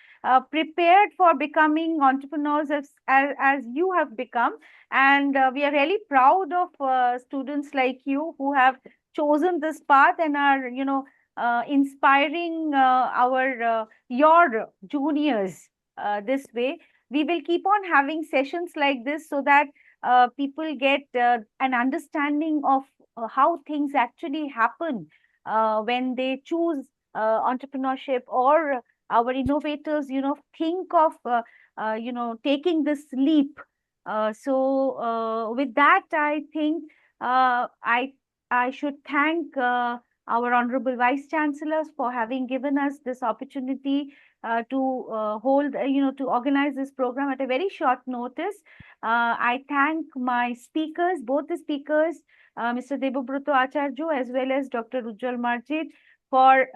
prepared for becoming entrepreneurs as you have become. And we are really proud of students like you who have chosen this path and are, inspiring your juniors this way. We will keep on having sessions like this so that people get an understanding of how things actually happen when they choose entrepreneurship, or our innovators, think of, taking this leap. With that, I think I should thank our Honorable Vice-Chancellors for having given us this opportunity to organize this program at a very short notice. I thank my speakers, both the speakers, Mr. Debabrata Acharya as well as Dr. Ujjal Marjit, for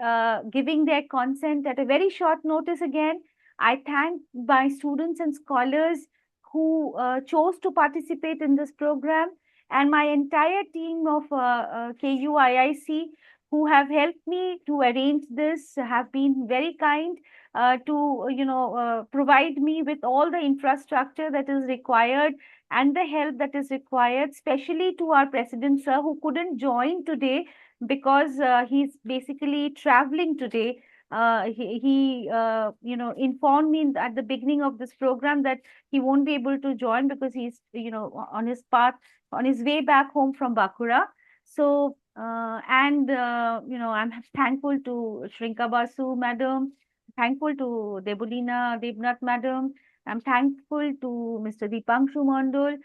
giving their consent at a very short notice again. I thank my students and scholars who chose to participate in this program, and my entire team of KU-IIC who have helped me to arrange this, have been very kind to provide me with all the infrastructure that is required and the help that is required, especially to our president sir, who couldn't join today because he's basically traveling today. He informed me at the beginning of this program that he won't be able to join because he's on his path, on his way back home from Bakura. So I'm thankful to Shrinka Basu madam, thankful to Debnath madam. I'm thankful to Mr. Deepanshu Mondol,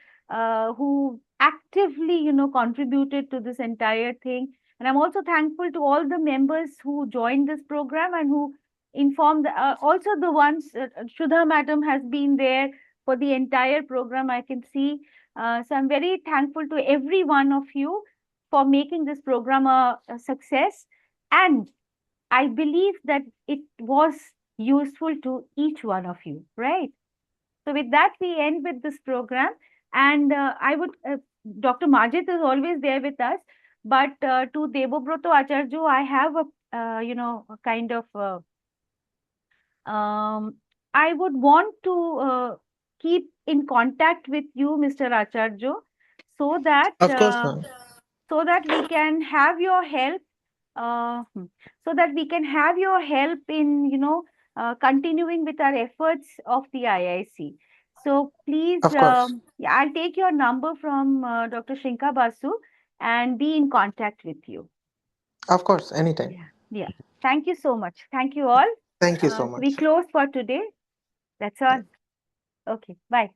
who actively, contributed to this entire thing. And I'm also thankful to all the members who joined this program and who informed, also the ones, Shudha madam has been there for the entire program, I can see. So I'm very thankful to every one of you for making this program a success. And I believe that it was useful to each one of you, right? So with that, we end with this program. And Dr. Marjit is always there with us. But to Debabrata Acharya, I have a kind of, I would want to keep in contact with you, Mr. Acharya, so that Of course, ma'am. we can have your help, in continuing with our efforts of the IIC. So please, Of course. yeah, I'll take your number from Dr. Shrinka Basu and be in contact with you. Of course, anytime. Yeah. Thank you so much. Thank you all. Thank you so We much. close for today. That's all. Okay. Bye.